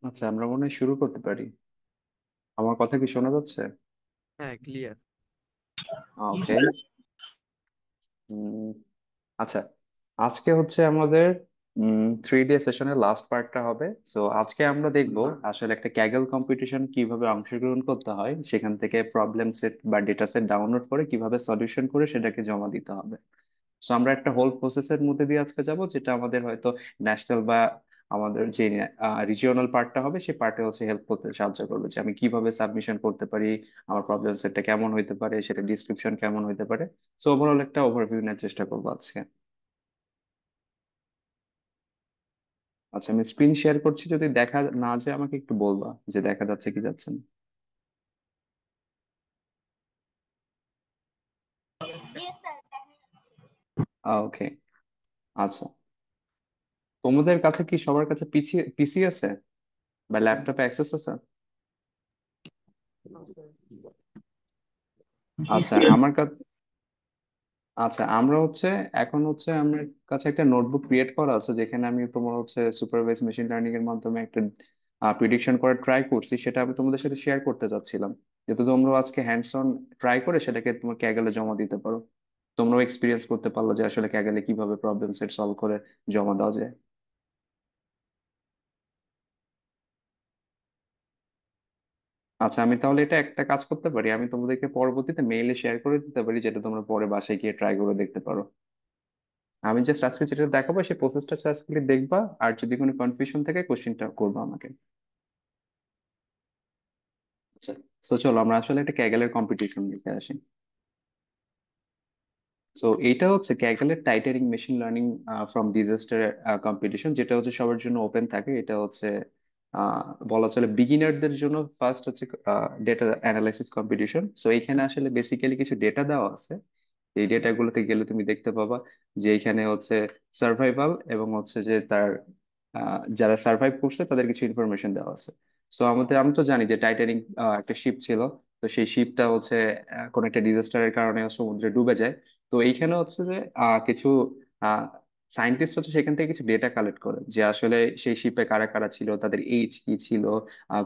আচ্ছা, আমরা মনে হয় শুরু করতে পারি। আমার কথা কি শোনা যাচ্ছে? হ্যাঁ, ক্লিয়ার। ওকে। আচ্ছা, আজকে হচ্ছে আমাদের 3 ডে সেশনের লাস্ট পার্টটা হবে। সো আজকে আমরা দেখব আসলে একটা ক্যাগল কম্পিটিশন কিভাবে অংশগ্রহণ করতে হয়, সেখান থেকে প্রবলেম সেট বা ডেটা সেট ডাউনলোড করে কিভাবে সলিউশন করে সেটাকে জমা দিতে হবে। সো আমরা একটা হোল প্রসেসের মধ্যে দিয়ে আজকে যাব, যেটা আমাদের হয়তো ন্যাশনাল বা আমাদের যে রিজিওনাল পার্টটা হবে সেই পার্টে হচ্ছে হেল্প করতে সাহায্য করবে, যে আমি কিভাবে সাবমিশন করতে পারি, আমার প্রবলেম সেটটা কেমন হইতে পারে, সেটা ডিসক্রিপশন কেমন হইতে পারে। সো ওভারঅল একটা ওভারভিউ নেওয়ার চেষ্টা করবো আজকে। আচ্ছা, আমি স্ক্রিন শেয়ার করছি, যদি দেখা না যায় আমাকে একটু বলবা যে দেখা যাচ্ছে কি যাচ্ছে না। ওকে। আচ্ছা, তোমাদের কাছে কি সবার কাছে পিসি পিসি আছে বা ল্যাপটপে অ্যাক্সেস আছে? আচ্ছা, আমার কাছে। আচ্ছা, আমরা হচ্ছে এখন হচ্ছে আমার কাছে একটা নোটবুক ক্রিয়েট করা আছে, যেখানে আমি তোমার হচ্ছে সুপারভাইজ মেশিন লার্নিং এর মাধ্যমে একটা প্রিডিকশন করার ট্রাই করছি, সেটা আমি তোমাদের সাথে শেয়ার করতে চাচ্ছিলাম, যাতে তোমরা আজকে হ্যান্ডস অন ট্রাই করে সেটাকে তোমার ক্যাগেলে জমা দিতে পারো। তোমরাও এক্সপিরিয়েন্স করতে পারলো যে আসলে ক্যাগেলে কিভাবে প্রবলেম সেট সলভ করে জমা দেওয়া যায়। আচ্ছা, আমি তাহলে এটা একটা কাজ করতে পারি, আমি তোমাদেরকে পরবর্তীতে মেইলে শেয়ার করে দিতে পারি, যেটা তোমরা পরে বাসায় গিয়ে ট্রাই করে দেখতে পারো। আমি জাস্ট আজকে যেটা দেখাবো সেই প্রসেসটা আজকে দেখবা, আর যদি কোনো কনফিউশন থাকে কোশ্চেনটা করবো আমাকে। আচ্ছা, তো চলো আমরা আসলে একটা ক্যাগেলের কম্পিটিশন দেখে আসি। সো এইটা হচ্ছে ক্যাগেলের টাইটারিং machine learning from disaster competition, যেটা হচ্ছে সবার জন্য ওপেন থাকে। এটা হচ্ছে আহ, বলা চলে বিগিনারদের জন্য ফার্স্ট হচ্ছে ডেটা অ্যানালাইসিস কম্পিটিশন। সো এইখানে আসলে বেসিক্যালি কিছু ডেটা দেওয়া আছে। এই ডেটাগুলোতে গেলে তুমি দেখতে পাবা যে এখানে হচ্ছে সার্ভাইভাল এবং হচ্ছে যে তার যারা সার্ভাইভ করছে তাদের কিছু ইনফরমেশন দেওয়া আছে। সো আমি তো জানি যে টাইটানিক একটা শিপ ছিল। তো সেই শিপটা হচ্ছে কোনো একটা ডিজাস্টারের কারণে সমুদ্রে ডুবে যায়। তো এইখানে হচ্ছে যে কিছু সায়েন্টিস্ট হচ্ছে সেখান থেকে কিছু ডেটা কালেক্ট করে, যে আসলে সেই শিপে কারা কারা ছিল, তাদের এইজ কি ছিল,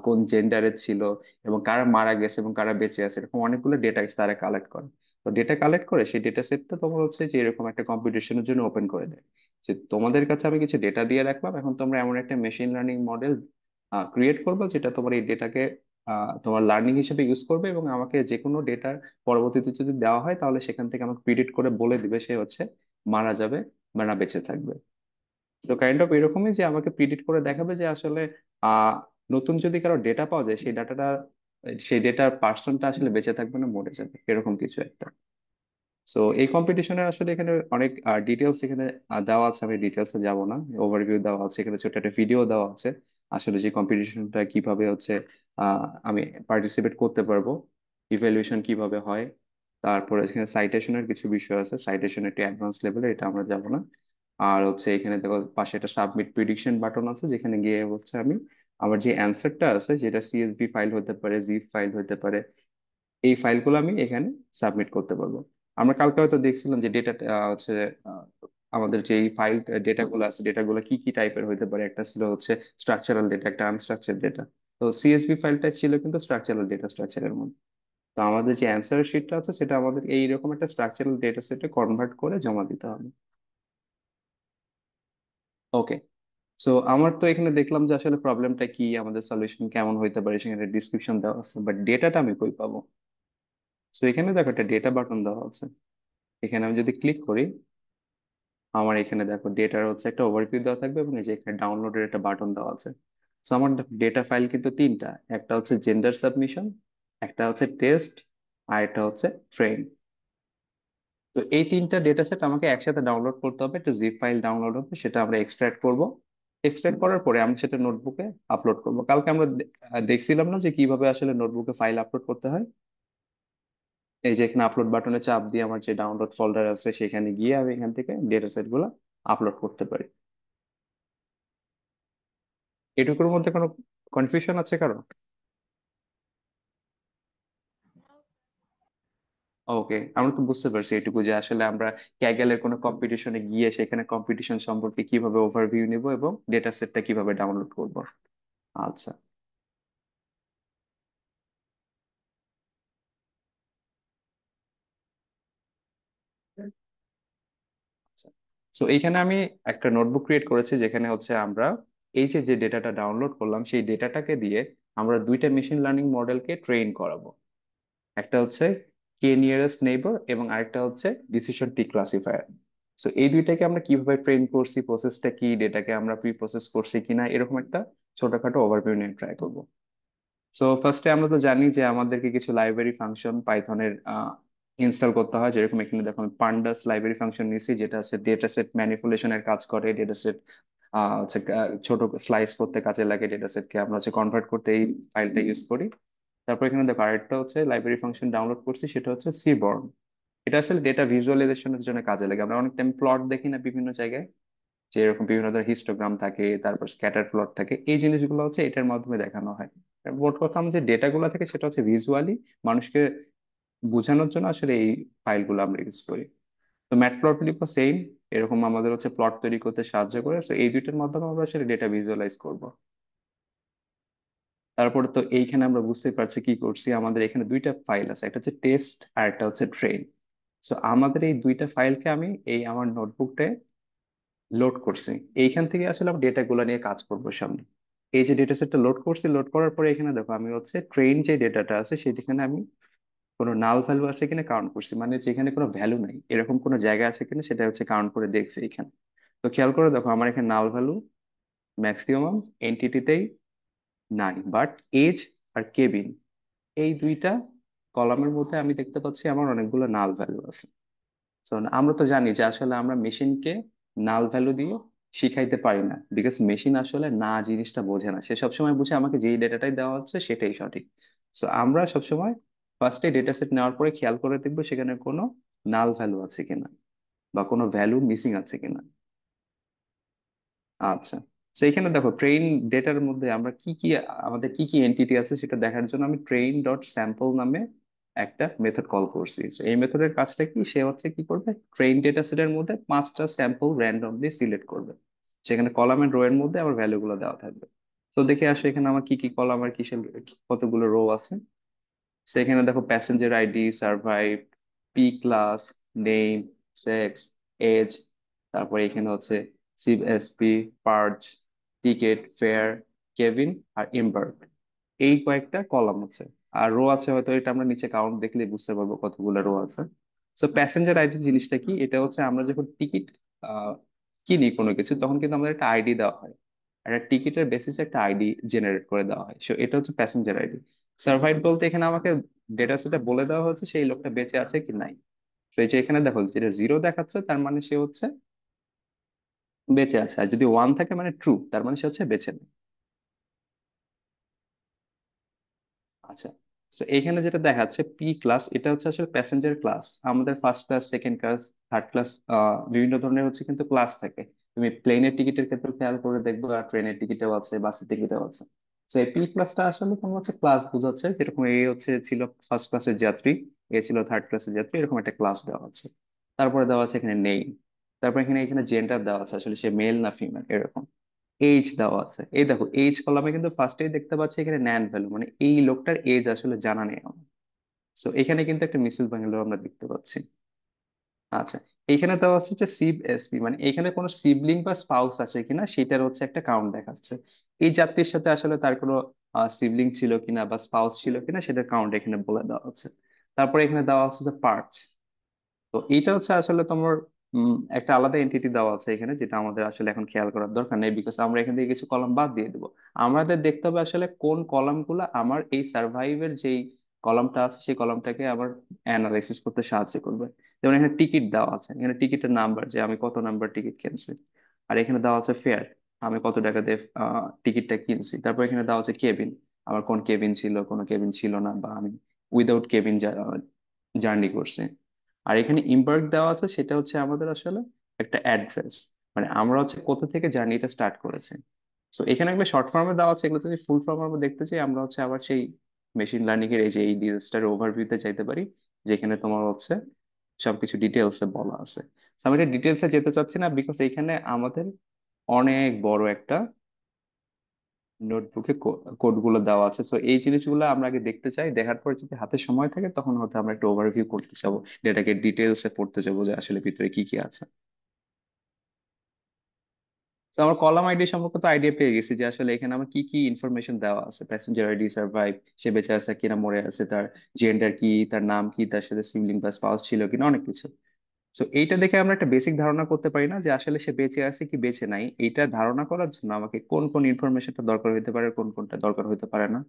কোন জেন্ডারের ছিল, এবং কারা মারা গেছে এবং কারা বেঁচে আছে, এরকম অনেকগুলো ডেটা তারা কালেক্ট করে। তো ডেটা কালেক্ট করে সেই ডেটা সেটটা তোমার হচ্ছে যে এরকম একটা কম্পিটিশনের জন্য ওপেন করে দেয়, যে তোমাদের কাছে আমি কিছু ডেটা দিয়ে রাখলাম, এখন তোমরা এমন একটা মেশিন লার্নিং মডেল ক্রিয়েট করবে যেটা তোমার এই ডেটাকে তোমার লার্নিং হিসেবে ইউজ করবে, এবং আমাকে যে কোনো ডেটার পরবর্তীতে যদি দেওয়া হয় তাহলে সেখান থেকে আমাকে প্রিডিক্ট করে বলে দিবে সে হচ্ছে মারা যাবে বা না বেঁচে থাকবে। তো কাইন্ড অফ এরকমই, যে আমাকে প্রিডিক্ট করে দেখাবে যে আসলে আহ নতুন যদি কারো ডেটা পাওয়া যায়, সেই ডেটার পার্সনটা আসলে বেঁচে থাকবে না মরে যাবে, এরকম কিছু একটা। সো এই কম্পিটিশনে আসলে এখানে অনেক ডিটেলস এখানে দেওয়া আছে, আমি ডিটেলসে যাব না। ওভারভিউ দেওয়া আছে, এখানে ছোট একটা ভিডিও দেওয়া আছে আসলে যে কম্পিটিশনটা কিভাবে হচ্ছে আমি পার্টিসিপেট করতে পারবো, ইভ্যালুয়েশন কিভাবে হয়। তারপরে এখানে সাইটেশনের কিছু বিষয় আছে, সাইটেশন একটু অ্যাডভান্স লেভেলে, এটা আমরা যাব না। আর হচ্ছে এখানে দেখো পাশে একটা সাবমিট প্রিডিকশন বাটন আছে, যেখানে গিয়ে হচ্ছে আমি আমার যে অ্যান্সারটা আছে, যেটা সিএসভি ফাইল হতে পারে, জিপ ফাইল হতে পারে, এই ফাইলগুলো আমি এখানে সাবমিট করতে পারবো। আমরা কালকে হয়তো দেখছিলাম যে ডেটা হচ্ছে আহ, আমাদের যে ফাইল ডেটাগুলো আছে, ডেটাগুলো কি কি টাইপের হতে পারে। একটা ছিল হচ্ছে স্ট্রাকচারাল ডেটা, একটা আনস্ট্রাকচার ডেটা। তো সিএসভি ফাইলটা ছিল কিন্তু স্ট্রাকচারাল ডেটা স্ট্রাকচারের মধ্যে। তো আমাদের যে অ্যান্সার শিটটা আছে সেটা আমাদের এইরকম একটা স্ট্রাকচারাল ডেটা সেটে কনভার্ট করে জমা দিতে হবে। ওকে। সো আমার তো এখানে দেখলাম যে আসলে প্রবলেমটা কি, আমাদের সলিউশন কেমন হইতে পারে, সেখানে ডিসক্রিপশন দেওয়া আছে, বাট ডেটাটা আমি কই পাবো? সো এখানে দেখো একটা ডেটা বাটন দেওয়া আছে, এখানে আমি যদি ক্লিক করি, আমার এখানে দেখো ডেটার হচ্ছে একটা ওভারভিউ দেওয়া থাকবে, এবং এই যে এখানে ডাউনলোডের একটা বাটন দেওয়া আছে। সো আমার ডেটা ফাইল কিন্তু তিনটা, একটা হচ্ছে জেন্ডার সাবমিশন, একটা হচ্ছে টেস্ট, আর একটা হচ্ছে ফ্রেম। তো এই তিনটা ডেটা সেট আমাকে একসাথে ডাউনলোড করতে হবে, একটা জিপ ফাইল ডাউনলোড হবে, সেটা আমরা এক্সট্রাক্ট করব। এক্সট্রাক্ট করার পরে আমি সেটা নোটবুকে আপলোড করব। কালকে আমরা দেখছিলাম না যে কিভাবে আসলে নোটবুকে ফাইল আপলোড করতে হয়। এই যে এখানে আপলোড বাটনে চাপ দিয়ে আমার যে ডাউনলোড ফোল্ডার আছে সেখানে গিয়ে আমি এখান থেকে ডেটা সেট গুলো আপলোড করতে পারি। এটুকুর মধ্যে কোনো কনফিউশন আছে কারো? ওকে, আমরা তো বুঝতে পারছি এটুকু, যে আসলে আমরা ক্যাগেলের কোনো কম্পিটিশনে গিয়ে সেখানে কম্পিটিশন সম্পর্কে কিভাবে ওভারভিউ নিব এবং ডেটা সেটটা কিভাবে ডাউনলোড করব। আচ্ছা আচ্ছা। সো এইখানে আমি একটা নোটবুক ক্রিয়েট করেছি যেখানে হচ্ছে আমরা এই যে যে ডেটাটা ডাউনলোড করলাম সেই ডেটাটাকে দিয়ে আমরা দুইটা মেশিন লার্নিং মডেলকে ট্রেন করাবো। একটা হচ্ছে কে নিয়ারেস্ট নেইবার এবং আরেকটা হচ্ছে ডিসিশন ট্রি ক্লাসিফায়ার। সো এই দুইটাকে আমরা কিভাবে ট্রেন করছি, প্রসেসটা কি, ডেটাকে আমরা প্রি প্রসেস করছি কিনা, এরকম একটা ছোটখাটো ওভারভিউ নিয়ে ট্রাই করবো। সো ফার্স্টে আমরা তো জানি যে আমাদেরকে কিছু লাইব্রেরি ফাংশন পাইথনের ইনস্টল করতে হয়। যেরকম এখানে দেখো আমি পান্ডাস লাইব্রেরি ফাংশন নিয়েছি, যেটা হচ্ছে ডেটা সেট ম্যানিপুলেশনের কাজ করে। ডেটা সেট হচ্ছে ছোট স্লাইস করতে কাজে লাগে, ডেটা সেটকে আমরা হচ্ছে কনভার্ট করতে এই ফাইলটা ইউজ করি। তারপর এখানে দেখো আরেকটা হচ্ছে লাইব্রেরি ফাংশন ডাউনলোড করছি, সেটা হচ্ছে সিবর্ন। এটা আসলে ডেটা ভিজুয়ালাইজেশনের জন্য কাজে লাগে। আমরা অনেক টাইম প্লট দেখি না বিভিন্ন জায়গায়, যে এরকম বিভিন্ন ধরনের হিস্টোগ্রাম থাকে, তারপর স্ক্যাটার প্লট থাকে, এই জিনিসগুলো হচ্ছে এটার মাধ্যমে দেখানো হয়। মোট কথা আমরা যে ডেটা গুলো থাকে সেটা হচ্ছে ভিজুয়ালি মানুষকে বোঝানোর জন্য আসলে এই ফাইলগুলো আমরা ইউজ করি। তো ম্যাটপ্লটলিব সেম, এরকম আমাদের হচ্ছে প্লট তৈরি করতে সাহায্য করে। তো এই দুইটার মাধ্যমে আমরা আসলে ডেটা ভিজুয়ালাইজ করব। তারপরে তো এইখানে আমরা বুঝতে পারছি কি করছি, আমাদের এখানে দুইটা ফাইল আছে, একটা হচ্ছে টেস্ট আর একটা হচ্ছে ট্রেন। সো আমাদের এই দুইটা ফাইলকে আমি এই আমার নোটবুকটায় লোড করছি। এইখান থেকে আসলে আমি ডেটা গুলো নিয়ে কাজ করবো সামনে। এই যে ডেটা সেটটা লোড করছি, লোড করার পরে এখানে দেখো আমি হচ্ছে ট্রেন যে ডেটাটা আছে সেখানে আমি কোনো নাল ভ্যালু আছে কিনা কাউন্ট করছি, মানে যেখানে কোনো ভ্যালু নাই এরকম কোনো জায়গা আছে কিনা সেটা হচ্ছে কাউন্ট করে দেখছি এখানে। তো খেয়াল করে দেখো আমার এখানে নাল ভ্যালু ম্যাক্সিমাম এন্টিটিতেই নাই, বাট এজ আর কেবিন এই দুইটা কলামের মধ্যে আমি দেখতে পাচ্ছি আমার অনেকগুলো নাল ভ্যালু আছে। So, আমরা তো জানি যে আসলে আমরা মেশিনকে নাল ভ্যালু দিয়ে শিখাইতে পারি না, বিকজ মেশিন আসলে না জিনিসটা বোঝে না। সে সবসময় বুঝে আমাকে যেই ডেটাটাই দেওয়া হচ্ছে সেটাই সঠিক। সো আমরা সবসময় ফার্স্টে ডেটা সেট নেওয়ার পরে খেয়াল করে দেখবো সেখানে কোনো নাল ভ্যালু আছে কিনা বা কোনো ভ্যালু মিসিং আছে কিনা। আচ্ছা, তো এখানে দেখো ট্রেন ডেটার মধ্যে আমরা কি কি, আমাদের কি কি এন্টিটি আছে সেটা দেখার জন্য আমি ট্রেন ডট স্যাম্পল নামে একটা মেথড কল করছি। So, এই মেথডের কাজটা কি, সে হচ্ছে কি করবে, ট্রেন ডেটা সেটের মধ্যে 5টা স্যাম্পল র্যান্ডমলি সিলেক্ট করবে। সেখানে কলাম এন্ড রো এর মধ্যে আমার ভ্যালু গুলো দেওয়া থাকবে। তো দেখে আসো এখানে আমার কি কি কলাম আর কিসের কতগুলো রো আছে। সেখানে দেখো passenger ID, survive, P class, name, sex, age, তারপরে এখানে হচ্ছে CSP, parch, ticket, fare, cabin আর এম্বার্ক, এই কয়েকটা কলাম আছে। আর রো আছে, হয়তো এটা আমরা নিচে কাউন্ট দেখলে বুঝতে পারবো কতগুলো রো আছে। তো প্যাসেঞ্জার আইডি জিনিসটা কি, এটা হচ্ছে আমরা যখন টিকিট কিনি কোনো কিছু, তখন কিন্তু আমাদের একটা আইডি দেওয়া হয়। আর একটা টিকিটের বেসিসে একটা আইডি জেনারেট করে দেওয়া হয়, সো এটা হচ্ছে প্যাসেঞ্জার আইডি। সার্ভাইভ বলতে এখানে আমাকে ডেটা সেটে বলে দেওয়া হচ্ছে সেই লোকটা বেঁচে আছে কি নাই। তো এই যে এখানে দেখো যেটা জিরো দেখাচ্ছে তার মানে সে হচ্ছে বেঁচে আছে, আর যদি ওয়ান থাকে মানে ট্রু, তার মানে সে হচ্ছে বেঁচে নেই। আচ্ছা, তো এখানে যেটা দেখাচ্ছে পি ক্লাস, এটা হচ্ছে আসলে প্যাসেঞ্জার ক্লাস। আমাদের first class, second class, third class, বিভিন্ন ধরনের হচ্ছে কিন্তু ক্লাস থাকে। তুমি প্লেনের টিকিটের ক্ষেত্রে খেয়াল করে দেখবে, আর ট্রেনের টিকিটেও আছে, বাসের টিকিটেও আছে। তো এই পি ক্লাসটা আসলে তোমার হচ্ছে ক্লাস বোঝাচ্ছে, যেরকম এ হচ্ছে ছিল ফার্স্ট ক্লাসের যাত্রী, এ ছিল থার্ড ক্লাসের যাত্রী, এরকম একটা ক্লাস দেওয়া আছে। তারপরে দেওয়া আছে এখানে নেই, তারপর এখানে এখানে জেন্ডার দেওয়া আছে, আসলে সে মেল না ফিমেল এরকম। এজ দেওয়া আছে, এই দেখো এজ কলামে কিন্তু ফার্স্টেই দেখতে পাচ্ছি এখানে ন্যান ভ্যালু, মানে এই লোকটার এজ আসলে জানা নেই আমার। সো এখানে কিন্তু একটা মিসেস ভ্যালু আমরা দেখতে পাচ্ছি। আচ্ছা, এখানে দেওয়া আছে যে সিব এসপি, মানে এখানে কোনো সিবলিং বা স্পাউস আছে কিনা সেটার হচ্ছে একটা কাউন্ট দেখাচ্ছে। এই যাত্রীর সাথে আসলে তার কোনো সিবলিং ছিল কিনা বা স্পাউস ছিল কিনা সেটার কাউন্ট এখানে বলে দেওয়া হচ্ছে। তারপরে এখানে দেওয়া হচ্ছে যে পার্টস। তো এইটা হচ্ছে আসলে তোমার একটা আলাদা এন্টিটি দেওয়া আছে এখানে, যেটা আমাদের আসলে এখন খেয়াল করার দরকার নেই, বিকজ আমরা এখান থেকে কিছু কলাম বাদ দিয়ে দেবো। আমাদের দেখতে হবে আসলে কোন কলামগুলো আমার এই সার্ভাইভের যেই কলামটা আছে সেই কলামটাকে আবার অ্যানালাইসিস করতে সাহায্য করবে। যেমন এখানে টিকিট দেওয়া আছে, এখানে টিকিটের নাম্বার, যে আমি কত নাম্বার টিকিট কিনছি। আর এখানে দেওয়া আছে ফেয়ার, আমি কত টাকা দিয়ে টিকিটটা কিনছি। তারপর এখানে দেওয়া আছে কেবিন, আমার কোন কেবিন ছিল, কোনো কেবিন ছিল না, বা আমি উইদাউট কেবিন জার্নি করছি। আর এখানে ইমবার্ক দেওয়া আছে, সেটা হচ্ছে আমাদের আসলে একটা অ্যাড্রেস, মানে আমরা হচ্ছে কোথা থেকে জার্নিটা স্টার্ট করেছি। তো এখানে এগুলো শর্ট ফর্মে দেওয়া আছে, এগুলো যদি ফুল ফর্ম আমরা দেখতে চাই আমরা হচ্ছে আবার সেই মেশিন লার্নিং এর এই যে এই ডিজাস্টার ওভারভিউতে চাইতে পারি, যেখানে তোমার হচ্ছে সবকিছু ডিটেলসে বলা আছে। তো আমি এটা ডিটেলসে যেতে চাচ্ছি না, বিকজ এখানে আমাদের অনেক বড় একটা নোটবুকে কোড গুলো দেওয়া আছে। সো এই জিনিসগুলো আমরা আগে দেখতে চাই, দেখার পর যদি হাতে সময় থাকে তখন হয়তো আমরা একটা ওভারভিউ করতে যাবো, ডেটাকে ডিটেলস এ পড়তে যাবো যে আসলে ভিতরে কি কি আছে। তো আমার কলাম আইডি সম্পর্কে তো আইডিয়া পেয়ে গেছি যে আসলে এখানে আমার কি কি ইনফরমেশন দেওয়া আছে, প্যাসেঞ্জার আইডি, সার্ভাইভ, সে বেঁচে আছে কিনা মরে আছে, তার জেন্ডার কি, তার নাম কি, তার সাথে সিবলিং বা স্পাউস ছিল কিনা, অনেক কিছু। তো এইটা দেখে আমরা একটা বেসিক ধারণা করতে পারি না যে আসলে সে বেঁচে আছে কি বেঁচে নাই। এইটা ধারণা করার জন্য আমাকে কোন কোন ইনফরমেশনটা দরকার হতে পারে, কোন কোনটা দরকার হতে পারে না।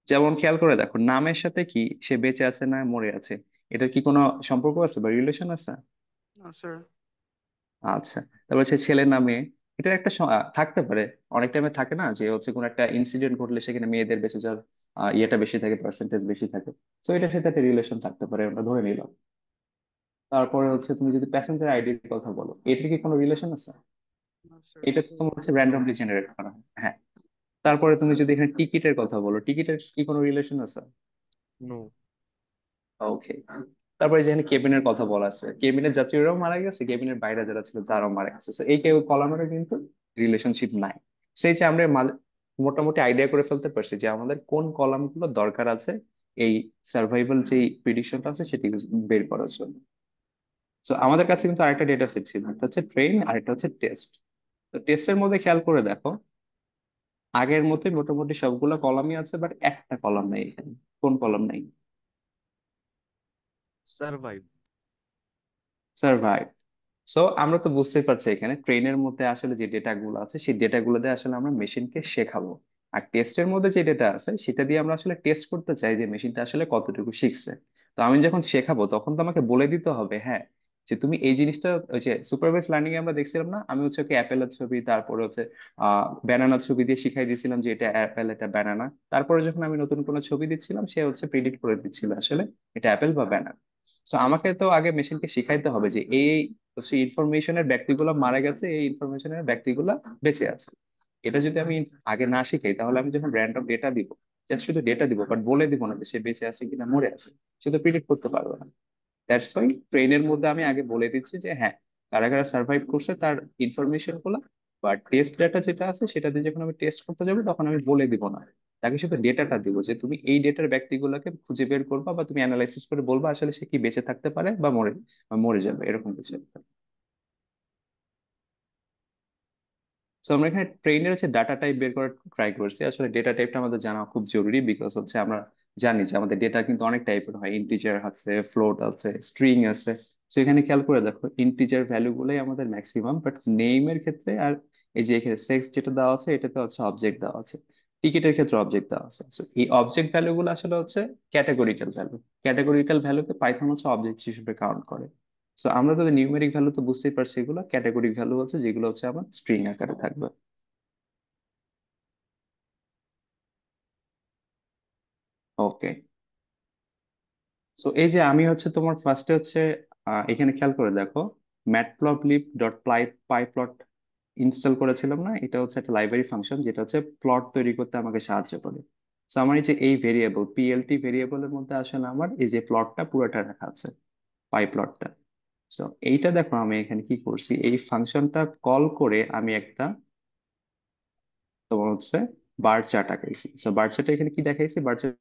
যেমন খেয়াল করে দেখো, নামের সাথে কি সে বেঁচে আছে না মরে আছে, এটা কি কোনো সম্পর্ক আছে বা রিলেশন আছে? না স্যার। আচ্ছা। তারপর হচ্ছে ছেলের নামে, এটা একটা থাকতে পারে। অনেক টাইমে থাকে না যে হচ্ছে কোনো একটা ইনসিডেন্ট ঘটলে সেখানে মেয়েদের বেঁচে যাওয়ার ইয়েটা বেশি থাকে, পার্সেন্টেজ বেশি থাকে। তো এটার সাথে একটা রিলেশন থাকতে পারে, আমরা ধরে নিলাম। তারপরে হচ্ছে তুমি যদি প্যাসেঞ্জার আইডির কথা বলো, এটার কি কোনো রিলেশন আছে? না স্যার, এটা তো শুধু তোমার হচ্ছে মাত্র। র্যান্ডমলি জেনারেট করা হয়, হ্যাঁ। তারপরে তুমি যদি এখানে টিকিটের কথা বলো, টিকিটের কি কোনো রিলেশন আছে? নো। ওকে। তারপরে যেখানে কেবিনের কথা বলা আছে, কেবিনের যাত্রীরাও মারা গেছে, কেবিনের বাইরে যারা ছিল তারাও মারা গেছে। So এই কেউ কলামেরও কিন্তু রিলেশনশিপ নাই। সেই যে আমরা মোটামুটি আইডিয়া করে ফেলতে পারছি যে আমাদের কোন কলাম গুলো দরকার আছে এই সার্ভাইভাল যে প্রিডিকশনটা আছে সেটি বের করার জন্য। তো আমাদের কাছে কিন্তু আরেকটা ডেটা সেট ছিল, একটা হচ্ছে ট্রেন আর একটা হচ্ছে টেস্ট। তো টেস্টের মধ্যে খেয়াল করে দেখো, আগের মতোই মোটামুটি সবগুলো কলামই আছে, বাট একটা কলাম নাই এখানে। কোন কলাম নাই? সার্ভাইভ। সার্ভাইভ। সো আমরা তো বুঝতেই পারছি এখানে ট্রেনের মধ্যে আসলে যে ডেটা গুলো আছে সেই ডেটা গুলো দিয়ে আসলে আমরা মেশিনকে শেখাবো। আর টেস্টের মধ্যে যে ডেটা আছে সেটা দিয়ে আমরা আসলে টেস্ট করতে চাই যে মেশিনটা আসলে কতটুকু শিখছে। তো আমি যখন শেখাবো তখন তো আমাকে বলে দিতে হবে, হ্যাঁ, যে তুমি এই জিনিসটা, ওই যে সুপারভাইজ লার্নিং এ আমরা দেখছিলাম না, আমি হচ্ছে ওকে অ্যাপেলের ছবি, তারপরে হচ্ছে ব্যানানার ছবি দিয়ে শিখাই দিয়েছিলাম যে এটা অ্যাপেল এটা ব্যানানা। তারপরে যখন আমি নতুন কোনো ছবি দিচ্ছিলাম সে হচ্ছে প্রিডিক্ট করে দিচ্ছিল আসলে এটা অ্যাপেল বা ব্যানানা। তো আমাকে তো আগে মেশিনকে শিখাইতে হবে যে এই হচ্ছে ইনফরমেশনের ব্যক্তিগুলো মারা গেছে, এই ইনফরমেশনের ব্যক্তিগুলো বেঁচে আছে। এটা যদি আমি আগে না শিখাই তাহলে আমি যখন র্যান্ডম ডেটা দিব, জাস্ট শুধু ডেটা দিব বাট বলে দিব না যে সে বেঁচে আছে কিনা মরে আছে, সে তো প্রিডিক্ট করতে পারবে না। দ্যাটস ওয়াই ট্রেনের মধ্যে আমি আগে বলে দিচ্ছি যে হ্যাঁ, কারা কারা সার্ভাইভ করছে তার ইনফরমেশন গুলো। বা টেস্ট ডাটা যেটা আছে সেটা দিয়ে যখন আমি টেস্ট করতে যাবো তখন আমি বলে দিব না, তাকে শুধু ডেটাটা দিব যে তুমি এই ডেটার ব্যক্তিগুলোকে খুঁজে বের করবা বা তুমি অ্যানালাইসিস করে বলবা আসলে সে কি বেঁচে থাকতে পারে বা মরে যাবে, এরকম কিছু একটা। তো আমরা এখানে ট্রেনের হচ্ছে ডাটা টাইপ বের করার ট্রাই করছি। আসলে ডেটা টাইপটা আমাদের জানা খুব জরুরি, বিকজ হচ্ছে আমরা জানি যে আমাদের ডেটা কিন্তু অনেক টাইপের হয়, ইন্টিজার আছে, ফ্লোট আছে, স্ট্রিং আছে। তো এখানে খেয়াল করে দেখো ইন্টিজার ভ্যালু গুলোই আমাদের ম্যাক্সিমাম, বাট নেমের ক্ষেত্রে আর এই যে এখানে সেক্স যেটা দেওয়া আছে এটাতে হচ্ছে অবজেক্ট দেওয়া আছে, টিকিটের ক্ষেত্রে অবজেক্ট দেওয়া আছে। So এই অবজেক্ট ভ্যালু গুলো আসলে হচ্ছে ক্যাটাগরিক্যাল ভ্যালু। ক্যাটাগরিক্যাল ভ্যালুকে পাইথন হচ্ছে অবজেক্ট হিসেবে কাউন্ট করে। তো আমরা তো নিউমেরিক ভ্যালু তো বুঝতেই পারছি, এগুলো ক্যাটাগরিক ভ্যালু হচ্ছে যেগুলো হচ্ছে আমার স্ট্রিং আকারে থাকবে। ওকে। সো এই যে আমি হচ্ছে তোমার ফার্স্টে হচ্ছে এখানে খেয়াল করে দেখো, ম্যাটপ্লটলিব ডট পাইপ্লট ইনস্টল করেছিলাম না, এটা হচ্ছে একটা লাইব্রেরি ফাংশন যেটা হচ্ছে প্লট তৈরি করতে আমাকে সাহায্য করে। সো আমার এই যে এই ভেরিয়েবল পিএলটি ভেরিয়েবলের মধ্যে আসলে আমার এই যে প্লটটা পুরোটা রাখা আছে, পাই প্লটটা। সো এইটা দেখো আমি এখানে কি করছি, এই ফাংশনটা কল করে আমি একটা তোমার হচ্ছে বার চার্ট আঁকাইছি। সো বার চার্টে এখানে কি দেখাইছি, বার চার্ট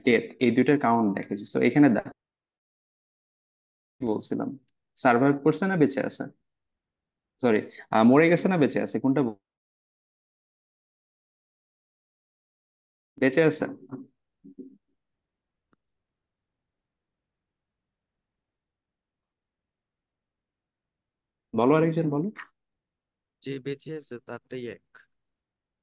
ডেথ এই দুইটার কাউন্ট দেখাইছি। সো এখানে কি বলছিলাম, সার্ভাইভ করছে না বেঁচে আছে, সরি, মরে গেছে না বেঁচে আছে, কোনটা বেঁচে আছে? বলো আরেকজন বলো। যে বেঁচে আছে তারটাই এক।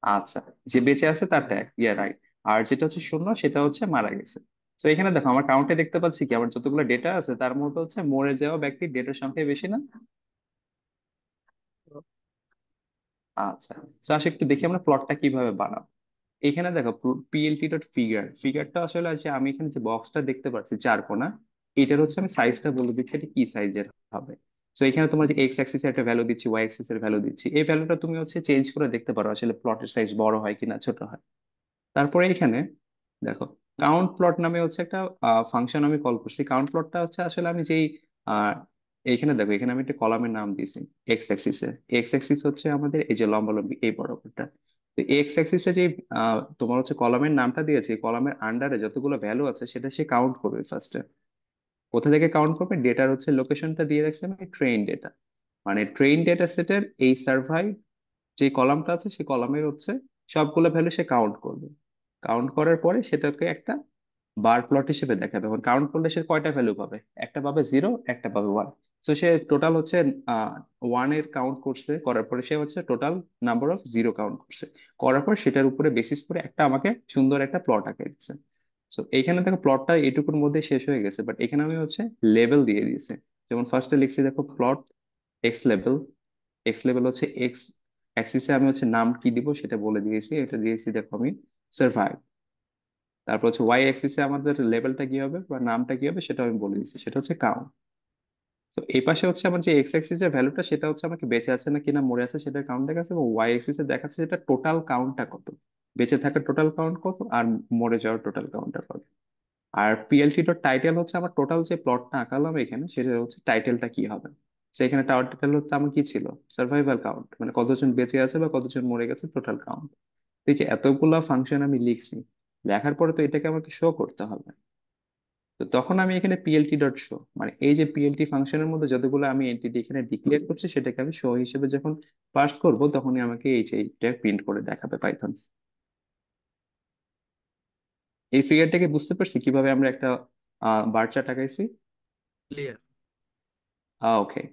আচ্ছা, যে বেঁচে আছে তারটা এক, ইয়া রাইট। আর যেটা হচ্ছে শূন্য সেটা হচ্ছে মারা গেছে। তো এখানে দেখো আমার কাউন্টে দেখতে পাচ্ছি কি আমার যতগুলো ডেটা আছে তার মধ্যে হচ্ছে মরে যাওয়া ব্যক্তির ডেটার সংখ্যা বেশি না? আচ্ছা। তো আসলে একটু দেখি আমরা প্লটটা কিভাবে বানাবো। এখানে দেখো পিএলটি ডট ফিগার, ফিগারটা আসলে আছে, আমি এখানে যে বক্সটা দেখতে পাচ্ছি চার কোণা, এটার হচ্ছে আমি সাইজটা বলে দিচ্ছি এটা কি সাইজের হবে। তো এখানে তোমার যে এক্স অ্যাক্সিস এর একটা ভ্যালু দিচ্ছি, ওয়াই অ্যাক্সিস এর ভ্যালু দিচ্ছি, এই ভ্যালুটা তুমি হচ্ছে চেঞ্জ করে দেখতে পারো আসলে প্লটের সাইজ বড় হয় কিনা ছোট হয়। তারপরে এখানে দেখো কাউন্ট প্লট নামে হচ্ছে একটা ফাংশন আমি কল করছি। কাউন্ট প্লটটা হচ্ছে আসলে আমি যেই এইখানে দেখো, এখানে আমি একটা কলামের নাম দিয়েছি এক্স অ্যাক্সিসে। এক্স অ্যাক্সিস হচ্ছে আমাদের এই যে লম্বালম্বি এই বরাবরটা। তো এক্স অ্যাক্সিসটা যে তোমার হচ্ছে কলামের নামটা দিয়েছে, কলামের আন্ডারে যতগুলো ভ্যালু আছে সেটা সে কাউন্ট করবে ফার্স্টে। কোথা থেকে কাউন্ট করবে? ডেটার হচ্ছে লোকেশনটা দিয়ে রাখছে আমি ট্রেন ডেটা, মানে ট্রেন ডেটা সেটের এই সার্ভাই যে কলামটা আছে সেই কলামের হচ্ছে সবগুলো ভ্যালু সে কাউন্ট করবে। কাউন্ট করার পরে সেটাকে একটা বার প্লট হিসেবে দেখাবে। এখন কাউন্ট করলে সে কয়টা ভ্যালু পাবে? একটা পাবে জিরো, একটা পাবে ওয়ান। তো সে টোটাল হচ্ছে ওয়ান এর কাউন্ট করছে, করার পরে সে হচ্ছে total number of zero count করছে। করার পর সেটার উপরে বেসিস করে একটা আমাকে সুন্দর একটা প্লট আঁকে দিচ্ছে। তো এইখানে দেখো প্লটটা এটুকুর মধ্যে শেষ হয়ে গেছে, বাট এখানে আমি হচ্ছে লেভেল দিয়ে দিয়েছি। যেমন ফার্স্টে লিখছি দেখো plot x level. X level হচ্ছে এক্স অ্যাক্সিসে আমি হচ্ছে নাম কি দিব সেটা বলে দিয়েছি, এটা দিয়েছি দেখো আমি সার্ভাইভ। তারপর হচ্ছে ওয়াই অ্যাক্সিসে আমাদের লেভেলটা কি হবে বা নামটা কি হবে সেটা আমি বলে দিচ্ছি, সেটা হচ্ছে কাউন্ট। তো এই পাশে হচ্ছে আমার যে এক্স অ্যাক্সিসের ভ্যালুটা সেটা হচ্ছে আমাকে বেঁচে আছে না কিনা মরে আছে সেটা কাউন্ট দেখাচ্ছে, এবং ওয়াই অ্যাক্সিসে দেখাচ্ছে যেটা টোটাল কাউন্টটা কত, বেঁচে থাকার টোটাল কাউন্ট কত আর মরে যাওয়ার টোটাল কাউন্টটা কত। আর পিএলটি ডট টাইটেল হচ্ছে আমার টোটাল যে প্লটটা আঁকালাম এখানে সেটা হচ্ছে টাইটেলটা কি হবে। সেখানে টাইটেল হচ্ছে আমার কি ছিল? সার্ভাইভাল কাউন্ট, মানে কতজন বেঁচে আছে বা কতজন মরে গেছে টোটাল কাউন্ট। এই যে এতগুলা ফাংশন আমি লিখছি, লেখার পরে তো এটাকে আমাকে শো করতে হবে। তো তখন আমি এখানে পিএলটি ডট শো, মানে এই যে পিএলটি ফাংশনের মধ্যে যতগুলো আমি এন্টিটি এখানে ডিক্লেয়ার করছি সেটাকে আমি শো হিসেবে যখন পার্স করব তখনই আমাকে এই যে এইটা প্রিন্ট করে দেখাবে পাইথন। এই ফিগারটাকে বুঝতে পারছি কিভাবে আমরা একটা বার চার্ট আঁকাইছি? ক্লিয়ার। ওকে,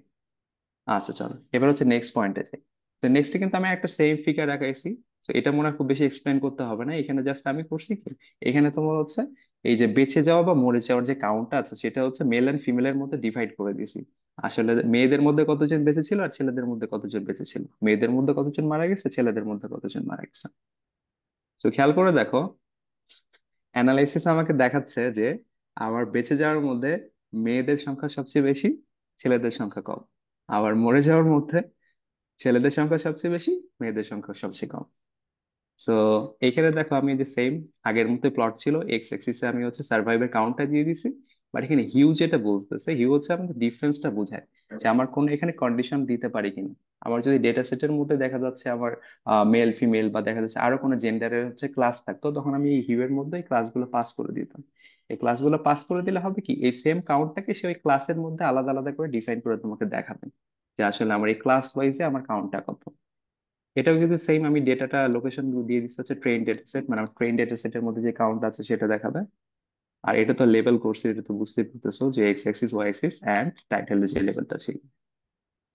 আচ্ছা চলো এবার হচ্ছে নেক্সট পয়েন্টে যাই। তো নেক্সটে কিন্তু আমি একটা সেম ফিগার রাখাইছি। তো এটা মনে হয় খুব বেশি এক্সপ্লেন করতে হবে না, এখানে জাস্ট আমি করছি কি, এখানে তোমার হচ্ছে এই যে বেঁচে যাওয়া বা মরে যাওয়ার যে কাউন্টটা আছে সেটা হচ্ছে মেল এন্ড ফিমেলের মধ্যে ডিভাইড করে দিয়েছি। আসলে মেয়েদের মধ্যে কতজন বেঁচে ছিল আর ছেলেদের মধ্যে কতজন বেঁচে ছিল, মেয়েদের মধ্যে কতজন মারা গেছে, ছেলেদের মধ্যে কতজন মারা গেছে। তো খেয়াল করে দেখো, অ্যানালাইসিস আমাকে দেখাচ্ছে যে আমার বেঁচে যাওয়ার মধ্যে মেয়েদের সংখ্যা সবচেয়ে বেশি, ছেলেদের সংখ্যা কম। আবার মরে যাওয়ার মধ্যে ছেলেদের সংখ্যা সবচেয়ে বেশি, মেয়েদের সংখ্যা সবচেয়ে কম। সো এখানে দেখো আমি যে সেম আগের মতো প্লট ছিল, এক্স এক্সিসে আমি হচ্ছে সার্ভাইভের কাউন্টটা দিয়ে দিছি। বাট এখানে হিউ যেটা বলতেছে, হিউ হচ্ছে আমাদের ডিফারেন্সটা বোঝায় যে আমার কোনো এখানে কন্ডিশন দিতে পারি কিনা। আমার যদি ডেটা সেটের মধ্যে দেখা যাচ্ছে আমার মেল ফিমেল বা দেখা যাচ্ছে আরো কোনো জেন্ডারের হচ্ছে ক্লাস থাকতো, তখন আমি এই হিউ এর মধ্যে এই ক্লাসগুলো পাস করে দিতাম। এই ক্লাসগুলো পাস করে দিলে হবে কি, এই সেম কাউন্টটাকে সে ওই ক্লাসের মধ্যে আলাদা আলাদা করে ডিফাইন করে তোমাকে দেখাবে যে আসলে আমার এই ক্লাস ওয়াইজে আমার কাউন্টটা কত। এটাও কিন্তু সেম, আমি ডেটাটা লোকেশন দিয়ে দিচ্ছি হচ্ছে ট্রেন ডেটা সেট, মানে ট্রেন ডেটা সেটের মধ্যে যে কাউন্ট আছে সেটা দেখাবে। আর এটা তো লেভেল করছে, এটা তো বুঝতেই পারতেছো যে X axis Y axis and টাইটেলের যে লেভেলটা ছিল।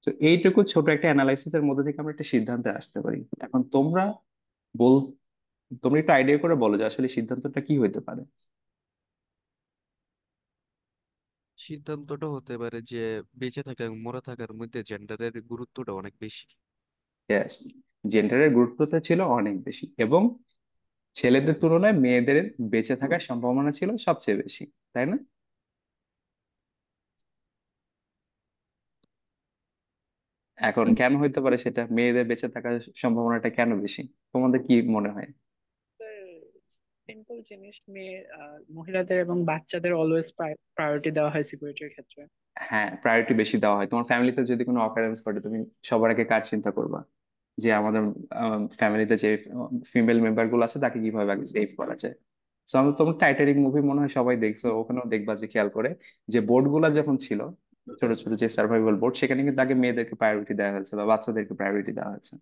তো এইটুকু ছোট একটা অ্যানালাইসিস এর মধ্যে থেকে আমরা একটা সিদ্ধান্তে আসতে পারি। এখন তোমরা বল, তোমরা একটু আইডিয়া করে বলো যে আসলে সিদ্ধান্তটা কি হইতে পারে। সিদ্ধান্তটা হতে পারে যে বেঁচে থাকা এবং মরে থাকার মধ্যে জেন্ডারের গুরুত্বটা অনেক বেশি। ইয়েস, জেন্ডারের গুরুত্বটা ছিল অনেক বেশি, এবং ছেলেদের তুলনায় মেয়েদের বেঁচে থাকার সম্ভাবনা ছিল সবচেয়ে বেশি, তাই না? এখন কেন হইতে পারে সেটা, মেয়েদের বেঁচে থাকার সম্ভাবনাটা কেন বেশি? তোমাদের কি মনে হয়? সিম্পল জিনিস, মহিলাদের এবং বাচ্চাদের অলওয়েজ প্রায়োরিটি দেওয়া হয় সিকিউরিটির ক্ষেত্রে। হ্যাঁ, প্রায়োরিটি বেশি দেওয়া হয়। তোমার ফ্যামিলিতে যদি কোনো অকারেন্স ঘটে তুমি সবার আগে কার চিন্তা করবা? যে আমাদের ফ্যামিলিতে যে ফিমেল মেম্বার গুলো আছে তাকে কিভাবে আগে সেভ করা যায়। So, তোমার টাইটানিক মুভি মনে হয় সবাই দেখছো, ওখানেও দেখবা যে খেয়াল করে যে বোট গুলা যখন ছিল, ছোট ছোট যে সার্ভাইভাল বোট, সেখানে কিন্তু আগে মেয়েদেরকে প্রায়োরিটি দেওয়া হয়েছে বা বাচ্চাদেরকে প্রায়োরিটি দেওয়া হয়েছে।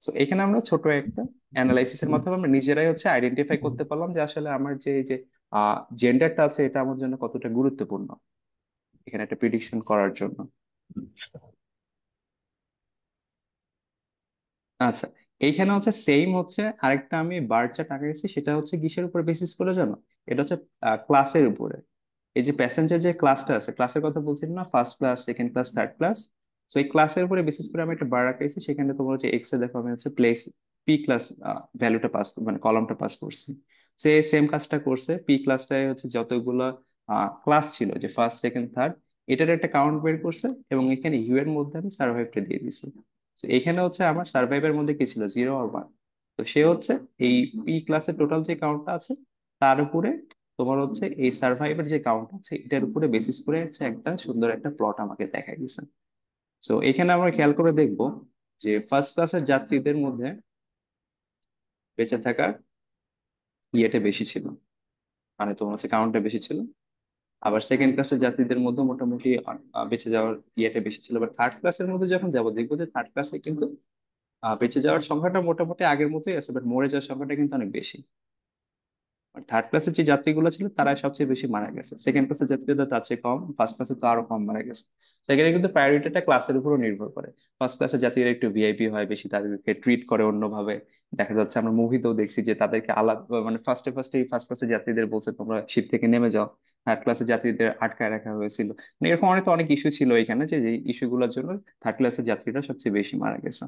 তো এখানে আমরা ছোট একটা অ্যানালাইসিস এর মাধ্যমে আমরা নিজেরাই হচ্ছে আইডেন্টিফাই করতে পারলাম যে আসলে আমার যে এই যে জেন্ডারটা আছে এটা আমার জন্য কতটা গুরুত্বপূর্ণ এখানে একটা প্রিডিকশন করার জন্য। আচ্ছা, এইখানে হচ্ছে সেম হচ্ছে আরেকটা আমি বার চার্ট আঁকাইছি, সেটা হচ্ছে কিসের উপর বেসিস করে জানো? এটা হচ্ছে ক্লাসের উপরে। এই যে প্যাসেঞ্জার যে ক্লাসটা আছে, ক্লাসের কথা বলছিলাম না, first class second class third class. তো এই ক্লাসের উপরে বেসিস করে আমি একটা বার রাখাইছি, সেখানে তোমার হচ্ছে এক্স এ দেখো আমি হচ্ছে প্লেস পি ক্লাস ভ্যালুটা পাস, মানে কলামটা পাস করছি। সে সেম কাজটা করছে, পি ক্লাসটায় হচ্ছে যতগুলো ক্লাস ছিল যে ফার্স্ট সেকেন্ড থার্ড, এটার একটা কাউন্ট বের করছে, এবং এখানে ইউ এর মধ্যে আমি সার্ভাইভটা দিয়ে দিছি। তো এখানে হচ্ছে আমার সার্ভাইভের মধ্যে কি ছিল, জিরো আর ওয়ান। তো সে হচ্ছে এই পি ক্লাসের টোটাল যে কাউন্টটা আছে তার উপরে তোমার হচ্ছে এই সার্ভাইভের যে কাউন্ট আছে এটার উপরে বেসিস করে হচ্ছে একটা সুন্দর একটা প্লট আমাকে দেখাই দিছে। তো এখানে আমরা খেয়াল করে দেখবো যে ফার্স্ট ক্লাসের যাত্রীদের মধ্যে বেঁচে থাকার ইয়েটা বেশি ছিল, মানে তোমার হচ্ছে কাউন্টটা বেশি ছিল। আবার সেকেন্ড ক্লাসের যাত্রীদের মধ্যে মোটামুটি বেঁচে যাওয়ার ইয়েটা বেশি ছিল। আবার থার্ড ক্লাসের মধ্যে যখন যাবো দেখবো যে থার্ড ক্লাসে কিন্তু বেঁচে যাওয়ার সংখ্যাটা মোটামুটি আগের মতোই আছে, বাট মরে যাওয়ার সংখ্যাটা কিন্তু অনেক বেশি। আর থার্ড ক্লাসের যে যাত্রীগুলো ছিল তারা সবচেয়ে বেশি মারা গেছে, সেকেন্ড ক্লাসের যাত্রীরা তার চেয়ে কম, ফার্স্ট ক্লাসে তো আরো কম মারা গেছে। সেখানে কিন্তু প্রায়োরিটিটা ক্লাসের উপরও নির্ভর করে। ফার্স্ট ক্লাসের যাত্রীরা একটু ভিআইপি হয় বেশি, তাদেরকে ট্রিট করে অন্যভাবে। দেখা যাচ্ছে আমরা মুভিতেও দেখছি যে তাদেরকে আলাদা, মানে ফার্স্টে ফার্স্ট ক্লাসের যাত্রীদের বলছে তোমরা সিট থেকে নেমে যাও, থার্ড ক্লাসের যাত্রীদের আটকায় রাখা হয়েছিল। মানে এরকম অনেক অনেক ইস্যু ছিল এখানে, যে ইস্যুগুলোর জন্য থার্ড ক্লাসের যাত্রীরা সবচেয়ে বেশি মারা গেছে।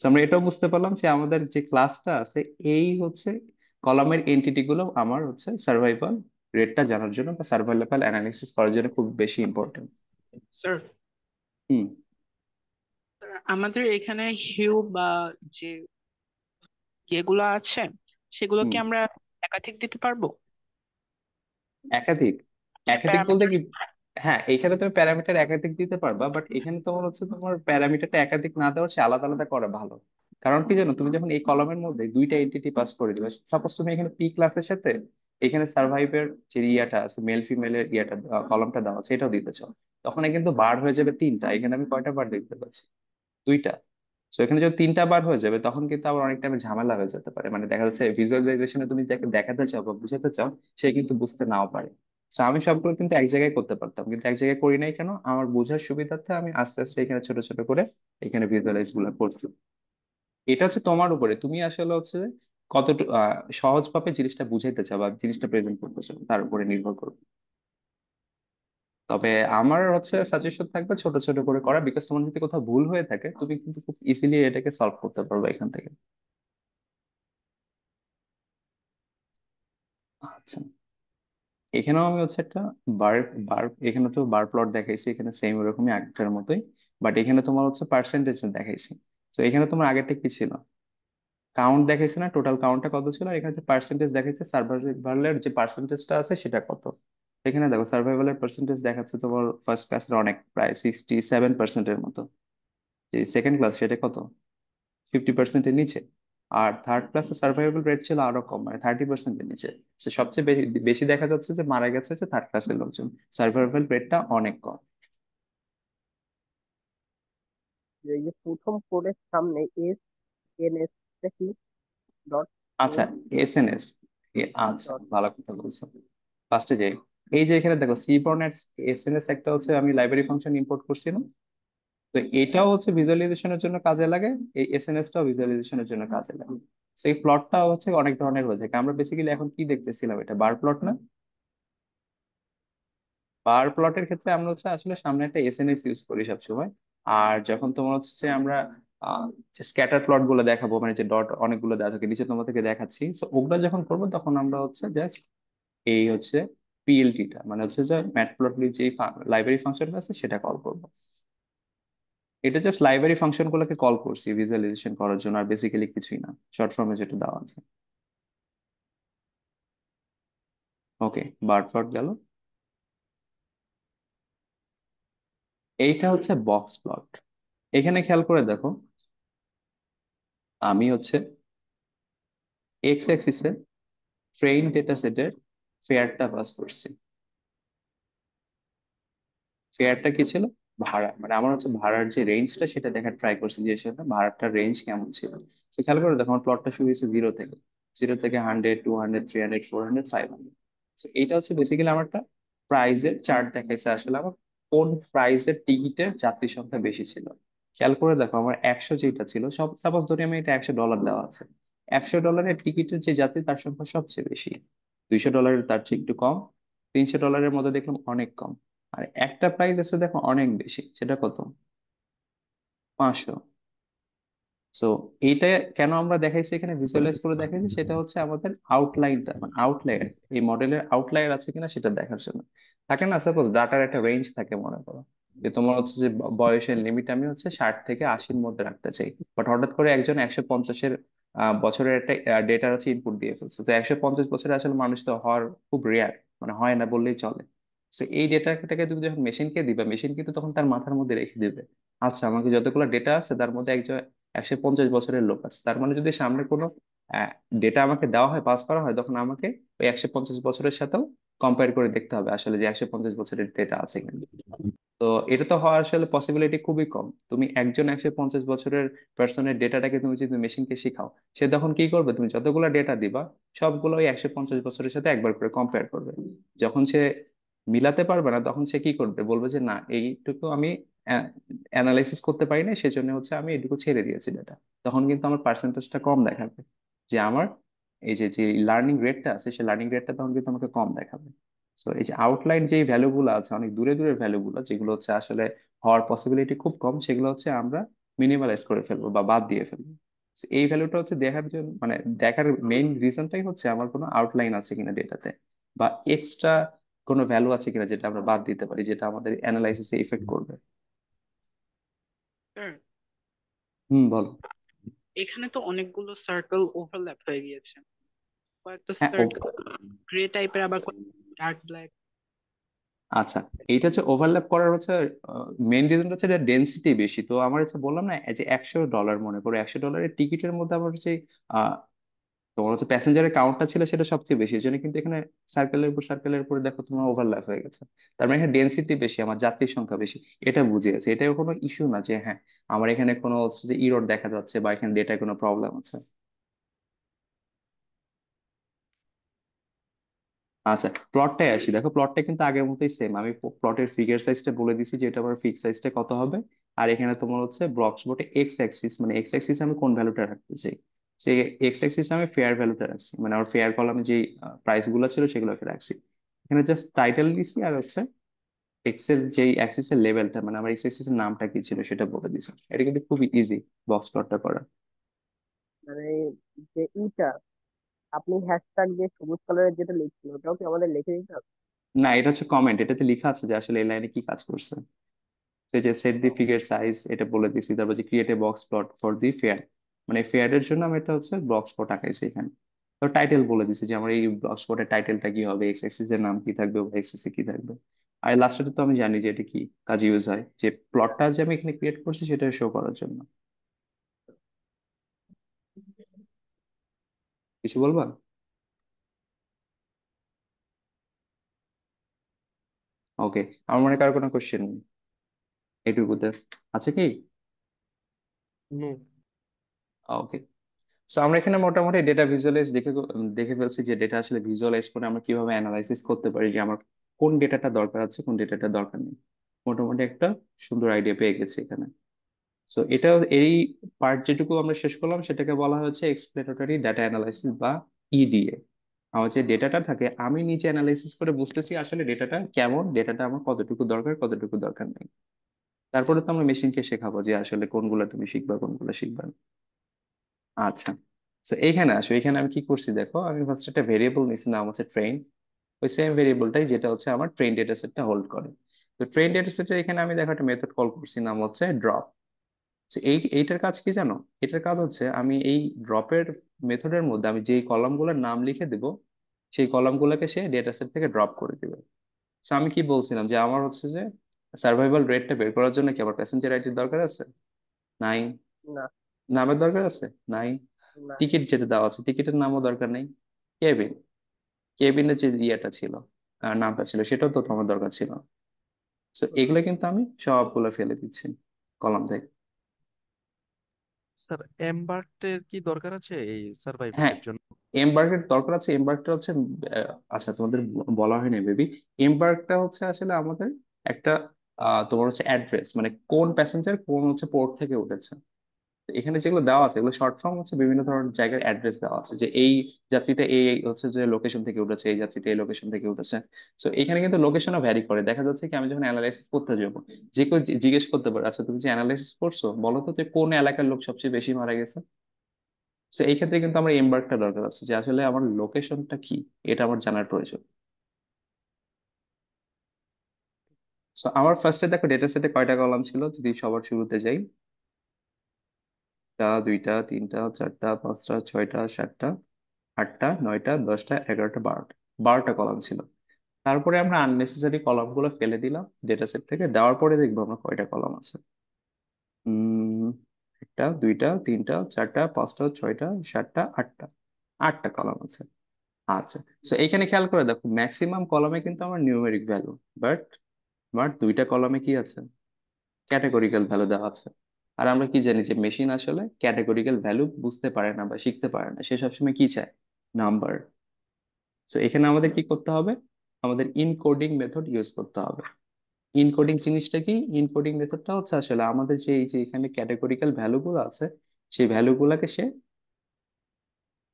তো আমরা এটাও বুঝতে পারলাম যে আমাদের যে ক্লাসটা আছে এই হচ্ছে কলামের এন্টিটি গুলো আমার হচ্ছে সার্ভাইভাল রেটটা জানার জন্য বা সার্ভাইভাল অ্যানালিসিস করার জন্য খুব বেশি ইম্পর্টেন্ট। স্যার, হুম। আমাদের এখানে হিউ বা যে ইয়েগুলো আছে সেগুলো কি হুম। আমরা একাধিক দিতে পারবো? একাধিক? মানে একাধিক বলতে প্যারামিটার। কি? হ্যাঁ, এখানে তুমি প্যারামিটার একাধিক দিতে পারবা, বাট এখানে তোমার হচ্ছে তোমার প্যারামিটারটা একাধিক না দেওয়ার চেয়ে আলাদা আলাদা করা ভালো। কারণ কি জানো, তুমি যখন এই কলামের মধ্যে দুইটা এন্টিটি পাস করে দিবে, সাপোজ তুমি এখানে পি ক্লাসের সাথে এখানে সার্ভাইভের যে ইয়াটা আছে, মেল ফিমেলের ইয়াটা কলামটা দেওয়া আছে এটাও দিতে চাও, তখন কিন্তু বার হয়ে যাবে তিনটা। এখানে আমি কয়টা বার দেখতে পাচ্ছি? দুইটা। তো এখানে যদি তিনটা বার হয়ে যাবে তখন কিন্তু আবার অনেক টাইমে ঝামেলা হয়ে যেতে পারে, মানে দেখা যাচ্ছে ভিজুয়ালাইজেশনে তুমি যাকে দেখাতে চাও বা বুঝাতে চাও সে কিন্তু বুঝতে নাও পারে। তো আমি সবগুলো কিন্তু এক জায়গায় করতে পারতাম, কিন্তু এক জায়গায় করি নাই কেন, আমার বোঝার সুবিধার্থে আমি আস্তে আস্তে এখানে ছোট ছোট করে এখানে ভিজুয়ালাইজ গুলো করছি। এটা হচ্ছে তোমার উপরে, তুমি আসলে হচ্ছে কতটুকু সহজভাবে জিনিসটা বুঝাইতে চাও বা জিনিসটা প্রেজেন্ট করতে চাও তার উপরে নির্ভর করবে। তবে আমার হচ্ছে সাজেশন থাকবে ছোট ছোট করে করা, বিকজ তোমার যদি কোথাও ভুল হয়ে থাকে তুমি কিন্তু খুব ইজিলি এটাকে সলভ করতে পারবে এখান থেকে। আচ্ছা, এখানেও আমি হচ্ছে একটা বার বার এখানে তো বার প্লট দেখাইছি, এখানে সেম ওরকমই আগেরটার মতোই, বাট এখানে তোমার হচ্ছে পার্সেন্টেজ দেখাইছি। তো এখানে তোমার আগেরটা কি ছিল? কাউন্ট দেখাইছে না, টোটাল কাউন্টটা কত ছিল, আর এখানে যে পার্সেন্টেজ দেখাইছে সার্ভাইভালের যে পার্সেন্টেজটা আছে সেটা কত। এখানে দেখো সার্ভাইভালের পার্সেন্টেজ দেখাচ্ছে তোমার ফার্স্ট ক্লাসের অনেক, প্রায় 67%-এর মতো। যে সেকেন্ড ক্লাস সেটা কত, 50%-এর নিচে। আর থার্ড ক্লাসে সার্ভাইভাল রেট ছিল আরো কম, মানে 30%-এর নিচে। তো সবচেয়ে বেশি বেশি দেখা যাচ্ছে যে মারা গেছে হচ্ছে থার্ড ক্লাসের লোকজন, সার্ভাইভাল রেটটা অনেক কম। এই যে প্রথম কোডের সামনে এস কি ডট আচ্ছা, এন এসএনএস, আচ্ছা ডট ভালো কথা বলছো। ফার্স্টে যাই, এই যে এখানে দেখো সিবর্নেট এসএনএস একটা হচ্ছে আমি লাইব্রেরি ফাংশন ইম্পোর্ট করছিলাম। তো এটাও হচ্ছে ভিজুয়ালাইজেশনের জন্য কাজে লাগে, এই এসএনএস টাও ভিজুয়ালাইজেশনের জন্য কাজে লাগে। সেই প্লটটা হচ্ছে অনেক ধরনের হয়ে থাকে। আমরা বেসিক্যালি এখন কি দেখতেছিলাম, এটা বার প্লট না? বার প্লটের ক্ষেত্রে আমরা হচ্ছে আসলে সামনে একটা এসএনএস ইউজ করি সবসময়। আর যখন তোমার হচ্ছে যে আমরা স্ক্যাটার প্লট গুলো দেখাবো, মানে যে ডট অনেকগুলো দেওয়া থাকে নিচে তোমাদেরকে দেখাচ্ছি, তো ওগুলো যখন করবো তখন আমরা হচ্ছে জাস্ট এই হচ্ছে পিএলটিটা, মানে হচ্ছে যে ম্যাটপ্লটলিব যে লাইব্রেরি ফাংশনটা আছে সেটা কল করবো। এটা জাস্ট লাইব্রেরি ফাংশন গুলোকে কল করছি ভিজুয়ালাইজেশন করার জন্য, আর বেসিক্যালি কিছুই না, শর্ট ফর্মে যেটা দেওয়া আছে। ওকে, বার প্লট গেল। এইটা হচ্ছে বক্স প্লট। এখানে খেয়াল করে দেখো, আমি হচ্ছে এক্স অ্যাক্সিসে ট্রেইন ডেটা সেটের ফেয়ারটা পাস করছি। ফেয়ারটা কি ছিল? ভাড়া, মানে আমার হচ্ছে ভাড়ার যে রেঞ্জটা সেটা দেখার ট্রাই করছি, যে সেটা ভাড়াটার রেঞ্জ কেমন ছিল। তো খেয়াল করে দেখো আমার প্লটটা শুরু হয়েছে জিরো থেকে, 100, 200, 300, 400, 500। তো এটা হচ্ছে বেসিক্যালি আমার একটা প্রাইজের চার্ট দেখাইছে আসলে আমার কোন প্রাইসের টিকিটের যাত্রী সংখ্যা বেশি ছিল। খেয়াল করে দেখো আমার 100 যেটা ছিল, সব সাপোজ ধরি আমি এটা $100 দেওয়া আছে, $100 টিকিটের যে যাত্রী তার সংখ্যা সবচেয়ে বেশি, $200 তার চেয়ে একটু কম, $300 মধ্যে দেখলাম অনেক কম। আর একটা প্রাইস আছে দেখো অনেক বেশি, সেটা কত? 500। সো এইটা কেন আমরা দেখাইছি এখানে ভিজুয়ালাইজ করে দেখাইছি, সেটা হচ্ছে আমাদের আউটলাইনটা, মানে আউটলায়ার, এই মডেলের আউটলায়ার আছে কিনা সেটা দেখার জন্য। থাকে না, সাপোজ ডাটার একটা রেঞ্জ থাকে, মনে করো যে তোমার হচ্ছে যে বয়সের লিমিট আমি হচ্ছে 60 থেকে 80-র মধ্যে রাখতে চাই, বাট হঠাৎ করে একজন 150-এর বছরের একটা ডেটার হচ্ছে ইনপুট দিয়ে ফেলছে। তো 150 বছরে আসলে মানুষ তো হওয়ার খুব রেয়ার, মানে হয় না বললেই চলে। তো এই ডেটাটাকে তুমি যখন মেশিনকে দিবে, মেশিন কিন্তু তখন তার মাথার মধ্যে রেখে দিবে, আচ্ছা আমাকে যতগুলো ডেটা আছে তার মধ্যে একজন 150 বছরের লোক আছে, তার মানে যদি সামনে কোনো ডেটা আমাকে দেওয়া হয়, পাস করা হয়, তখন আমাকে ওই 150 বছরের সাথেও কম্পেয়ার করে দেখতে হবে আসলে যে 150 বছরের ডেটা আছে কিনা। তো এটা তো হওয়ার আসলে পসিবিলিটি খুবই কম। তুমি একজন 150 বছরের পার্সনের ডেটাটাকে তুমি যদি মেশিনকে শিখাও, সে তখন কি করবে, তুমি যতগুলো ডেটা দিবা সবগুলো ওই 150 বছরের সাথে একবার করে কম্পেয়ার করবে। যখন সে মিলাতে পারবে না, তখন সে কি করবে, বলবে যে না এইটুকু আমি অ্যানালাইসিস করতে পারি না, সেজন্য হচ্ছে আমি এটুকু ছেড়ে দিয়েছি ডেটা। তখন কিন্তু আমার পার্সেন্টেজটা কম দেখাবে, যে আমার এই যে যে লার্নিং রেটটা আছে, সেই লার্নিং রেটটা তখন কিন্তু আমাকে কম দেখাবে। সো এই যে আউটলাইন যে ভ্যালু গুলো আছে, অনেক দূরে দূরের ভ্যালু গুলো, যেগুলো হচ্ছে আসলে হওয়ার পসিবিলিটি খুব কম, সেগুলো হচ্ছে আমরা মিনিমালাইজ করে ফেলবো বা বাদ দিয়ে ফেলবো। So এই ভ্যালুটা হচ্ছে দেখার জন্য, মানে দেখার মেইন রিজনটাই হচ্ছে আমার কোনো আউটলাইন আছে কিনা ডেটাতে, বা এক্সট্রা কোনো ভ্যালু আছে কিনা যেটা আমরা বাদ দিতে পারি, যেটা আমাদের অ্যানালাইসিসে ইফেক্ট করবে। স্যার, হুম, বলো। এখানে তো অনেকগুলো সার্কেল ওভারল্যাপ হয়ে গিয়েছে। কয়েকটা হ্যাঁ, সার্কেল গ্রে টাইপের, আবার ডার্ক ব্ল্যাক। আচ্ছা, এইটা হচ্ছে ওভারল্যাপ করার হচ্ছে মেইন রিজন হচ্ছে এটা ডেন্সিটি বেশি। তো আমার হচ্ছে বললাম না, এই যে $100 মনে করো, $100 টিকিটের মধ্যে আমার হচ্ছে আহ তোমার হচ্ছে প্যাসেঞ্জারের কাউন্টটা ছিল সেটা সবচেয়ে বেশি, এই জন্য কিন্তু এখানে সার্কেলের উপর দেখো তোমার ওভারল্যাপ হয়ে গেছে। তার মানে এখানে ডেন্সিটি বেশি, আমার যাত্রীর সংখ্যা বেশি, এটা বুঝিয়েছে। এটাও কোনো ইস্যু না যে হ্যাঁ আমার এখানে কোনো হচ্ছে যে ইরর দেখা যাচ্ছে বা এখানে ডেটায় কোনো প্রবলেম আছে। আচ্ছা, প্লটটাই আসি, দেখো প্লটটা কিন্তু আগের মতোই সেম। আমি প্লটের ফিগার সাইজটা বলে দিছি যে এটা আমার ফিক্স সাইজটা কত হবে। আর এখানে তোমার হচ্ছে ব্লকস বোর্ডে এক্স অ্যাক্সিস, মানে এক্স অ্যাক্সিস আমি কোন ভ্যালুটা রাখতে চাই, সেই এক্স অ্যাক্সিস আমি ফেয়ার ভ্যালুটা রাখছি, মানে আমার ফেয়ার কলামে যে প্রাইস গুলো ছিল সেগুলোকে রাখছি। এখানে জাস্ট টাইটেল দিছি, আর হচ্ছে এক্স এর যে অ্যাক্সিসের লেভেলটা, মানে আমার এক্স অ্যাক্সিস এর নামটা কি ছিল সেটা বলে দিছি। এটা কিন্তু খুবই ইজি বক্স প্লটটা করা। মানে যে ইটা আপনি হ্যাশট্যাগ যে সবুজ কালারের যেটা লিখছেন ওটাও কি আমাদের লিখে দিতে হবে? না, এটা হচ্ছে কমেন্ট, এটাতে লেখা আছে যে আসলে এই লাইনে কি কাজ করছে। সেই যে সেট দি ও, ফিগার সাইজ এটা বলে দিছি, তারপর যে create a box plot for the fair, মানে ফেয়ার এর জন্য আমি এটা হচ্ছে বক্স প্লট আঁকাইছি এখানে। তো টাইটেল বলে দিছি যে আমার এই বক্স প্লটের টাইটেলটা কি হবে, এক্স অ্যাক্সিস এর নাম কি থাকবে, ওয়াই অ্যাক্সিস এ কি থাকবে। আর লাস্টে তো আমি জানি যে এটা কি কাজে ইউজ হয়, যে প্লটটা যে আমি এখানে ক্রিয়েট করছি সেটা শো করার জন্য। কিছু বলবা? ওকে, আমার মনে হয় কারো কোনো কোশ্চেন নেই এটুকুতে, আছে কি? নো। ওকে, সো আমরা এখানে মোটামুটি ডেটা ভিজুয়ালাইজ দেখে ফেলছি যে ডেটা আসলে ভিজুয়ালাইজ করে আমরা কিভাবে অ্যানালাইসিস করতে পারি, যে আমার কোন ডেটাটা দরকার আছে কোন ডেটাটা দরকার নেই। মোটামুটি একটা সুন্দর আইডিয়া পেয়ে গেছি এখানে। সো এটা, এই পার্ট যেটুকু আমরা শেষ করলাম সেটাকে বলা হচ্ছে এক্সপ্লেনেটরি ডাটা অ্যানালাইসিস বা ইডিএ। আমার যে ডেটাটা থাকে আমি নিচে অ্যানালাইসিস করে বুঝতেছি আসলে ডেটাটা কেমন, ডেটাটা আমার কতটুকু দরকার কতটুকু দরকার নেই। তারপরে তো আমরা মেশিনকে শেখাবো যে আসলে কোনগুলো তুমি শিখবা কোনগুলো শিখবা না। আচ্ছা, তো এইখানে আসো, এখানে আমি কি করছি দেখো, আমি ফার্স্ট একটা ভেরিয়েবল নিয়েছি নাম হচ্ছে ট্রেন। ওই সেম ভেরিয়েবলটাই যেটা হচ্ছে আমার ট্রেন ডেটা সেটটা হোল্ড করে। তো ট্রেন ডেটা সেটে এখানে আমি দেখো একটা মেথড কল করছি নাম হচ্ছে ড্রপ। এইটার কাজ কি জানো, এটার কাজ হচ্ছে আমি এই ড্রপের মেথডের মধ্যে আমি যেই কলামগুলোর নাম লিখে দিব, সেই কলামগুলোকে সে ডেটা সেট থেকে ড্রপ করে দিবে। তো আমি কি বলছিলাম যে আমার হচ্ছে যে সার্ভাইভাল রেটটা বের করার জন্য কি আবার প্যাসেঞ্জার আইডির দরকার আছে? নাই। না, নামের দরকার আছে? নাই। না। টিকিট যেটা দেওয়া আছে টিকিটের নামও দরকার নেই। কেবিন, কেবিনের যে ইয়েটা ছিল, নামটা ছিল, সেটাও তো তোমার দরকার ছিল। তো হুম, এগুলো কিন্তু আমি সবগুলো ফেলে দিচ্ছি কলাম থেকে। স্যার, এমবার্কের কি দরকার আছে এই হ্যাঁ, সার্ভাইভালের জন্য? এমবার্কের দরকার আছে। এমবার্কটা হচ্ছে আচ্ছা তোমাদের বলা হয়নি বেবি, এমবার্কটা হচ্ছে আসলে আমাদের একটা তোমার হচ্ছে অ্যাড্রেস, মানে কোন প্যাসেঞ্জার কোন হচ্ছে পোর্ট থেকে উঠেছে। তো এখানে যেগুলো দেওয়া আছে এগুলো শর্ট ফর্ম হচ্ছে বিভিন্ন ধরনের জায়গার অ্যাড্রেস দেওয়া আছে, যে এই যাত্রীটা এই হচ্ছে যে লোকেশন থেকে উঠেছে, এই যাত্রীটা এই লোকেশন থেকে উঠেছে। তো এখানে কিন্তু লোকেশনও ভ্যারি করে, দেখা যাচ্ছে কি আমি যখন অ্যানালাইসিস করতে যাবো, যে কেউ জিজ্ঞেস করতে পারে আচ্ছা তুমি যে অ্যানালাইসিস করছো বলো তো যে কোন এলাকার লোক সবচেয়ে বেশি মারা গেছে। তো এই ক্ষেত্রে কিন্তু আমার এমবার্কটা দরকার আছে, যে আসলে আমার লোকেশনটা কি, এটা আমার জানার প্রয়োজন। তো আমার ফার্স্টে দেখো ডেটা সেটে কয়টা কলাম ছিল, যদি সবার শুরুতে যাই। দুইটা, তিনটা, চারটা, পাঁচটা, ছয়টা, সাতটা, আটটা, নয়টা, দশটা, এগারোটা, বারোটা। 12টা কলাম ছিল। তারপরে আমরা আননেসেসারি কলাম গুলো ফেলে দিলাম ডেটা সেট থেকে। দেওয়ার পরে দেখবো আমরা কয়টা কলাম আছে। উম একটা, দুইটা, তিনটা, চারটা, পাঁচটা, ছয়টা, সাতটা, আটটা। 8টা কলাম আছে। আচ্ছা। তো এখানে খেয়াল করে দেখো, ম্যাক্সিমাম কলামে কিন্তু আমার নিউমেরিক ভ্যালু, বাট বাট 2টা কলামে কি আছে? ক্যাটেগরিক্যাল ভ্যালু দেওয়া আছে। আর আমরা কি জানি যে মেশিন আসলে ক্যাটেগরিক্যাল ভ্যালু বুঝতে পারে না বা শিখতে পারে না, সে সবসময় কি চায়? নাম্বার। তো এখানে আমাদের কি করতে হবে? আমাদের ইনকোডিং মেথড ইউজ করতে হবে। ইনকোডিং জিনিসটা কি? ইনকোডিং মেথডটা হচ্ছে আসলে আমাদের যে এই যে এখানে ক্যাটেগরিক্যাল ভ্যালু গুলো আছে, সেই ভ্যালু গুলাকে সে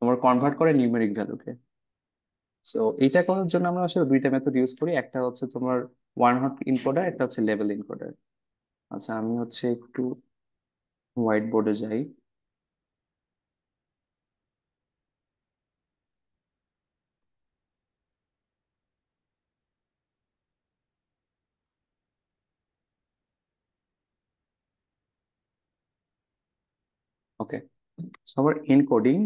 তোমার কনভার্ট করে নিউমেরিক ভ্যালুতে। সো এটা করার জন্য আমরা আসলে 2টা মেথড ইউজ করি। একটা হচ্ছে তোমার ওয়ান হট ইনকোডার, একটা হচ্ছে লেভেল ইনকোডার। আচ্ছা, আমি হচ্ছে একটু হোয়াইট বোর্ডে যাই। ওকে। সো আমার এনকোডিং,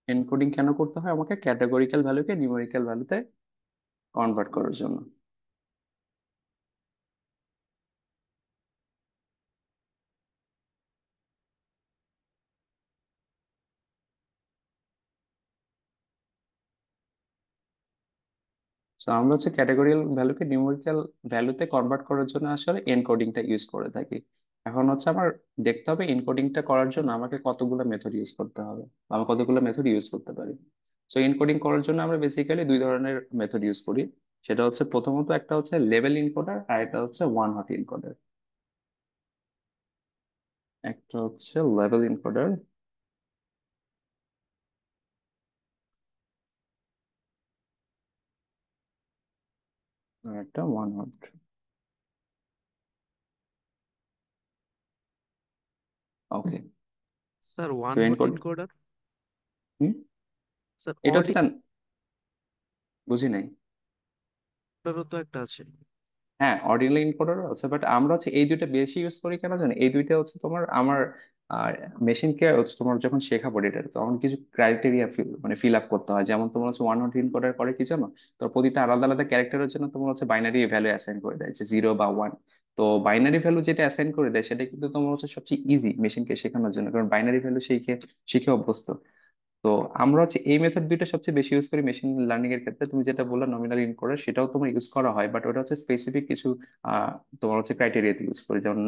এনকোডিং কেন করতে হয় আমাকে? ক্যাটাগরিক্যাল ভ্যালুকে নিউমেরিক্যাল ভ্যালুতে কনভার্ট করার জন্য। তো আমরা হচ্ছে ক্যাটাগরিয়াল ভ্যালুকে নিউমেরিক্যাল ভ্যালুতে কনভার্ট করার জন্য আসলে এনকোডিংটা ইউজ করে থাকি। এখন হচ্ছে আমার দেখতে হবে এনকোডিংটা করার জন্য আমাকে কতগুলো মেথড ইউজ করতে হবে, বা আমি কতগুলো মেথড ইউজ করতে পারি। সো এনকোডিং করার জন্য আমরা বেসিক্যালি 2 ধরনের মেথড ইউজ করি। সেটা হচ্ছে প্রথমত একটা হচ্ছে লেভেল ইনকোডার, আর এটা হচ্ছে ওয়ান হট ইনকোডার। একটা হচ্ছে লেভেল ইনকোডার, আর একটা one hot. Okay. Sir so one hot encode, encoder? Sir এটা অড হচ্ছে তার, বুঝি নাই। ইনকোডারও তো একটা আছে। হ্যাঁ, অর্ডিনাল এনকোডারও আছে, বাট আমরা হচ্ছে এই দুইটা বেশি ইউজ করি কেন জানো? এই দুইটা হচ্ছে তোমার আমার মেশিনকে হচ্ছে তোমার যখন শেখাবো ডেটা, তখন কিছু ক্রাইটেরিয়া মানে ফিল আপ করতে হয়। যেমন তোমার হচ্ছে ওয়ান হট এনকোডার করে কি জানো? তো প্রতিটা আলাদা আলাদা ক্যারেক্টারের জন্য তোমার হচ্ছে বাইনারি ভ্যালু অ্যাসাইন করে দেয়, যে 0 বা 1। তো বাইনারি ভ্যালু যেটা অ্যাসাইন করে দেয় সেটা কিন্তু তোমার হচ্ছে সবচেয়ে ইজি মেশিনকে শেখানোর জন্য, কারণ বাইনারি ভ্যালু শিখে শিখে অভ্যস্ত। তো আমরা হচ্ছে এই মেথড দুইটা সবচেয়ে বেশি ইউজ করি মেশিন লার্নিং এর ক্ষেত্রে। তুমি যেটা বললে নমিনাল ইনকোডার, সেটাও তোমার ইউজ করা হয়, বাট ওটা হচ্ছে স্পেসিফিক কিছু আহ, তোমার হচ্ছে ক্রাইটেরিয়াতে ইউজ করি। যেমন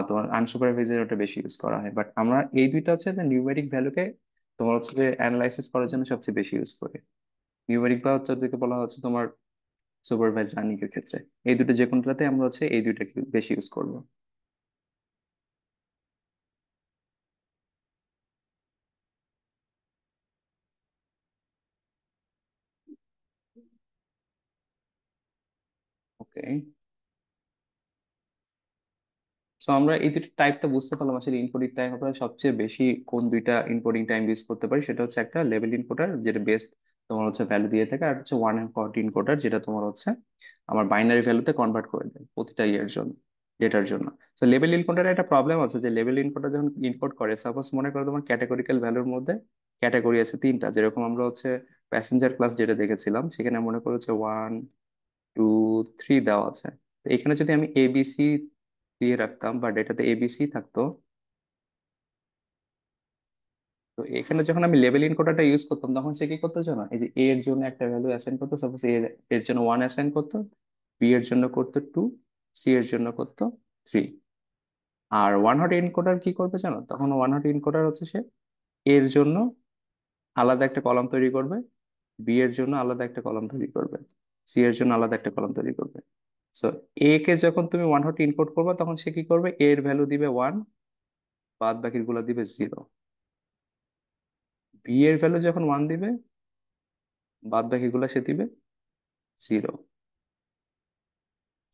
তোমার আনসুপারভাইজড ওটা বেশি ইউজ করা হয়, বাট আমরা এই দুইটা হচ্ছে নিউমেরিক ভ্যালুকে তোমার হচ্ছে অ্যানালাইসিস করার জন্য সবচেয়ে বেশি ইউজ করি। নিউমেরিক বা হচ্ছে যেটাকে বলা হচ্ছে তোমার সুপারভাইজড লার্নিং এর ক্ষেত্রে। এই দুটো যে কোনোটাতে আমরা হচ্ছে এই দুইটাকে বেশি ইউজ করবো। ওকে। সো আমরা এই দুটো টাইপ তো বুঝতে পারলাম আসলে ইনকোডিং টাইম আমরা সবচেয়ে বেশি কোন দুইটা ইনকোডিং টাইম ইউজ করতে পারি। সেটা হচ্ছে একটা লেভেল ইনকোডার, যেটা বেস্ট তোমার হচ্ছে ভ্যালু দিয়ে থাকে, আর হচ্ছে ওয়ান হট ইনকোডার, যেটা তোমার হচ্ছে আমার বাইনারি ভ্যালুতে কনভার্ট করে দেয় প্রতিটা ইয়ের জন্য, ডেটার জন্য। তো লেভেল ইনকোডার একটা প্রবলেম আছে, যে লেভেল ইনকোডার যখন ইনকোড করে, সাপোজ মনে করো তোমার ক্যাটাগরিক্যাল ভ্যালুর মধ্যে ক্যাটাগরি আছে 3টা, যেরকম আমরা হচ্ছে প্যাসেঞ্জার ক্লাস যেটা দেখেছিলাম, সেখানে মনে করো হচ্ছে 1, 2, 3 দেওয়া আছে। তো এখানে যদি আমি এবিসি দিয়ে রাখতাম বা ডেটাতে এবিসি থাকতো, তো এখানে যখন আমি লেভেল ইনকোডারটা ইউজ করতাম, তখন সে কি করতো জানো? এই যে এ এর জন্য একটা ভ্যালু অ্যাসাইন করতো, সাপোজ এ এর জন্য 1 অ্যাসাইন করতো, বি এর জন্য করতো 2, সি এর জন্য করতো 3। আর ওয়ান হট এনকোডার কি করবে জানো? তখন ওয়ান হট এনকোডার হচ্ছে সে এর জন্য আলাদা একটা কলাম তৈরি করবে, বি এর জন্য আলাদা একটা কলাম তৈরি করবে, সি এর জন্য আলাদা একটা কলাম তৈরি করবে। সো এ কে যখন তুমি ওয়ান হট ইনকোড করবে, তখন সে কি করবে? এ এর ভ্যালু দিবে 1, বাদ বাকির গুলো দিবে 0। বি এর ভ্যালু যখন 1 দিবে, বাদ বাকিগুলো সে দিবে 0।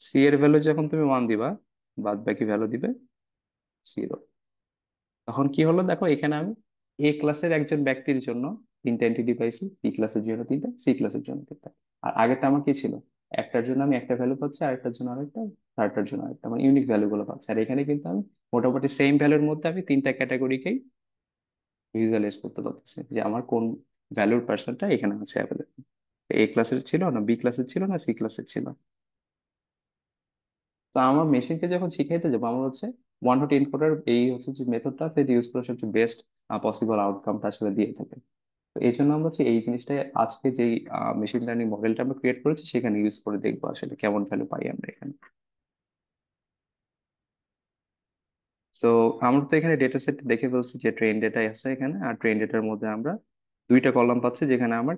সি এর ভ্যালু যখন তুমি 1 দিবা, বাদ বাকি ভ্যালু দিবে 0। তখন কি হলো দেখো এখানে? আমি এ ক্লাসের একজন ব্যক্তির জন্য তিনটা এন্টিটি পাইছি, বি ক্লাসের জন্য তিনটা, সি ক্লাসের জন্য তিনটা। আর আগেরটা আমার কি ছিল, একটার জন্য আমি একটা ভ্যালু পাচ্ছি, আরেকটার জন্য আরেকটা, থার্ডটার জন্য আরেকটা, মানে ইউনিক ভ্যালু গুলো পাচ্ছি। আর এখানে কিন্তু আমি মোটামুটি সেম ভ্যালুর মধ্যে আমি তিনটা ক্যাটাগরিকেই ভিজুয়ালাইজ করতে পারতেছি যে আমার কোন ভ্যালুর পার্সনটা এখানে আছে অ্যাভেলেবল। এ ক্লাসের ছিল না, বি ক্লাসের ছিল না, সি ক্লাসের ছিল। তো আমার মেশিনকে যখন শিখাইতে যাবো, আমার হচ্ছে ওয়ান হট এনকোডার এই হচ্ছে যে মেথডটা, সেটা ইউজ করে সবচেয়ে বেস্ট পসিবল আউটকামটা আসলে দিয়ে থাকে। তো এই জন্য আমরা হচ্ছে এই জিনিসটা আজকে যেই মেশিন লার্নিং মডেলটা আমরা ক্রিয়েট করেছি সেখানে ইউজ করে দেখবো আসলে কেমন ভ্যালু পাই আমরা এখানে। তো আমরা তো এখানে ডেটা সেট দেখে ফেলছি যে ট্রেন ডেটা আছে এখানে, আর ট্রেন ডেটার মধ্যে আমরা দুইটা কলাম পাচ্ছি যেখানে আমার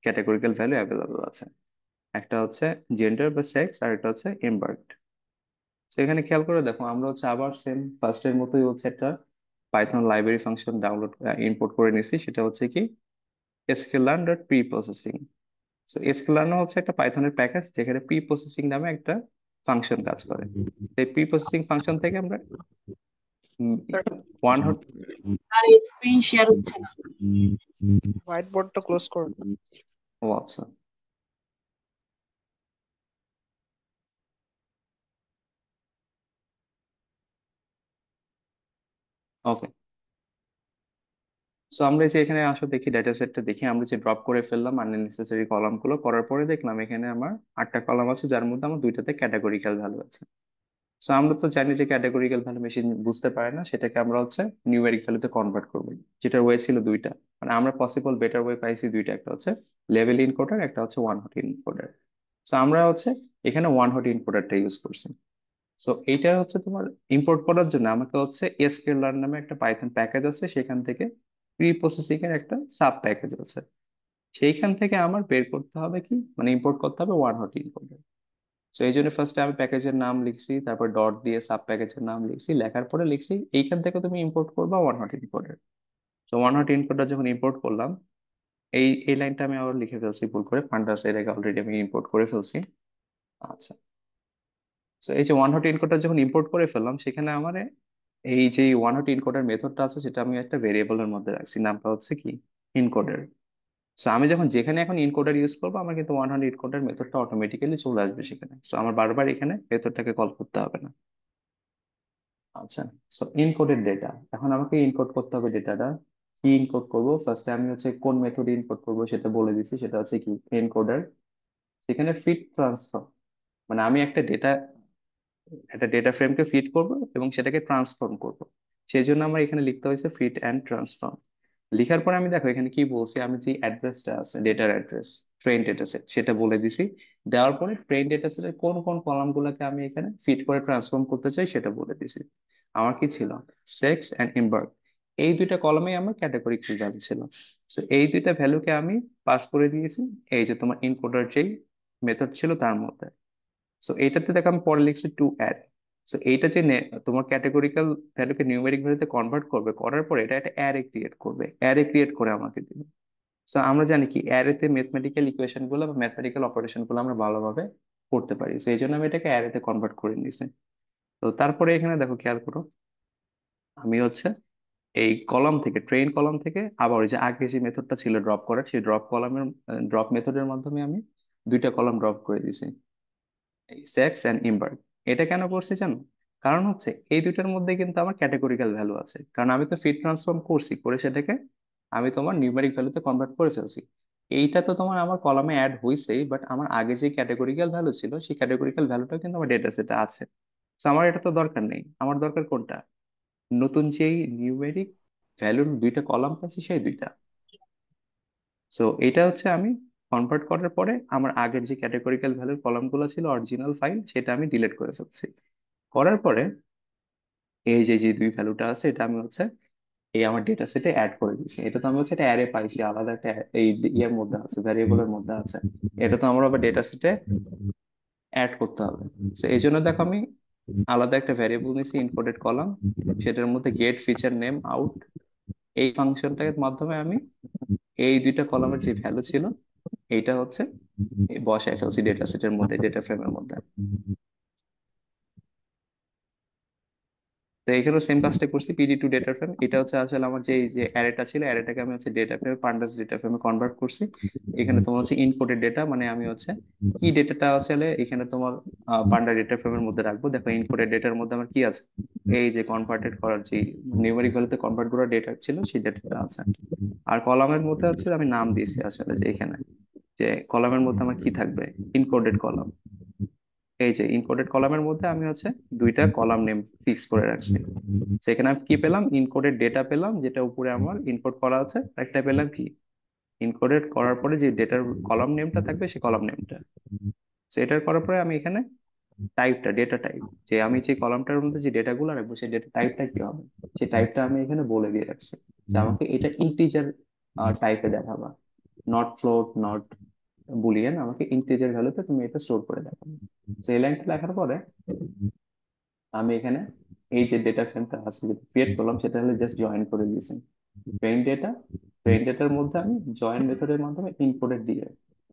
ক্যাটাগরিক্যাল ভ্যালু অ্যাভেলেবল আছে। একটা হচ্ছে জেন্ডার বা সেক্স, আর একটা হচ্ছে এমবার্কড। তো এখানে খেয়াল করে দেখো, আমরা হচ্ছে আবার সেম ফার্স্টের মতোই হচ্ছে একটা Python library function download import করে নিয়েছি, সেটা হচ্ছে কি sklearn ডট প্রি প্রসেসিং। তো sklearn হচ্ছে একটা পাইথনের প্যাকেজ যেখানে প্রি প্রসেসিং নামে একটা ফাংশন কাজ করে। তো এই প্রি প্রসেসিং ফাংশন থেকে আমরা one hot, sir screen share হচ্ছে না। হোয়াইট বোর্ডটা ক্লোজ করুন। ও আচ্ছা, ওকে। সো আমরা যে এখানে আসলে দেখি ডেটা সেটটা দেখি, আমরা যে ড্রপ করে ফেললাম আননেসেসারি কলাম গুলো, করার পরে দেখলাম এখানে আমার আটটা কলাম আছে যার মধ্যে আমার দুইটাতে ক্যাটাগরিক্যাল ভ্যালু আছে। সো আমরা তো জানি যে ক্যাটাগরিক্যাল ভ্যালু মেশিন বুঝতে পারে না, সেটাকে আমরা হচ্ছে নিউমেরিক ভ্যালুতে কনভার্ট করবো। যেটার ওয়ে ছিল দুইটা, মানে আমরা পসিবল বেটার ওয়ে পাইছি দুইটা, একটা হচ্ছে লেভেল ইনকোডার, একটা হচ্ছে ওয়ান হট ইনকোডার। সো আমরা হচ্ছে এখানে ওয়ান হট ইনকোডারটা ইউজ করছি। সো এইটা হচ্ছে তোমার ইম্পোর্ট করার জন্য আমাকে হচ্ছে sklearn নামে একটা পাইথন প্যাকেজ আছে, সেখান থেকে প্রি প্রসেসিং এর একটা সাব প্যাকেজ আছে, সেইখান থেকে আমার বের করতে হবে কি, মানে ইম্পোর্ট করতে হবে ওয়ান হট ইনকোডার। তো এই জন্য ফার্স্টে আমি প্যাকেজের নাম লিখছি, তারপর ডট দিয়ে সাব প্যাকেজের নাম লিখছি, লেখার পরে লিখছি এইখান থেকে তুমি ইম্পোর্ট করবা ওয়ান হট ইনকোডার। তো ওয়ান হট ইনকোডার যখন ইম্পোর্ট করলাম, এই এই লাইনটা আমি আবার লিখে ফেলছি ভুল করে, পান্ডাস এর আগে অলরেডি আমি ইম্পোর্ট করে ফেলছি। আচ্ছা, তো এই যে ওয়ান হট এনকোডার যখন ইম্পোর্ট করে ফেললাম, সেখানে আমার এই যে ওয়ান হট এনকোডার মেথডটা আছে সেটা আমি একটা ভেরিয়েবলের মধ্যে রাখছি, নামটা হচ্ছে কি ইনকোডার। সো আমি যখন যেখানে এখন ইনকোডার ইউজ করবো, আমার কিন্তু ওয়ান হট এনকোডার মেথডটা অটোমেটিক্যালি চলে আসবে সেখানে, তো আমার বারবার এখানে মেথডটাকে কল করতে হবে না। আচ্ছা, সো ইনকোডেড ডেটা, এখন আমাকে ইনকোড করতে হবে ডেটাটা। কি ইনকোড করবো, ফার্স্টে আমি হচ্ছে কোন মেথড ইনকোড করবো সেটা বলে দিচ্ছি, সেটা হচ্ছে কি এনকোডার। সেখানে ফিট ট্রান্সফর্ম, মানে আমি একটা ডেটা ফ্রেমকে ফিট করব এবং সেটাকে ট্রান্সফর্ম করব। সেই জন্য আমার এখানে লিখতে হয়েছে ফিট অ্যান্ড ট্রান্সফর্ম। লিখার পরে আমি দেখো এখানে কি বলছি, আমি যে অ্যাড্রেসটা আছে ডেটার অ্যাড্রেস, ট্রেন ডেটা সেট, সেটা বলে দিছি। দেওয়ার পরে ট্রেন ডেটা সেটের কোন কোন কলাম গুলোকে আমি এখানে ফিট করে ট্রান্সফর্ম করতে চাই সেটা বলে দিছি। আমার কি ছিল, সেক্স অ্যান্ড এমবার্ক, এই দুইটা কলামে আমার ক্যাটাগরি ভ্যালু ছিল। তো এই দুইটা ভ্যালুকে আমি পাস করে দিয়েছি এই যে তোমার ইনকোডার যেই মেথড ছিল তার মধ্যে। সো এইটাতে দেখো আমি পরে লিখছি টু অ্যাড। সো এইটা যে তোমার ক্যাটেগরিক্যাল ভ্যালুকে নিউমেরিক ভ্যালুতে কনভার্ট করবে, করার পরে এটা একটা অ্যারে ক্রিয়েট করবে, অ্যারে ক্রিয়েট করে আমাকে দিবে। সো আমরা জানি কি অ্যারেতে ম্যাথমেটিক্যাল ইকুয়েশন গুলো বা ম্যাথমেটিক্যাল অপারেশন গুলো আমরা ভালোভাবে করতে পারি, সো এই জন্য আমি এটাকে অ্যারেতে কনভার্ট করে নিয়েছি। তো তারপরে এখানে দেখো খেয়াল করো, আমি হচ্ছে এই কলাম থেকে, ট্রেন কলাম থেকে আবার ওই যে আগে যে মেথডটা ছিল ড্রপ করার, সেই ড্রপ মেথডের মাধ্যমে আমি দুইটা কলাম ড্রপ করে দিয়েছি, সেক্স অ্যান্ড ইমবার্ক। এটা কেন করছি জানো, কারণ হচ্ছে এই দুইটার মধ্যে কিন্তু আমার ক্যাটেগরিক্যাল ভ্যালু আছে, কারণ আমি তো ফিট ট্রান্সফর্ম করছি, করে সেটাকে আমি তোমার নিউমেরিক ভ্যালুতে কনভার্ট করে ফেলছি। এইটা তো তোমার আমার কলামে অ্যাড হয়েছেই, বাট আমার আগে যে ক্যাটেগরিক্যাল ভ্যালু ছিল সেই ক্যাটেগরিক্যাল ভ্যালুটা কিন্তু আমার ডেটা সেটে আছে। তো আমার এটা তো দরকার নেই, আমার দরকার কোনটা, নতুন যেই নিউমেরিক ভ্যালুর দুইটা কলাম পাচ্ছি সেই দুইটা। সো এটা হচ্ছে আমি কনভার্ট করার পরে আমার আগের যে ক্যাটেগরিক্যাল ভ্যালুর কলামগুলো ছিল অরিজিনাল ফাইল, সেটা আমি ডিলিট করে ফেলছি। করার পরে এই যে যে দুই ভ্যালুটা আছে এটা আমি হচ্ছে এই আমার ডেটা সেটে অ্যাড করে দিয়েছি। এটা তো আমি হচ্ছে একটা অ্যারে পাইছি, আলাদা একটা এই ইয়ের মধ্যে আছে, ভ্যারিয়েবলের মধ্যে আছে। এটা তো আমার আবার ডেটা সেটে অ্যাড করতে হবে। তো এই জন্য দেখো আমি আলাদা একটা ভ্যারিয়েবল নিয়েছি ইনকোডেড কলাম, সেটার মধ্যে গেট ফিচার নেম আউট, এই ফাংশনটার মাধ্যমে আমি এই দুইটা কলামের যে ভ্যালু ছিল এইটা হচ্ছে বসায় ফেলছি ডেটা সেটের মধ্যে, ডেটা ফ্রেমের মধ্যে। তো এখানেও সেম কাজটা করছি, পিডি টু ডেটা ফ্রেম। এটা হচ্ছে আসলে আমার যে এই যে অ্যারেটা ছিল, অ্যারেটাকে আমি হচ্ছে ডেটা ফ্রেম, পান্ডাস ডেটা ফ্রেমে কনভার্ট করছি। এখানে তোমার হচ্ছে ইনকোডেড ডেটা, মানে আমি হচ্ছে কি ডেটাটা আসলে এখানে তোমার পান্ডা ডেটা ফ্রেমের মধ্যে রাখবো। দেখো ইনকোডেড ডেটার মধ্যে আমার কি আছে, এই যে কনভার্টেড করার যে নিউমেরিক ভ্যালুতে কনভার্ট করার ডেটা ছিল সেই ডেটাটা আছে। আর কলামের মধ্যে হচ্ছে আমি নাম দিয়েছি আসলে যে এখানে, যে কলামের মধ্যে আমার কি থাকবে, ইনকোডেড কলাম। এই যে ইনকোডেড কলামের মধ্যে আমি হচ্ছে দুইটা কলাম নেম ফিক্স করে রাখছি। সেখানে আমি কি পেলাম, ইনকোডেড ডেটা পেলাম, যেটা উপরে আমার ইনকোড করা আছে। একটা পেলাম কি, ইনকোডেড করার পরে যে ডেটার কলাম নেমটা থাকবে সেই কলাম নেমটা। সেটার করার পরে আমি এখানে টাইপটা, ডেটা টাইপ, যে আমি যে কলামটার মধ্যে যে ডেটাগুলো রাখবো সেই ডেটা টাইপটা কি হবে, সেই টাইপটা আমি এখানে বলে দিয়ে রাখছি যে আমাকে এটা ইন্টিজার টাইপে দেখাবা, নট ফ্লোট, নট বুলিয়ান, আমাকে ইন্টিজার ভ্যালুতে তুমি এটা স্টোর করে দেখাবে। সেই লাইনটা লেখার পরে আমি এখানে এই যে ডেটা ফ্রেমটা আছে যেটা ক্রিয়েট করলাম সেটা হলে জাস্ট জয়েন করে দিয়েছি। ট্রেন ডেটা, ট্রেন ডেটার মধ্যে আমি জয়েন মেথডের মাধ্যমে ইনপুটের দিয়ে,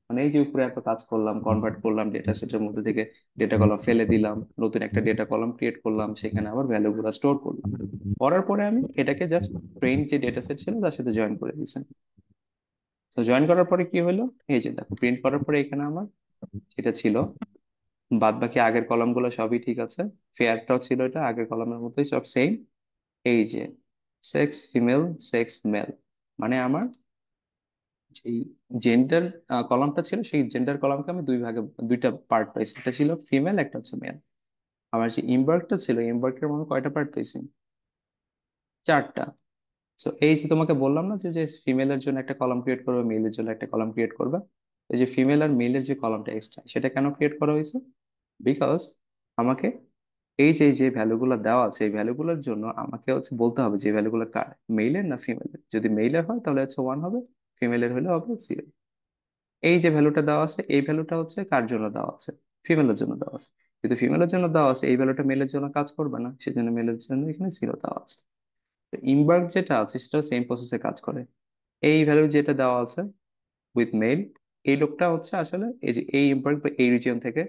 মানে এই যে উপরে এত কাজ করলাম, কনভার্ট করলাম ডেটা সেটের মধ্যে থেকে, ডেটা কলাম ফেলে দিলাম, নতুন একটা ডেটা কলাম ক্রিয়েট করলাম, সেখানে আবার ভ্যালু গুলো স্টোর করলাম। করার পরে আমি এটাকে জাস্ট ট্রেন যে ডেটা সেট ছিল তার সাথে জয়েন করে দিয়েছি। তো জয়েন করার পরে কি হলো, এই যে দেখো প্রিন্ট করার পরে এখানে আমার যেটা ছিল, বাদ বাকি আগের কলাম গুলো সবই ঠিক আছে। ফেয়ারটাও ছিল এটা আগের কলামের মতোই সব সেম। এই যে সেক্স ফিমেল, সেক্স মেল, মানে আমার যেই জেন্ডার কলামটা ছিল সেই জেন্ডার কলামকে আমি দুই ভাগে, দুইটা পার্ট পাইছি, একটা ছিল ফিমেল, একটা হচ্ছে মেল। আমার যে ইমবার্কটা ছিল, ইমবার্কের মধ্যে কয়টা পার্ট পাইছি, চারটা। সো এই যে তোমাকে বললাম না যে যে ফিমেলের জন্য একটা কলাম ক্রিয়েট করবে, মেলের জন্য একটা কলাম ক্রিয়েট করবে, এই যে ফিমেল আর মেলের যে কলামটা এক্সট্রা, সেটা কেন ক্রিয়েট করা হয়েছে, বিকজ আমাকে এই যে যে ভ্যালুগুলো দেওয়া আছে এই ভ্যালুগুলোর জন্য আমাকে হচ্ছে বলতে হবে যে ভ্যালুগুলো কার, মেইলের না ফিমেলের। যদি মেইলের হয় তাহলে হচ্ছে 1 হবে, ফিমেলের হলে হবে 0। এই যে ভ্যালুটা দেওয়া আছে এই ভ্যালুটা হচ্ছে কার জন্য দেওয়া আছে, ফিমেলের জন্য দেওয়া আছে। কিন্তু ফিমেলের জন্য দেওয়া আছে এই ভ্যালুটা মেলের জন্য কাজ করবে না, সেজন্য মেলের জন্য এখানে 0 দেওয়া আছে। তো ইনভার্ট যেটা আছে সেটা সেম প্রসেসে কাজ করে। এই ভ্যালু যেটা দেওয়া আছে উইথ মেল, এই লোকটা হচ্ছে আসলে এই যে এই ইনভার্ট বা এই রিজিয়ন থেকে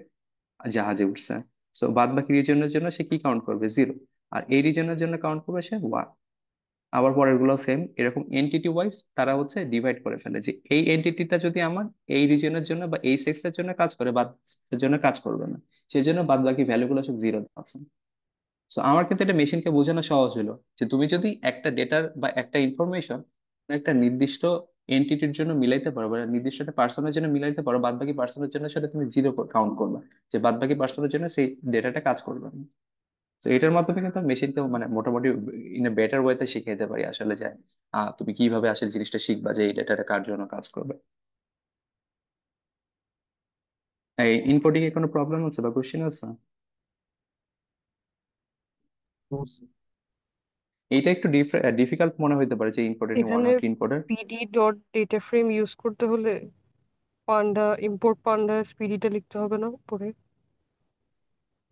জাহাজে উঠছে। সো বাদ বাকি রিজনের জন্য সে কি কাউন্ট করবে, 0। আর এই রিজনের জন্য কাউন্ট করবে সে 1। আবার পরের গুলো সেম এরকম এন্টিটি ওয়াইজ তারা হচ্ছে ডিভাইড করে ফেলে, যে এই এন্টিটিটা যদি আমার এই রিজনের জন্য বা এই সেক্সের জন্য কাজ করে, বাদ সেক্সের জন্য কাজ করবে না, সেই জন্য বাদ বাকি ভ্যালু গুলো সব 0 আছে। তো আমার ক্ষেত্রে এটা মেশিনকে বোঝানো সহজ হলো যে তুমি যদি একটা ডেটার বা একটা ইনফরমেশন একটা নির্দিষ্ট এন্টিটির জন্য মিলাইতে পারো বা নির্দিষ্ট একটা পার্সনের জন্য মিলাইতে পারো, বাদ বাকি পার্সনের জন্য সেটা তুমি 0 কাউন্ট করবে, যে বাদ বাকি পার্সনের জন্য সেই ডেটাটা কাজ করবে না। তো এটার মাধ্যমে কিন্তু মেশিনকে মানে মোটামুটি ইন এ বেটার ওয়েতে শিখিয়ে দিতে পারি আসলে, যে তুমি কিভাবে আসলে জিনিসটা শিখবা যে এই ডেটাটা কার জন্য কাজ করবে। এই ইনকোডিং এ কোনো প্রবলেম হচ্ছে বা কোশ্চেন আছে? এটা একটু ডিফিকাল্ট মনে হইতে পারে যে ইনকোডেড ওয়ান এখানে আর encoded. PD dot data frame use করতে হলে পান্ডা ইম্পোর্ট পান্ডা পিডিটা লিখতে হবে না উপরে?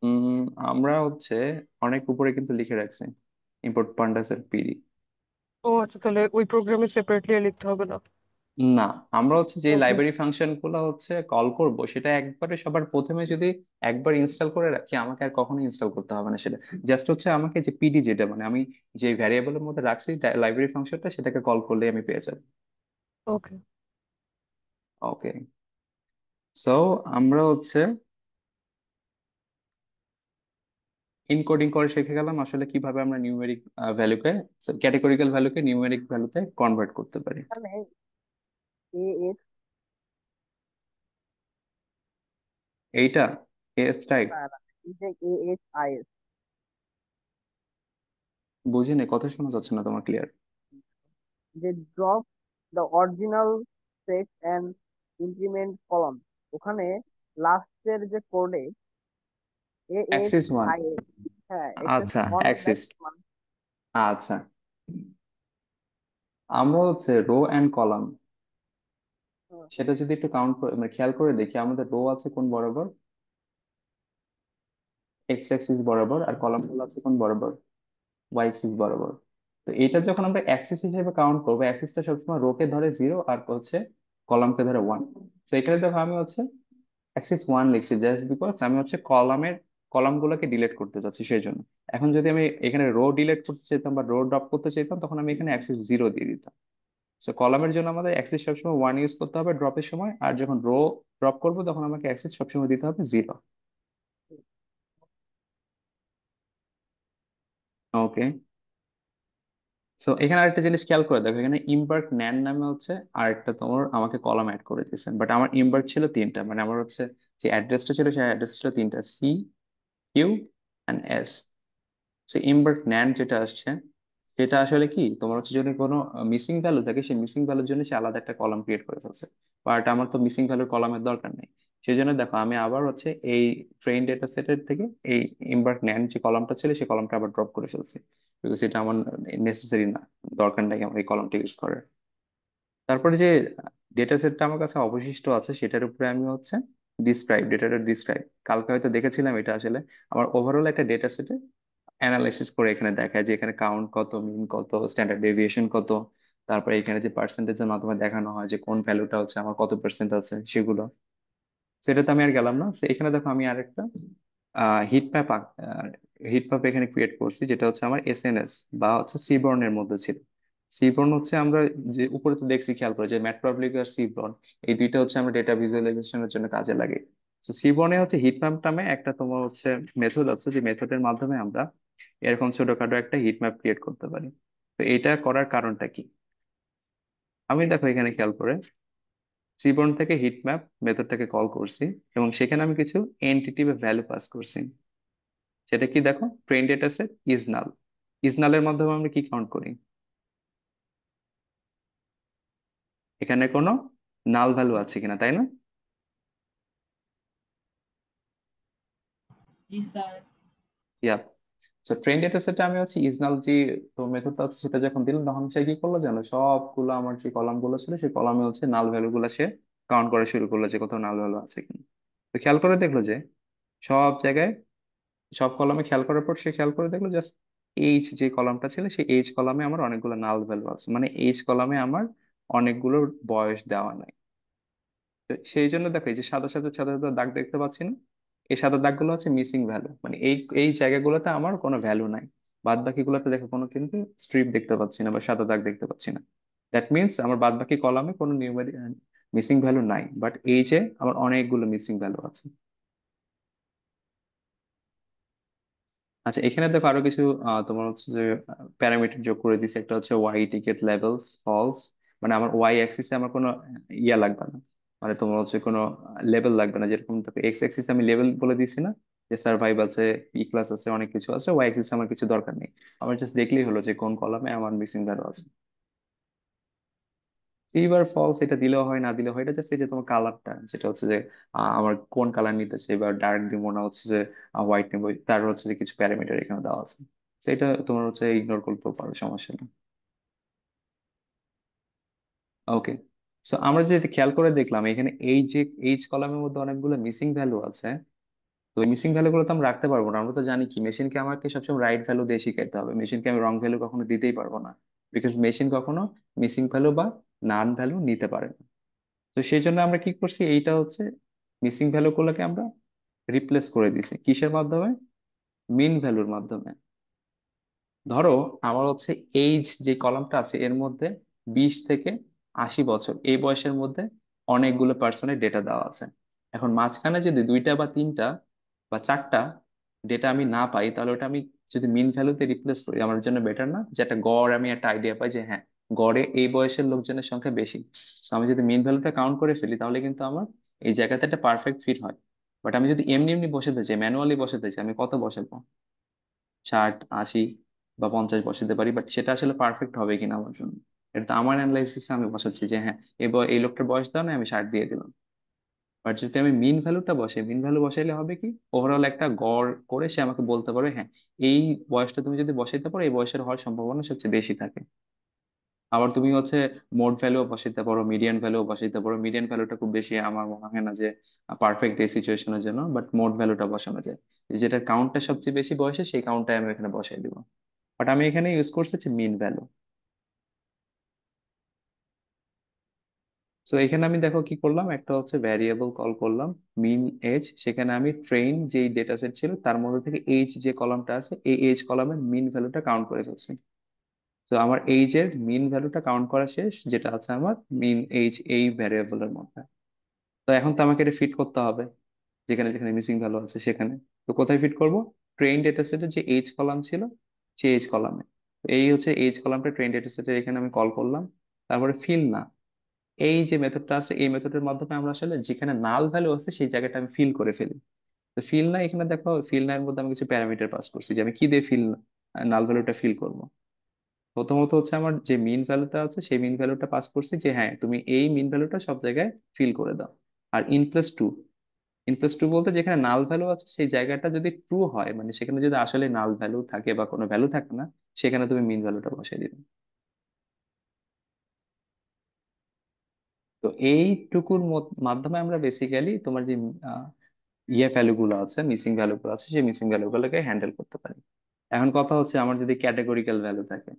উম আমরা হচ্ছে অনেক উপরে কিন্তু লিখে রাখছি ইম্পোর্ট পান্ডাস এর পিডি। ও আচ্ছা, তাহলে ওই প্রোগ্রামে সেপারেটলি লিখতে হবে না। না, আমরা হচ্ছে যে ওকে। লাইব্রেরি ফাংশন গুলো হচ্ছে কল করব সেটা একবারে সবার প্রথমে যদি একবার ইনস্টল করে রাখি আমাকে আর কখনো ইনস্টল করতে হবে না সেটা। জাস্ট হচ্ছে আমাকে যে পিডি যেটা মানে আমি যে ভ্যারিয়েবলের মধ্যে রাখছি লাইব্রেরি ফাংশনটা, সেটাকে কল করলে আমি পেয়ে যাবো। ওকে। ওকে, সো আমরা হচ্ছে ইনকোডিং করে শিখে গেলাম আসলে কিভাবে আমরা নিউমেরিক ভ্যালুকে, ক্যাটেগরিক্যাল ভ্যালুকে নিউমেরিক ভ্যালুতে কনভার্ট করতে পারি। এখানে এ এক্স, এইটা এস টাইপ, এই যে এ এইচ আই এস, বুঝিনি, কথা শোনা যাচ্ছে না তোমার ক্লিয়ার। যে drop the original text and increment column, ওখানে লাস্টের যে কোডে এ H axis one, I S, হ্যাঁ এক্সেস আচ্ছা অন অ্যাক্সিস, নেক্সট ওয়ান। আচ্ছা। আমরা হচ্ছে রো অ্যান্ড কলাম সেটা যদি একটু কাউন্ট করে মানে খেয়াল করে দেখি, আমাদের রো আছে কোন বরাবর, এক্স অ্যাক্সিস বরাবর, আর কলাম গুলো আছে কোন বরাবর, ওয়াই অ্যাক্সিস বরাবর। তো এটা যখন আমরা অ্যাক্সিস হিসেবে কাউন্ট করবো, অ্যাক্সিসটা সবসময় রো কে ধরে 0 আর হচ্ছে কলামকে ধরে 1। তো এখানে দেখো আমি হচ্ছে অ্যাক্সিস 1 লিখছি জাস্ট বিকজ আমি হচ্ছে কলামের কলাম গুলোকে ডিলিট করতে চাচ্ছি সেই জন্য। এখন যদি আমি এখানে রো ডিলিট করতে চাইতাম বা রো ড্রপ করতে চাইতাম, তখন আমি এখানে অ্যাক্সেস 0 দিয়ে দিতাম। সো কলামের জন্য আমাদের অ্যাক্সেস সবসময় 1 ইউজ করতে হবে ড্রপের সময়, আর যখন রো ড্রপ করবো তখন আমাকে অ্যাক্সেস সবসময় দিতে হবে 0। ওকে, সো এখানে আরেকটা জিনিস খেয়াল করে দেখো, এখানে ইমবার্ক ন্যান নামে হচ্ছে আরেকটা তোমার আমাকে কলাম অ্যাড করে দিয়েছে, বাট আমার ইমবার্ক ছিল 3টা, মানে আমার হচ্ছে যে অ্যাড্রেসটা ছিল সেই অ্যাড্রেস ছিল 3টা, C, Q and S. So embark NaN যেটা আসছে সেটা আসলে কি, তোমার হচ্ছে যদি কোনো মিসিং ভ্যালু থাকে, সেই মিসিং ভ্যালুর জন্য সে আলাদা একটা কলাম ক্রিয়েট করে ফেলছে, বাট আমার তো মিসিং ভ্যালুর কলামের দরকার নেই। সেই জন্য দেখো আমি আবার হচ্ছে এই ট্রেন ডেটা সেটের থেকে এই ইমবার্ক ন্যান যে কলামটা ছিল সেই কলামটা আবার ড্রপ করে ফেলছি, বিকজ এটা আমার নেসেসারি না, দরকার নাই আমার এই কলামটা ইউজ করার। তারপরে যে ডেটা সেটটা আমার কাছে অবশিষ্ট আছে সেটার উপরে আমি হচ্ছে ডিসক্রাইব, ডেটাটা ডিসক্রাইব, কালকে হয়তো দেখেছিলাম এটা আসলে আমার ওভারঅল একটা ডেটা সেটে অ্যানালাইসিস করে এখানে দেখায় যে এখানে কাউন্ট কত, মিন কত, স্ট্যান্ডার্ড ডেভিয়েশন কত, তারপরে এখানে যে পার্সেন্টেজের মাধ্যমে দেখানো হয় যে কোন ভ্যালুটা হচ্ছে আমার কত পার্সেন্ট আছে সেগুলো। সেটাতে আমি আর গেলাম না। তো এখানে দেখো আমি আরেকটা হিট ম্যাপ হিট ম্যাপ এখানে ক্রিয়েট করছি, যেটা হচ্ছে আমার এসএনএস বা হচ্ছে সিবর্ন এর মধ্যে ছিল। সিবর্ন হচ্ছে আমরা যে উপরে তো দেখছি, খেয়াল করে যে ম্যাটপ্লটলিব আর সিবর্ন, এই দুইটা হচ্ছে আমরা ডেটা ভিজুয়ালাইজেশনের জন্য কাজে লাগে। তো সিবর্নে হচ্ছে হিট ম্যাপ নামে একটা তোমার হচ্ছে মেথড আছে, যে মেথডের মাধ্যমে আমরা এরকম ছোটখাটো একটা হিট ম্যাপ ক্রিয়েট করতে পারি। তো এটা করার কারণটা কি, আমি দেখো এখানে খেয়াল করে সিবর্ন থেকে হিট ম্যাপ মেথডটাকে কল করছি, এবং সেখানে আমি কিছু এন্টিটি বা ভ্যালু পাস করছি। সেটা কি দেখো, train data set is null, is নালের মাধ্যমে আমরা কি কাউন্ট করি, এখানে কোনো নাল ভ্যালু আছে কিনা, তাই না? জি sir. Yep. So train data সেটে আমি হচ্ছে ইজ নাল যে তো মেথডটা আছে সেটা যখন দিলাম, তখন সে কি করলো জানো, সবগুলো আমার যে কলাম গুলো ছিল সেই কলামে হচ্ছে নাল ভ্যালু গুলো সে কাউন্ট করা শুরু করলো যে কোথাও নাল ভ্যালু আছে কিনা। তো খেয়াল করে দেখলো যে সব জায়গায়, সব কলামে খেয়াল করার পর সে খেয়াল করে দেখলো জাস্ট এইচ যে কলামটা ছিল সেই এইচ কলামে আমার অনেকগুলো নাল ভ্যালু আছে, মানে এইচ কলামে আমার অনেকগুলো বয়স দেওয়া নাই। তো সেই জন্য দেখো এই যে সাদা সাদা সাদা সাদা দাগ দেখতে পাচ্ছি না, এই সাদা দাগগুলো হচ্ছে মিসিং ভ্যালু, মানে এই এই জায়গাগুলোতে আমার কোনো ভ্যালু নাই। বাদ বাকি গুলোতে দেখো কোনো কিন্তু স্ট্রিপ দেখতে পাচ্ছি না বা সাদা দাগ দেখতে পাচ্ছি না। দ্যাট মিনস আমার বাদ বাকি কলামে কোনো নিউমেরিক মিসিং ভ্যালু নাই, বাট এই যে আমার অনেকগুলো মিসিং ভ্যালু আছে। আচ্ছা, এখানে দেখো আরো কিছু তোমার হচ্ছে যে প্যারামিটার যোগ করে দিছে। একটা হচ্ছে ওয়াই টিকেট লেভেলস ফলস, মানে আমার ওয়াই অ্যাক্সিসে আমার কোনো ইয়া লাগবে না, মানে তোমার হচ্ছে কোনো লেভেল লাগবে না। যেরকম দেখো এক্স অ্যাক্সিসে আমি লেভেল বলে দিছি না, যে সার্ভাইভ আছে, পি ক্লাস আছে, অনেক কিছু আছে, ওয়াই অ্যাক্সিসে আমার কিছু দরকার নেই, আমার জাস্ট দেখলেই হলো যে কোন কলামে আমার মিসিং ভ্যালু আছে। এইবার ফলস এটা দিলেও হয় না দিলেও হয়, এটা জাস্ট এই যে তোমার কালারটা যেটা হচ্ছে যে আমার কোন কালার নিতেছে, এবার ডার্ক দিব না হচ্ছে যে হোয়াইট নিব, তার হচ্ছে যে কিছু প্যারামিটার এখানে দেওয়া আছে। তো এটা তোমার হচ্ছে ইগনোর করতেও পারো, সমস্যা নেই। ওকে, সো আমরা যদি খেয়াল করে দেখলাম এখানে এই যে এইচ কলামের মধ্যে অনেকগুলো মিসিং ভ্যালু আছে। তো এই মিসিং ভ্যালু গুলো তো আমরা রাখতে পারবো না, আমরা তো জানি কি মেশিনকে আমাকে সবসময় রাইট ভ্যালু দিয়ে শিখাইতে হবে, মেশিনকে আমি রং ভ্যালু কখনো দিতেই পারবো না, বিকজ মেশিন কখনো মিসিং ভ্যালু বা নান ভ্যালু নিতে পারে না। তো সেই জন্য আমরা কি করছি, এইটা হচ্ছে মিসিং ভ্যালু গুলোকে আমরা রিপ্লেস করে দিছি কিসের মাধ্যমে, মিন ভ্যালুর মাধ্যমে। ধরো আমার হচ্ছে এইজ যে কলামটা আছে এর মধ্যে 20 থেকে 80 বছর এই বয়সের মধ্যে অনেকগুলো পার্সনের ডেটা দেওয়া আছে। এখন মাঝখানে যদি 2টা বা 3টা বা 4টা ডেটা আমি না পাই, তাহলে ওটা আমি যদি মিন ভ্যালুতে রিপ্লেস করি আমার জন্য বেটার না, যে একটা গড় আমি একটা আইডিয়া পাই যে হ্যাঁ গড়ে এই বয়সের লোকজনের সংখ্যা বেশি। তো আমি যদি মিন ভ্যালুটা কাউন্ট করে ফেলি তাহলে কিন্তু আমার এই জায়গাতে একটা পারফেক্ট ফিট হয়। বাট আমি যদি এমনি এমনি বসাতে চাই, ম্যানুয়ালি বসাতে চাই, আমি কত বসাবো, 60, 80 বা 50 বসাতে পারি, বাট সেটা আসলে পারফেক্ট হবে কিনা আমার জন্য, এটা তো আমার অ্যানালাইসিসে আমি বসাচ্ছি যে হ্যাঁ এই লোকটার বয়স দাও না, আমি 60 দিয়ে দিলাম। বাট যদি আমি মিন ভ্যালুটা বসাই, মিন ভ্যালু বসাইলে হবে কি, ওভারঅল একটা গড় করে সে আমাকে বলতে পারবে হ্যাঁ এই বয়সটা তুমি যদি বসাইতে পারো এই বয়সের হওয়ার সম্ভাবনা সবচেয়ে বেশি থাকে। আবার তুমি হচ্ছে মোড ভ্যালু বসাইতে পারো, মিডিয়ান ভ্যালু বসাইতে পারো, মিডিয়ান ভ্যালুটা খুব বেশি আমার মনে হয় না যে পারফেক্ট এই সিচুয়েশনের জন্য, বাট মোড ভ্যালুটা বসানো যায়, যেটার কাউন্টটা সবচেয়ে বেশি বয়সে সেই কাউন্টটাই আমি এখানে বসাই দিব। বাট আমি এখানে ইউজ করছি হচ্ছে মিন ভ্যালু। সো এখানে আমি দেখো কি করলাম, একটা হচ্ছে ভ্যারিয়েবল কল করলাম মিন এজ, সেখানে আমি ট্রেন যেই ডেটা সেট ছিল তার মধ্যে থেকে এইজ যে কলামটা আছে এই এইজ কলামের মিন ভ্যালুটা কাউন্ট করে ফেলছি। তো আমার এইজ এর মিন ভ্যালুটা কাউন্ট করা শেষ, যেটা আছে আমার মিন এইজ এই ভ্যারিয়েবলের মধ্যে। তো এখন তো আমাকে এটা ফিট করতে হবে যেখানে যেখানে মিসিং ভ্যালু আছে সেখানে। তো কোথায় ফিট করব? ট্রেন ডেটা সেটের যে এইজ কলাম ছিল সেই এইজ কলামে। এই হচ্ছে এইজ কলামটা ট্রেন ডেটা সেটের, এখানে আমি কল করলাম। তারপরে ফিল না, এই যে মেথডটা আছে এই মেথডের মাধ্যমে আমরা আসলে যেখানে নাল ভ্যালু আছে সেই জায়গাটা আমি ফিল করে ফেলি। তো ফিল না, এখানে দেখো ফিল না এর মধ্যে আমি কিছু প্যারামিটার পাস করছি যে আমি কি দিয়ে ফিল নাল ভ্যালুটা ফিল করব। প্রথমত হচ্ছে আমার যে মিন ভ্যালুটা আছে সেই মিন ভ্যালুটা পাস করছি যে হ্যাঁ তুমি এই মিন ভ্যালুটা সব জায়গায় ফিল করে দাও। আর in plus two, in plus two বলতে যেখানে নাল ভ্যালু আছে সেই জায়গাটা যদি ট্রু হয়, মানে সেখানে যদি আসলে নাল ভ্যালু থাকে বা কোনো ভ্যালু থাকে না, সেখানে তুমি মিন ভ্যালুটা বসাই দিবে। তো এইটুকুর মাধ্যমে আমরা বেসিক্যালি তোমার যে ভ্যালু গুলো আছে, মিসিং ভ্যালু গুলো আছে, সেই মিসিং ভ্যালু গুলোকে হ্যান্ডেল করতে পারি। এখন কথা হচ্ছে আমার যদি ক্যাটেগরিক্যাল ভ্যালু থাকে,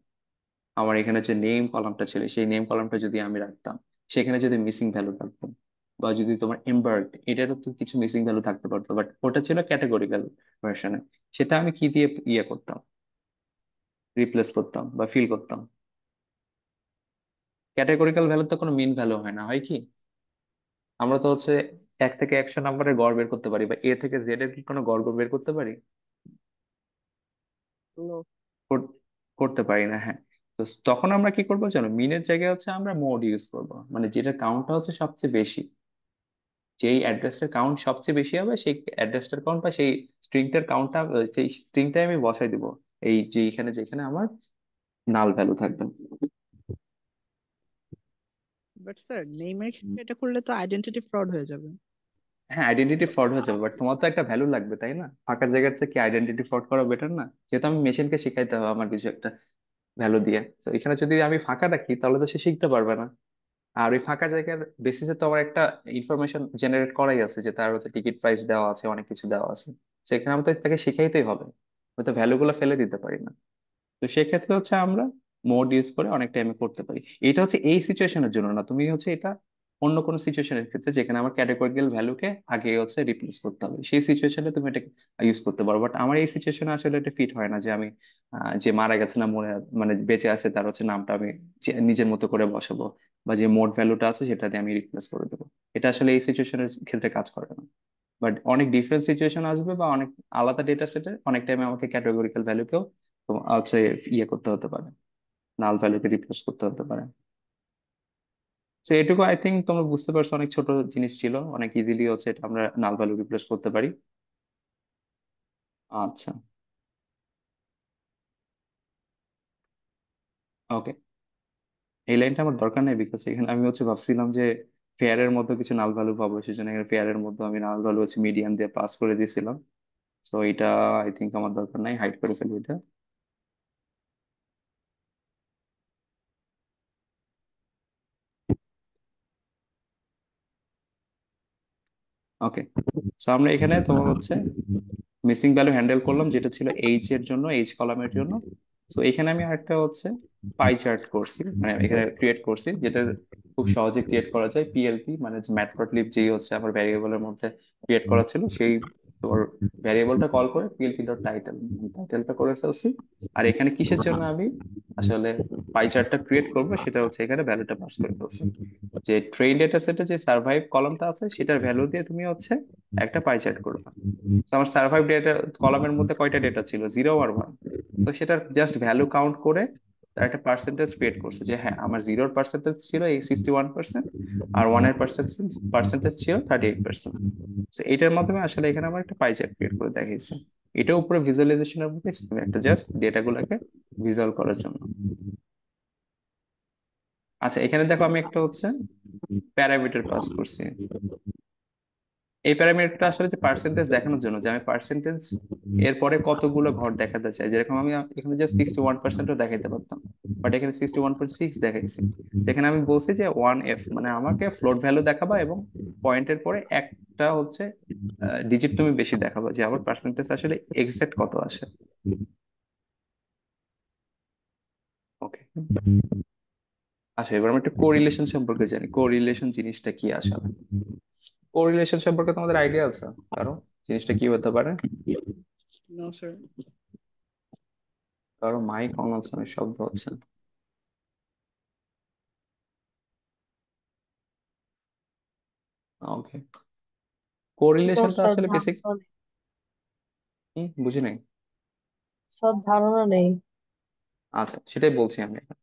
আমার এখানে যে নেম কলামটা ছিল সেই নেম কলামটা যদি আমি রাখতাম, সেখানে যদি মিসিং ভ্যালু থাকতো, বা যদি তোমার এমবার্ড এটারও তো কিছু মিসিং ভ্যালু থাকতে পারতো, বাট ওটা ছিল ক্যাটেগরিক্যাল ভার্সনে, সেটা আমি কি দিয়ে করতাম, রিপ্লেস করতাম বা ফিল করতাম? ক্যাটেগরিক্যাল ভ্যালু তো কোনো মিন ভ্যালু হয় না, হয় কি? আমরা তো হচ্ছে 1 থেকে 100 নম্বরের গড় বের করতে পারি, বা A থেকে Z এর কি কোনো গড় বের করতে পারি? নো। কর- করতে পারি না, হ্যাঁ। তো তখন আমরা কি করবো জানো, মিনের জায়গায় হচ্ছে আমরা মোড ইউজ করব, মানে যেটা কাউন্টটা হচ্ছে সবচেয়ে বেশি, যেই অ্যাড্রেসটার কাউন্ট সবচেয়ে বেশি হবে সেই অ্যাড্রেসটার কাউন্ট বা সেই স্ট্রিংটার কাউন্টটা, সেই স্ট্রিংটাই আমি বসাই দিব এই যে এখানে যেখানে আমার নাল ভ্যালু থাকবে। বাট স্যার নেইমের ক্ষেত্রে এটা করলে তো আইডেন্টিটি ফ্রড হয়ে যাবে। হ্যাঁ, আইডেন্টিটি ফ্রড হয়ে যাবে, বাট তোমার তো একটা ভ্যালু লাগবে তাই না? ফাঁকা জায়গার চেয়ে কি আইডেন্টিটি ফ্রড করা বেটার না? যেহেতু আমি মেশিনকে শিখাইতে হবে আমার কিছু একটা ভ্যালু দিয়ে, তো এখানে যদি আমি ফাঁকা রাখি তাহলে তো সে শিখতে পারবে না। আর ওই ফাঁকা জায়গার বেসিসে তো আমার একটা ইনফরমেশন জেনারেট করাই আছে, যে তার হচ্ছে টিকিট প্রাইস দেওয়া আছে, অনেক কিছু দেওয়া আছে। সেখানে আমি তো তাকে শিখাইতেই হবে, আমি তো ভ্যালু গুলো ফেলে দিতে পারি না। তো সেক্ষেত্রে হচ্ছে আমরা মোড ইউজ করে অনেক টাইমে করতে পারি। এটা হচ্ছে এই সিচুয়েশনের জন্য না, তুমি হচ্ছে এটা অন্য কোনো সিচুয়েশনের ক্ষেত্রে যেখানে আমার ক্যাটেগরিক্যাল ভ্যালুকে আগে হচ্ছে রিপ্লেস করতে হবে, সেই সিচুয়েশনে তুমি এটা ইউজ করতে পারো। বাট আমার এই সিচুয়েশনে আসলে এটা ফিট হয় না যে আমি যে মারা গেছে না মরে মানে বেঁচে আছে তার হচ্ছে নামটা আমি নিজের মতো করে বসাবো, বা যে মোড ভ্যালুটা আছে সেটা দিয়ে আমি রিপ্লেস করে দেবো। এটা আসলে এই সিচুয়েশনের ক্ষেত্রে কাজ করে না। বাট অনেক ডিফারেন্ট সিচুয়েশন আসবে বা অনেক আলাদা ডেটা সেটে অনেক টাইমে আমাকে ক্যাটেগরিক্যাল ভ্যালুকেও হচ্ছে করতে হতে পারে, নাল ভ্যালুকে রিপ্লেস করতে হতে পারে। তো এটুকু আই থিঙ্ক তোমরা বুঝতে পারছো, অনেক ছোট জিনিস ছিল, অনেক ইজিলি হচ্ছে এটা আমরা নাল ভ্যালু রিপ্লেস করতে পারি। আচ্ছা, ওকে। এই লাইনটা আমার দরকার নেই, বিকজ এখানে আমি হচ্ছে ভাবছিলাম যে ফেয়ার এর মধ্যে কিছু নাল ভ্যালু পাবো, সেই জন্য এখানে ফেয়ার এর মধ্যে আমি নাল ভ্যালু হচ্ছে মিডিয়ান দিয়ে পাস করে দিয়েছিলাম। সো এটা আই থিঙ্ক আমার দরকার নাই, হাইড করে ফেলবো এটা। ওকে। সো আমরা এখানে তোমার হচ্ছে মিসিং ভ্যালু হ্যান্ডেল করলাম, যেটা ছিল এইচ এর জন্য, এইচ কলামের জন্য। সো এখানে আমি আরেকটা হচ্ছে পাই চার্ট করছি, মানে এখানে ক্রিয়েট করছি, যেটা খুব সহজে ক্রিয়েট করা যায়। পিএলপি মানে ম্যাটপ্লটলিব যেই হচ্ছে আমার ভ্যারিয়েবলের মধ্যে ক্রিয়েট করা ছিল, সেই তোর ভ্যারিয়েবলটা কল করে পিএলপি ডট টাইটেল টাইটেলটা করে ফেলছি। আর এখানে কিসের জন্য আমি আসলে পাই চার্টটা ক্রিয়েট করবো সেটা হচ্ছে এখানে ভ্যালুটা পাস করে ফেলছি, যে ট্রেন ডেটা সেটে যে সার্ভাইভ কলামটা আছে সেটার ভ্যালু দিয়ে তুমি হচ্ছে একটা পাই চার্ট করবে। তো আমার সার্ভাইভ ডেটা কলামের মধ্যে কয়টা ডেটা ছিল, 0 আর 1। তো সেটার জাস্ট ভ্যালু কাউন্ট করে তার একটা পার্সেন্টেজ ক্রিয়েট করছে, যে হ্যাঁ আমার 0-র পার্সেন্টেজ ছিল এই 61%, আর 1-এর পার্সেন্টেজ ছিল 38%। তো এটার মাধ্যমে আসলে এখানে আমার একটা পাই চার্ট ক্রিয়েট করে দেখিয়েছে। এটা উপরে ভিজুয়ালাইজেশনের মধ্যে একটা জাস্ট ডেটাগুলোকে ভিজুয়াল করার জন্য। আচ্ছা, এখানে দেখো আমি একটা হচ্ছে প্যারামিটার পাস করছি। এই প্যারামিটারটা আসলে যে পার্সেন্টেজ দেখানোর জন্য, যে আমি পার্সেন্টেজ এর পরে কতগুলো ঘর দেখাতে চাই, যেরকম আমি এখানে জাস্ট 61%ও দেখাইতে পারতাম, বাট এখানে 61.6 দেখাইছি। সেখানে আমি বলছি যে 1F, মানে আমাকে ফ্লোট ভ্যালু দেখাবা এবং পয়েন্টের পরে একটা হচ্ছে ডিজিট তুমি বেশি দেখাবা, যে আমার পার্সেন্টেজ আসলে এক্সাক্ট কত আসে। ওকে। আচ্ছা, এবার আমরা একটা কোরিলেশন সম্পর্কে জানি। কোরিলেশন জিনিসটা কি আসলে? কোরিলেশন সম্পর্কে তোমাদের আইডিয়া আছে কারো? জিনিসটা কি হতে পারে? No sir. কারো মাইক অন আছে, অনেক শব্দ হচ্ছে। ওকে, নো কোরিলেশনটা স্যার, আসলে বেসিক ধারণা নেই। বুঝি নাই। স্যার, ধারণা নেই। আচ্ছা, সেটাই বলছি আমি এখন।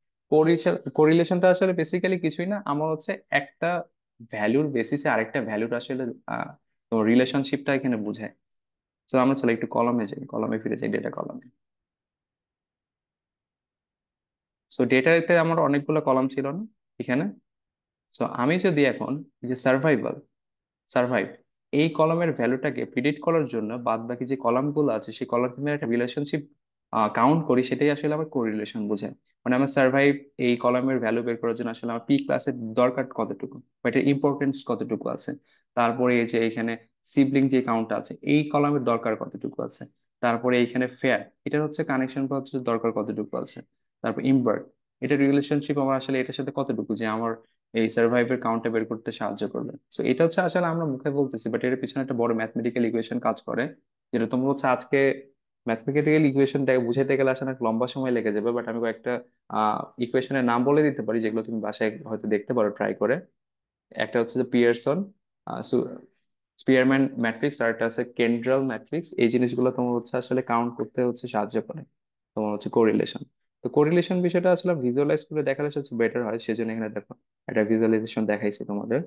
কোরিলেশনটা আসলে বেসিক্যালি কিছুই না, আমার হচ্ছে একটা ভ্যালুর বেসিসে আরেকটা ভ্যালুর আসলে তোমার রিলেশনশিপটা এখানে বোঝায়। তো আমরা চলো একটু কলমে যাই, কলমে ফিরে যাই, ডেটা কলমে। সো ডেটাতে আমার অনেকগুলো কলাম ছিল না এখানে। সো আমি যদি এখন এই যে সার্ভাইভ এই কলামের ভ্যালুটাকে প্রিডিক্ট করার জন্য বাদ বাকি যে কলামগুলো আছে সেই কলামের একটা রিলেশনশিপ কাউন্ট করি, সেটাই আসলে আমার কোরিলেশন বোঝায়। মানে আমার সার্ভাইভ এই কলামের ভ্যালু বের করার জন্য আসলে আমার পি ক্লাসের দরকার কতটুকু বা এটার ইম্পর্টেন্স কতটুকু আছে। তারপরে এই যে এখানে সিবলিং যে কাউন্টটা আছে এই কলামের দরকার কতটুকু আছে। তারপরে এখানে ফেয়ার, এটা হচ্ছে কানেকশন বা হচ্ছে দরকার কতটুকু আছে। তারপর ইনভার্ট, এটা রিলেশনশিপ আমার আসলে এটার সাথে কতটুকু যে আমার এই সার্ভাইভের কাউন্টটা বের করতে সাহায্য করবে। তো এটা হচ্ছে আসলে আমরা মুখে বলতেছি, বাট এর পিছনে একটা বড় ম্যাথমেটিক্যাল ইকুয়েশন কাজ করে, যেটা তোমরা হচ্ছে আজকে ম্যাথমেটিক্যাল ইকুয়েশন বুঝাইতে গেলে আসলে অনেক লম্বা সময় লেগে যাবে। বাট আমি কয়েকটা ইকুয়েশনের নাম বলে দিতে পারি, যেগুলো তুমি বাসায় হয়তো দেখতে পারো ট্রাই করে। একটা হচ্ছে যে পিয়ারসন স্পিয়ারম্যান ম্যাট্রিক্স, আর একটা আছে কেন্ড্রাল ম্যাট্রিক্স। এই জিনিসগুলো তোমার হচ্ছে আসলে কাউন্ট করতে হচ্ছে সাহায্য করে তোমার হচ্ছে কোরিলেশন। তো কোরিলেশন বিষয়টা আসলে ভিজুয়ালাইজ করে দেখালে সবচেয়ে বেটার হয়, সেজন্য এখানে দেখো একটা ভিজুয়ালাইজেশন দেখাইছি তোমাদের,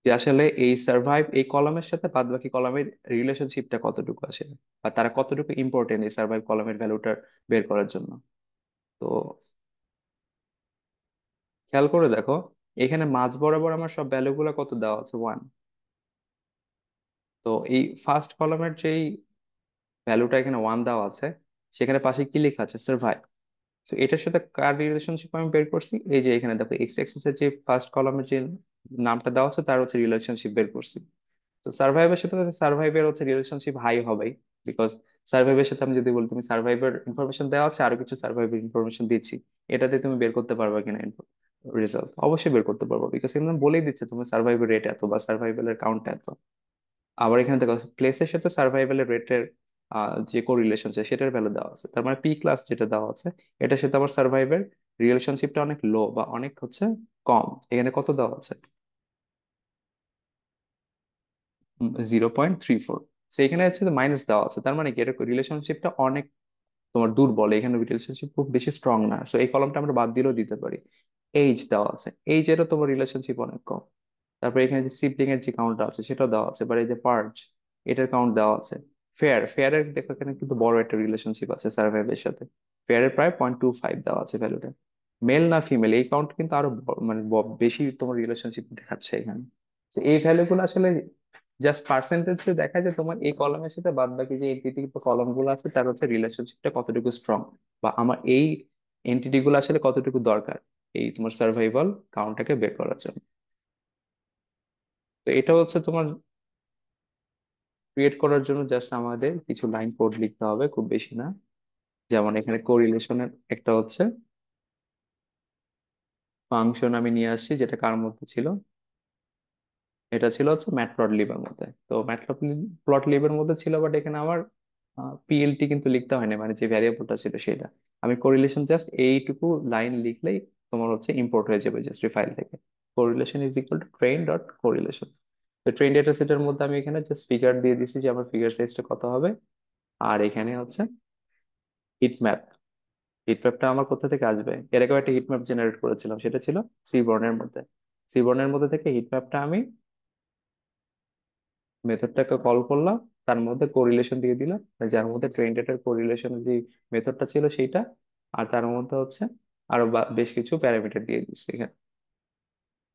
যে আসলে এই সার্ভাইভ এই কলামের সাথে বাদ বাকি কলামের রিলেশনশিপটা কতটুকু আসে, বা তারা কতটুকু ইম্পর্টেন্ট এই সার্ভাইভ কলামের ভ্যালুটা বের করার জন্য। তো খেয়াল করে দেখো, এখানে মাঝ বরাবর আমার সব ভ্যালুগুলো কত দেওয়া আছে, 1। তো এই ফার্স্ট কলামের যেই ভ্যালুটা এখানে 1 দেওয়া আছে, সেখানে পাশে কি লেখা আছে, সার্ভাইভ। তো এটার সাথে কার রিলেশনশিপ আমি বের করছি, এই যে এখানে দেখো এক্স অ্যাক্সিস এর যে ফার্স্ট কলামের যে নামটা দেওয়া আছে তার হচ্ছে রিলেশনশিপ বের করছি। তো সার্ভাইভের সাথে সার্ভাইভের হচ্ছে রিলেশনশিপ হাই হবেই, বিকজ সার্ভাইভের সাথে আমি যদি বলি তুমি সার্ভাইভের ইনফরমেশন দেওয়া আছে, আরো কিছু সার্ভাইভের ইনফরমেশন দিচ্ছি, এটাতে তুমি বের করতে পারবে কিনা রেজাল্ট, অবশ্যই বের করতে পারবো, বিকজ এখানে বলেই দিচ্ছে তুমি সার্ভাইভের রেট এত বা সার্ভাইভালের কাউন্ট এত। আবার এখানে দেখো প্লেসের সাথে সার্ভাইভালের রেটের যে কোরিলেশন আছে সেটার ভ্যালু দেওয়া আছে, তার মানে পি ক্লাস যেটা দেওয়া আছে এটার সাথে আমার সার্ভাইভের রিলেশনশিপটা অনেক লো বা অনেক হচ্ছে কম। এখানে কত দেওয়া আছে, 0.34। সেখানে হচ্ছে মাইনাস দেওয়া আছে, তার মানে কি এটা রিলেশনশিপটা অনেক তোমার দুর্বল, এখানে রিলেশনশিপ খুব বেশি স্ট্রং না। সো এই কলমটা আমরা বাদ দিলেও দিতে পারি। এইজ দেওয়া আছে, এইজেরও তোমার রিলেশনশিপ অনেক কম। তারপরে এখানে যে সিবলিং এর যে কাউন্ট আছে সেটাও দেওয়া আছে, বাট এই যে পার্জ এটার কাউন্ট দেওয়া আছে। ফেয়ারের দেখো এখানে কিন্তু বড় একটা রিলেশনশিপ আছে সার্ভাইভের সাথে, ফেয়ারের প্রায় 0.25 দেওয়া আছে ভ্যালুটা। মেল না ফিমেল এই কাউন্ট কিন্তু আরো মানে বেশি তোমার রিলেশনশিপ দেখাচ্ছে এখানে। তো এই ভ্যালুগুলো আসলে জাস্ট পার্সেন্টেজ দেখা যায় তোমার এই কলমের সাথে বাদ বাকি যে এন্টিটি বা কলম গুলো আছে তার হচ্ছে রিলেশনশিপটা কতটুকু স্ট্রং, বা আমার এই এন্টিটি গুলো আসলে কতটুকু দরকার এই তোমার সার্ভাইভাল কাউন্টটাকে বের করার জন্য। তো এটা হচ্ছে তোমার ক্রিয়েট করার জন্য জাস্ট আমাদের কিছু লাইন কোড লিখতে হবে, খুব বেশি না। যেমন এখানে কোরিলেশনের একটা হচ্ছে ফাংশন আমি নিয়ে আসছি, যেটা কার মধ্যে ছিল, এটা ছিল হচ্ছে ম্যাটপ্লটলিব এর মধ্যে। তো ম্যাটপ্লটলিব এর মধ্যে ছিল, বাট এখানে আমার পিএলটি কিন্তু লিখতে হয়নি, মানে যে ভ্যারিয়েবলটা ছিল সেটা। আমি কোরিলেশন জাস্ট এইটুকু লাইন লিখলেই তোমার হচ্ছে ইম্পোর্ট হয়ে যাবে জাস্ট ফাইল থেকে। Correlation is equal to train dot correlation. তো ট্রেন ডেটা সেটের মধ্যে আমি এখানে জাস্ট ফিগার দিয়ে দিছি যে আমার ফিগার সাইজটা কত হবে। আর এখানে হচ্ছে হিট ম্যাপ, হিট ম্যাপটা আমার কোথা থেকে আসবে, এর আগেও একটা হিট ম্যাপ জেনারেট করেছিলাম, সেটা ছিল সিবর্নের মধ্যে। সিবর্নের মধ্যে থেকে হিট ম্যাপটা আমি মেথডটাকে কল করলাম, তার মধ্যে কোরিলেশন দিয়ে দিলাম, মানে যার মধ্যে ট্রেন ডেটার কোরিলেশন যে মেথডটা ছিল সেইটা, আর তার মধ্যে হচ্ছে আরো বেশ কিছু প্যারামিটার দিয়ে দিচ্ছি এখানে।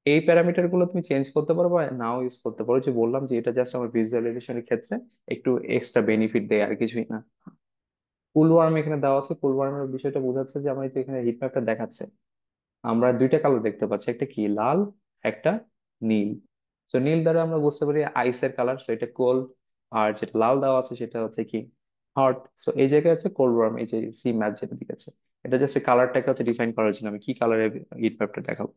এই প্যারামিটার গুলো তুমি চেঞ্জ করতে পারো বা নাও ইউজ করতে পারো, যে বললাম যে এটা জাস্ট আমার ভিজুয়ালাইজেশনের ক্ষেত্রে একটু এক্সট্রা বেনিফিট দেয়, আর কিছুই না। কুল ওয়ার্ম এখানে দেওয়া আছে, কুল ওয়ার্মের বিষয়টা বোঝাচ্ছে যে আমার এই যে এখানে হিট ম্যাপটা দেখাচ্ছে, আমরা দুইটা কালার দেখতে পাচ্ছি, একটা কি লাল, একটা নীল। তো নীল দ্বারা আমরা বুঝতে পারি আইসের কালার, সো এটা কোল্ড। আর যেটা লাল দেওয়া আছে সেটা হচ্ছে কি হট। সো এই জায়গায় আছে কোল্ড ওয়ার্ম, এই যে সি ম্যাপ যেটা দিয়েছে এটা জাস্ট কালারটাকে হচ্ছে ডিফাইন করার জন্য আমি কি কালারের হিট ম্যাপটা দেখাবো।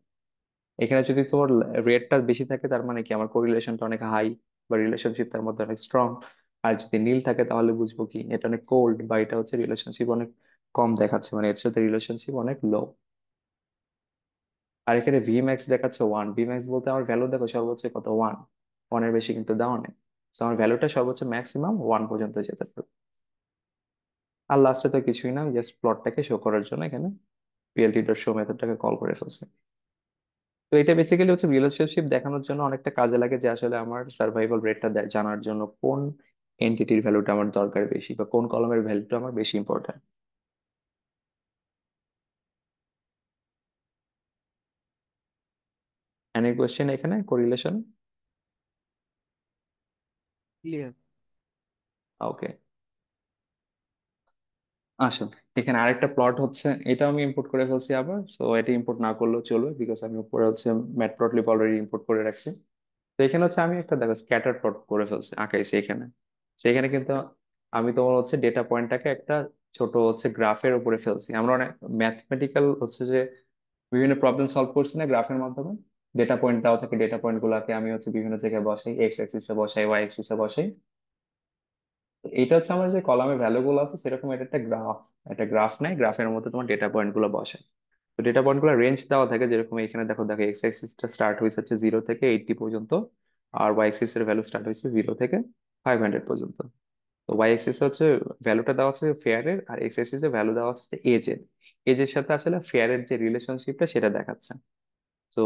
এখানে যদি তোমার রেডটা বেশি থাকে তার মানে কি আমার কোরিলেশনটা অনেক হাই বা রিলেশনশিপ তার মধ্যে অনেক স্ট্রং। আর যদি নীল থাকে তাহলে বুঝবো কি এটা অনেক কোল্ড বা এটা হচ্ছে রিলেশনশিপ অনেক কম দেখাচ্ছে, মানে এর সাথে রিলেশনশিপ অনেক লো। আর এখানে ভি ম্যাক্স দেখাচ্ছে 1, ভি ম্যাক্স বলতে আমার ভ্যালু দেখো সর্বোচ্চ কত 1, 1-এর বেশি কিন্তু দেওয়া নেই। তো আমার ভ্যালুটা সর্বোচ্চ ম্যাক্সিমাম 1 পর্যন্ত যেতে পারবে। আর লাস্টে তো কিছুই না, জাস্ট প্লটটাকে শো করার জন্য এখানে পিএলটি ডট শো মেথডটাকে কল করে ফেলছে। তো এটা বেসিক্যালি হচ্ছে রিলেশনশিপ দেখানোর জন্য অনেকটা কাজে লাগে, যে আসলে আমার সার্ভাইভাল রেটটা জানার জন্য কোন এন্টিটির ভ্যালুটা আমার দরকার বেশি বা কোন কলমের ভ্যালুটা আমার বেশি ইম্পর্টেন্ট। এনি কোয়েশ্চেন এখানে কোরিলেশন? ক্লিয়ার। ওকে, আসুন। এখানে আরেকটা প্লট হচ্ছে, এটা আমি ইম্পোর্ট করে ফেলছি আবার, সো এটা ইম্পোর্ট না করলেও চলবে বিকজ আমি উপরে হচ্ছে ম্যাটপ্লটলিব অলরেডি ইম্পোর্ট করে রাখছি। তো এখানে হচ্ছে আমি একটা দেখো স্ক্যাটার প্লট করে ফেলছি, আঁকাইছি এখানে। সেখানে কিন্তু আমি তোমার হচ্ছে ডেটা পয়েন্টটাকে একটা ছোট হচ্ছে গ্রাফের উপরে ফেলছি। আমরা অনেক ম্যাথমেটিক্যাল হচ্ছে যে বিভিন্ন প্রবলেম সলভ করছি না গ্রাফের মাধ্যমে। ডেটা পয়েন্ট দেওয়া থাকে, ডেটা পয়েন্ট গুলাকে আমি হচ্ছে বিভিন্ন জায়গায় বসাই, এক্স অ্যাক্সিসে বসাই, ওয়াই অ্যাক্সিসে বসাই। তো এটা হচ্ছে আমার যে কলামে ভ্যালু গুলো আছে সেরকম এটা একটা গ্রাফ। একটা গ্রাফ নেয়, গ্রাফের মধ্যে তোমার ডেটা পয়েন্ট গুলো বসায়। তো ডেটা পয়েন্ট গুলো রেঞ্জ দেওয়া থাকে, যেরকম এখানে দেখো দেখো এক্স অ্যাক্সিসটা স্টার্ট হয়েছে হচ্ছে 0 থেকে 80 পর্যন্ত, আর ওয়াই অ্যাক্সিস এর ভ্যালু স্টার্ট হয়েছে 0 থেকে 500 পর্যন্ত। তো ওয়াই অ্যাক্সিস হচ্ছে ভ্যালুটা দেওয়া আছে ফেয়ারের, আর এক্স অ্যাক্সিস এর ভ্যালু দেওয়া হচ্ছে এজ এর। এজ এর সাথে আসলে ফেয়ারের যে রিলেশনশিপটা সেটা দেখাচ্ছে। তো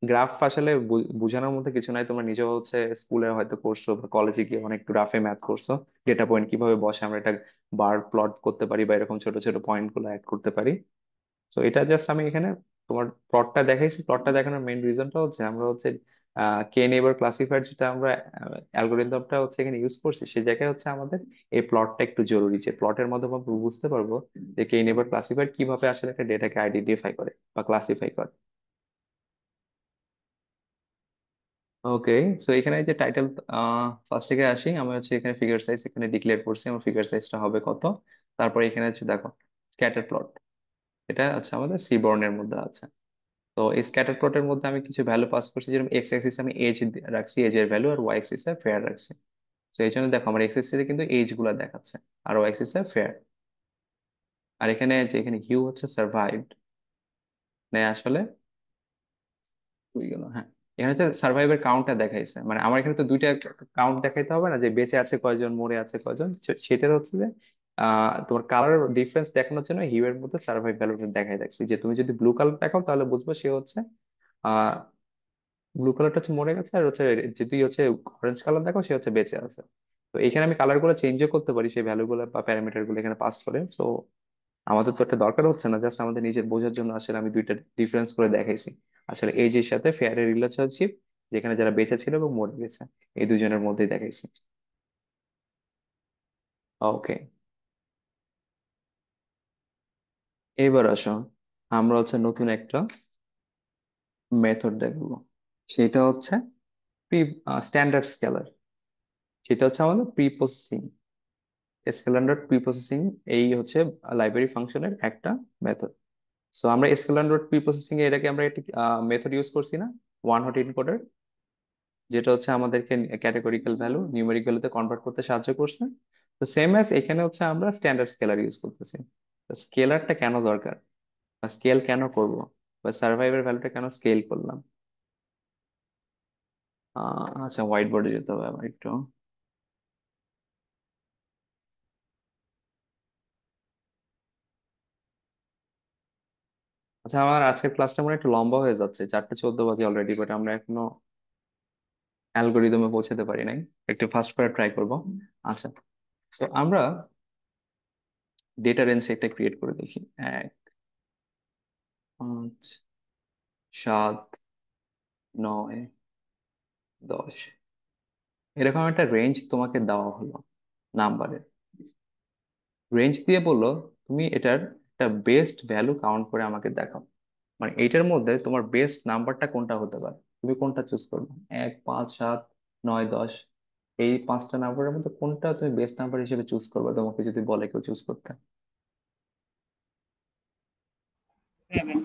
গ্রাফ আসলে বোঝানোর মধ্যে কিছু নাই, তোমরা নিজেও হচ্ছে স্কুলে হয়তো করছো বা কলেজে গিয়ে অনেক গ্রাফে ম্যাথ করছো। ডেটা পয়েন্ট কিভাবে বসে আমরা এটা বার প্লট করতে পারি বা এরকম ছোট ছোট পয়েন্ট গুলো অ্যাড করতে পারি। তো এটা জাস্ট আমি এখানে তোমার প্লটটা দেখাইছি। প্লটটা দেখানোর মেইন রিজনটা হচ্ছে আমরা হচ্ছে কে নেইবার ক্লাসিফায়ার যেটা আমরা অ্যালগোরিদমটা হচ্ছে এখানে ইউজ করছি, সেই জায়গায় হচ্ছে আমাদের এই প্লটটা একটু জরুরি, যে প্লটের মাধ্যমে আমরা বুঝতে পারবো যে কে নেইবার ক্লাসিফায়ার কিভাবে আসলে একটা ডেটাকে আইডেন্টিফাই করে বা ক্লাসিফাই করে। ওকে, সো এখানে যে টাইটেল ফার্স্ট থেকে আসি, আমি হচ্ছে এখানে ফিগার সাইজ এখানে ডিক্লেয়ার করছি, আমার ফিগার সাইজটা হবে কত। তারপরে এখানে হচ্ছে দেখো স্ক্যাটার প্লট, এটা হচ্ছে আমাদের সি বর্ণের মধ্যে আছে। তো এই স্ক্যাটার প্লটের মধ্যে আমি কিছু ভ্যালু পাস করছি, যেরকম এক্স অ্যাক্সিস আমি এজ রাখছি, এজ এর ভ্যালু, আর ওয়াই অ্যাক্সিস এ ফেয়ার রাখছি। তো এই জন্য দেখো আমার এক্স অ্যাক্সিস এ কিন্তু এজ গুলা দেখাচ্ছে, আর ওয়াই অ্যাক্সিস এ ফেয়ার। আর এখানে যে এখানে হিউ হচ্ছে সার্ভাইভড, মানে আসলে ওই গেল, হ্যাঁ। এখানে হচ্ছে সার্ভাইভের কাউন্টটা দেখাইছে, মানে আমার এখানে তো দুইটা কাউন্ট দেখাইতে হবে না, যে বেঁচে আছে কয়জন মরে আছে কয়জন, সেটার হচ্ছে যে তোমার কালার ডিফারেন্স দেখানোর জন্য হিউ এর মধ্যে সার্ভাইভ ভ্যালুটা দেখাই রাখছি। যে তুমি যদি ব্লু কালার দেখাও তাহলে বুঝবো সে হচ্ছে আহ ব্লু কালারটা হচ্ছে মরে গেছে, আর হচ্ছে যদি হচ্ছে অরেঞ্জ কালার দেখো সে হচ্ছে বেঁচে আছে। তো এখানে আমি কালার গুলো চেঞ্জও করতে পারি সেই ভ্যালু গুলো বা প্যারামিটার গুলো এখানে পাস করে। সো আমাদের তো একটা দরকার হচ্ছে না, জাস্ট আমাদের নিজের বোঝার জন্য আসলে আমি দুইটা ডিফারেন্স করে দেখাইছি। আসলে এই যে সাথে ফেয়ারের রিলেশনশিপ, যেখানে যারা বেঁচে ছিল এবং মরে গেছে এই দুজনের মধ্যেই দেখাইছি। ওকে, এবার আসো আমরা হচ্ছে নতুন একটা মেথড দেখবো। সেটা হচ্ছে প্রি স্ট্যান্ডার্ড স্কেলার, সেটা হচ্ছে আমাদের pre processing. Scalar dot pre processing এই হচ্ছে লাইব্রেরি ফাংশনের একটা মেথড। সো আমরা স্কেলার ডট প্রি প্রসেসিং এর আগে আমরা একটি মেথড ইউজ করছি না, ওয়ান হট এনকোডার, যেটা হচ্ছে আমাদেরকে ক্যাটেগরিক্যাল ভ্যালু নিউমেরিক ভ্যালুতে কনভার্ট করতে সাহায্য করছে। তো সেম অ্যাজ এখানে হচ্ছে আমরা স্ট্যান্ডার্ড স্কেলার ইউজ করতেছি। স্কেলারটা কেন দরকার বা স্কেল কেন করব বা সার্ভাইভের ভ্যালুটা কেন স্কেল করলাম? আচ্ছা, হোয়াইট বোর্ডে যেতে হবে আমার একটু। আচ্ছা, আমার আজকের ক্লাসটা মনে হয় একটু লম্বা হয়ে যাচ্ছে, 4:14 বাজে অলরেডি, বাট আমরা এখনো অ্যালগোরিদমে পৌঁছাতে পারি নাই। একটু ফাস্ট করে ট্রাই করব। আচ্ছা, তো আমরা ডেটা রেঞ্জ একটা ক্রিয়েট করে দেখি। 1, 5, 7, 9, 10, এরকম একটা রেঞ্জ তোমাকে দেওয়া হলো নাম্বারের। রেঞ্জ দিয়ে বললো তুমি এটার একটা বেস্ট ভ্যালু কাউন্ট করে আমাকে দেখাও, মানে এইটার মধ্যে তোমার বেস্ট নাম্বারটা কোনটা হতে পারে, তুমি কোনটা চুজ করবে? 1, 5, 7, 9, 10, এই 5টা নাম্বারের মধ্যে কোনটা তুমি বেস্ট নাম্বার হিসেবে চুজ করবে তোমাকে যদি বলে কেউ চুজ করতে? সেভেন।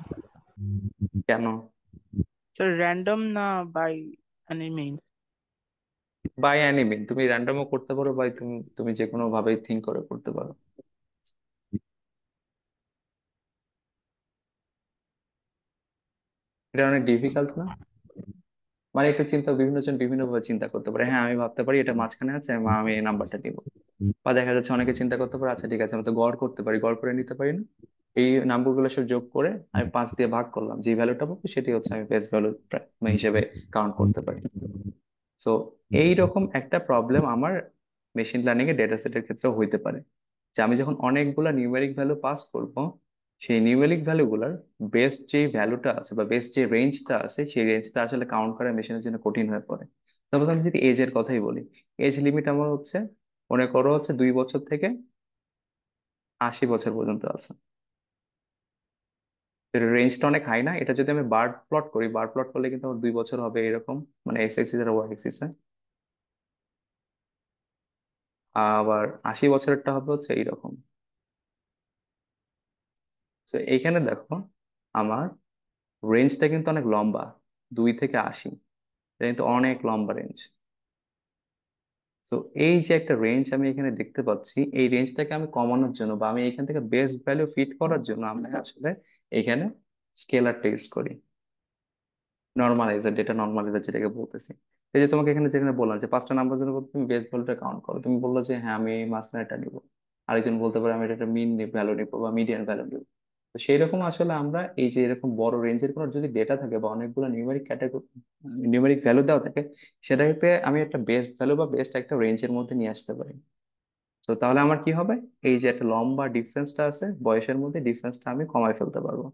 কেন? তো র্যান্ডম না by any means? By any mean, তুমি র্যান্ডমও করতে পারো, বাই তুমি তুমি যে কোনো ভাবে থিঙ্ক করে করতে পারো। এটা অনেক ডিফিকাল্ট না? মানে একটু চিন্তা, বিভিন্ন জন বিভিন্ন ভাবে চিন্তা করতে পারে। হ্যাঁ, আমি ভাবতে পারি এটা মাঝখানে আছে, আমি এই নাম্বারটা নিব। বা দেখা যাচ্ছে অনেকে চিন্তা করতে পারে, আচ্ছা ঠিক আছে, আমি তো গড় করতে পারি, গড় করে নিতে পারি না, এই নাম্বার গুলো সব যোগ করে আমি 5 দিয়ে ভাগ করলাম, যে ভ্যালুটা পাবো সেটি হচ্ছে আমি বেস ভ্যালু হিসেবে কাউন্ট করতে পারি। সো এইরকম একটা প্রবলেম আমার মেশিন লার্নিং এর ডেটা সেটের ক্ষেত্রে হইতে পারে, যে আমি যখন অনেকগুলা নিউমেরিক ভ্যালু পাস করব, সেই নিউমেরিক ভ্যালুগুলার বেস যে ভ্যালুটা আছে বা বেস যে রেঞ্জটা আছে, সেই রেঞ্জটা আসলে কাউন্ট করা মেশিনের জন্য কঠিন হয়ে পড়ে। সাপোজ আমি যদি এজ এর কথাই বলি, এজ লিমিট আমার হচ্ছে, মনে করো হচ্ছে 2 বছর থেকে 80 বছর পর্যন্ত আছে। রেঞ্জটা অনেক হাই না? এটা যদি আমি বার প্লট করি, বার প্লট করলে কিন্তু আমার 2 বছর হবে এরকম, মানে এক্স এক্সিস আর ওয়াই এক্সিসে। আবার 80 বছরেরটা হবে হচ্ছে এইরকম। তো এইখানে দেখো, আমার রেঞ্জটা কিন্তু অনেক লম্বা, 2 থেকে 80, এটা কিন্তু অনেক লম্বা রেঞ্জ। তো এই যে একটা রেঞ্জ আমি এখানে দেখতে পাচ্ছি, এই রেঞ্জটাকে আমি কমানোর জন্য বা আমি এখান থেকে বেস্ট ভ্যালু ফিট করার জন্য আমরা আসলে এখানে স্কেলারটা ইউজ করি, নর্মালাইজার, ডেটা নর্মালাইজার যেটাকে বলতেছি। এই যে তোমাকে এখানে যেখানে বললাম যে 5টা নাম্বার জন্য তুমি বেস্ট ভ্যালুটা কাউন্ট করো, তুমি বললো যে হ্যাঁ আমি এই মাঝখানে এটা নিবো, আরেকজন বলতে পারে আমি এটা একটা মিন ভ্যালু নিবো বা মিডিয়ান ভ্যালু নিবো। তো সেই রকম আসলে আমরা এই যে এরকম বড় রেঞ্জের কোনো যদি ডেটা থাকে বা অনেকগুলো নিউমেরিক ক্যাটাগরি, নিউমেরিক ভ্যালু দেওয়া থাকে, সেটাকে আমি একটা বেস্ট ভ্যালু বা বেস্ট একটা রেঞ্জের মধ্যে নিয়ে আসতে পারি। তো তাহলে আমার কি হবে, এই যে একটা লম্বা ডিফারেন্সটা আছে বয়সের মধ্যে, ডিফারেন্সটা আমি কমায় ফেলতে পারবো।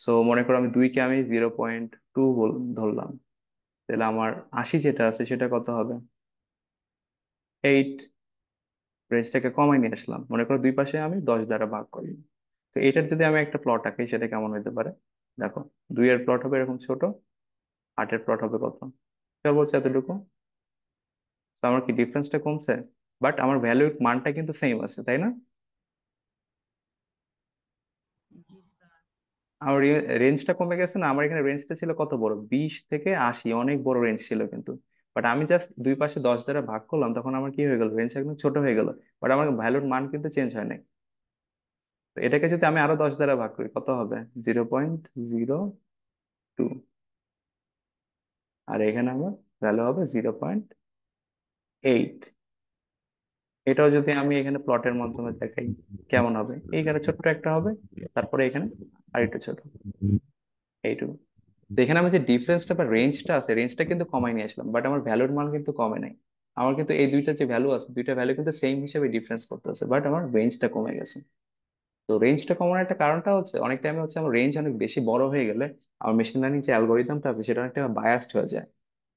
সো মনে করো আমি 2কে আমি 0.2 ধরলাম, তাহলে আমার 80 যেটা আছে সেটা কত হবে, 8। রেঞ্জটাকে কমাই নিয়ে আসলাম, মনে করো দুই পাশে আমি 10 দ্বারা ভাগ করি। তো এটার যদি আমি একটা প্লট আঁকি, সেটা কেমন হতে পারে? দেখো, 2 এর প্লট হবে এরকম ছোট, 8-এর প্লট হবে কত, সর্বোচ্চ এতটুকু। তো আমার কি ডিফারেন্সটা কমছে? বাট আমার ভ্যালুর মানটা কিন্তু সেম আছে, তাই না? আমার রেঞ্জটা কমে গেছে না? আমার এখানে রেঞ্জটা ছিল কত বড়, 20 থেকে 80, অনেক বড় রেঞ্জ ছিল কিন্তু। বাট আমি জাস্ট দুই পাশে 10 দ্বারা ভাগ করলাম, তখন আমার কি হয়ে গেল, রেঞ্জ একদম ছোট হয়ে গেল, বাট আমার ভ্যালুর মান কিন্তু চেঞ্জ হয় নাই। তো এটাকে যদি আমি আরো 10 দ্বারা ভাগ করি, কত হবে, 0.02। আর এখানে আমার ভ্যালু হবে 0.8। এটাও যদি আমি এখানে প্লটের মাধ্যমে দেখাই, কেমন হবে, এইখানে ছোট্ট একটা হবে, তারপরে এখানে আরেকটু ছোট, এইটুকু। তো এখানে আমি যে ডিফারেন্সটা বা রেঞ্জটা আছে, রেঞ্জটা কিন্তু কমাই নিয়ে আসলাম, বাট আমার ভ্যালুর মান কিন্তু কমে নাই। আমার কিন্তু এই দুইটা যে ভ্যালু আছে, দুইটা ভ্যালু কিন্তু সেম হিসেবে ডিফারেন্স করতেছে, বাট আমার রেঞ্জটা কমে গেছে। তো রেঞ্জটা কমানোর একটা কারণটা হচ্ছে, অনেক টাইমে হচ্ছে আমার রেঞ্জ অনেক বেশি বড় হয়ে গেলে আমার মেশিন লার্নিং যে অ্যালগোরিদমটা আছে সেটা অনেকটা বায়াসড হয়ে যায়।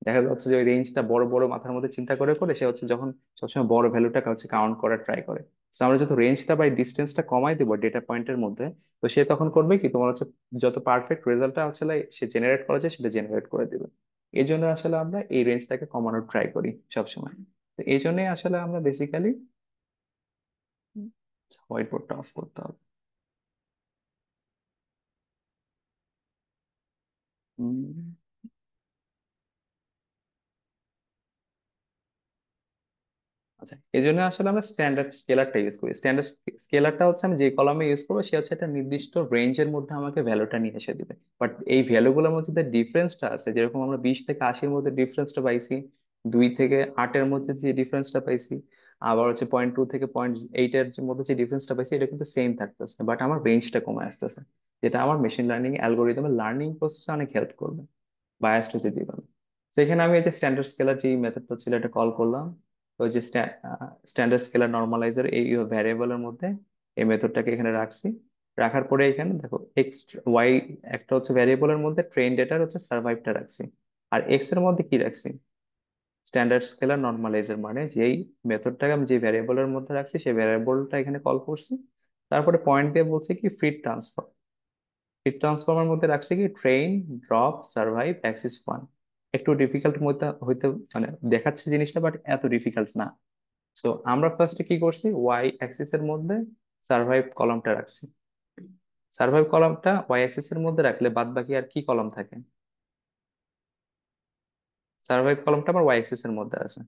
দেখা যাচ্ছে যে ওই রেঞ্জটা বড় বড় মাথার মধ্যে চিন্তা করে করে সে হচ্ছে যখন সবসময় বড় ভ্যালুটাকে হচ্ছে কাউন্ট করার ট্রাই করে। তো আমরা যত রেঞ্জটা বা ডিস্টেন্সটা কমাই দেবো ডেটা পয়েন্টের মধ্যে, তো সে তখন করবে কি, তোমার হচ্ছে যত পারফেক্ট রেজাল্টটা আসলে সে জেনারেট করা যায় সেটা জেনারেট করে দিবে। এই জন্য আসলে আমরা এই রেঞ্জটাকে কমানোর ট্রাই করি সবসময়। তো এই জন্যই আসলে আমরা বেসিক্যালি, হোয়াইট বোর্ডটা অফ করতে হবে। হুম। আচ্ছা, এই জন্য আসলে আমরা স্ট্যান্ডার্ড স্কেলারটা ইউজ করি। স্ট্যান্ডার্ড স্কেলারটা হচ্ছে আমি যে কলামে ইউজ করবো, সে হচ্ছে একটা নির্দিষ্ট রেঞ্জের মধ্যে আমাকে ভ্যালুটা নিয়ে এসে দিবে। বাট এই ভ্যালুগুলোর মধ্যে যে ডিফারেন্সটা আছে, যেরকম আমরা 20 থেকে 80-র মধ্যে ডিফারেন্সটা পাইছি, 2 থেকে 8-এর মধ্যে যে ডিফারেন্সটা পাইছি, আবার হচ্ছে 0.2 থেকে 0.8-এর মধ্যে যে ডিফারেন্সটা পাইছি, এটা কিন্তু সেম থাকতেছে, বাট আমার রেঞ্জটা কমে আসতেছে, যেটা আমার মেশিন লার্নিং অ্যালগোরিদমের লার্নিং প্রসেসে অনেক হেল্প করবে, বায়াসড হতে দিবে না। সেখানে আমি এই যে স্ট্যান্ডার্ড স্কেলার যে মেথডটা ছিল এটা কল করলাম, ওই যে স্ট্যান্ডার্ড স্কেলার নর্মালাইজার এই ভ্যারিয়েবলের মধ্যে এই মেথডটাকে এখানে রাখছি। রাখার পরে এখানে দেখো এক্স ওয়াই, একটা হচ্ছে ভ্যারিয়েবলের মধ্যে ট্রেন ডেটার হচ্ছে সার্ভাইভটা রাখছি, আর এক্স এর মধ্যে কি রাখছি, স্ট্যান্ডার্ড স্কেলার নর্মালাইজার, মানে যেই মেথডটাকে আমি যে ভ্যারিয়েবলের মধ্যে রাখছি সেই ভ্যারিয়েবলটা এখানে কল করছি। তারপরে পয়েন্ট দিয়ে বলছি কি ফিট ট্রান্সফার, হিট ট্রান্সফর্মার মধ্যে রাখছে কি ট্রেন, ড্রপ, সার্ভাইভ, অ্যাক্সিস 1। একটু ডিফিকাল্ট মধ্যে হইতে মানে দেখাচ্ছে জিনিসটা, বাট এত ডিফিকাল্ট না। সো আমরা ফার্স্টে কি করছি, ওয়াই অ্যাক্সিস এর মধ্যে সার্ভাইভ কলামটা রাখছি। সার্ভাইভ কলামটা ওয়াই অ্যাক্সিস এর মধ্যে রাখলে বাদ বাকি আর কি কলাম থাকে? সার্ভাইভ কলামটা আমার ওয়াই অ্যাক্সিস এর মধ্যে আছে।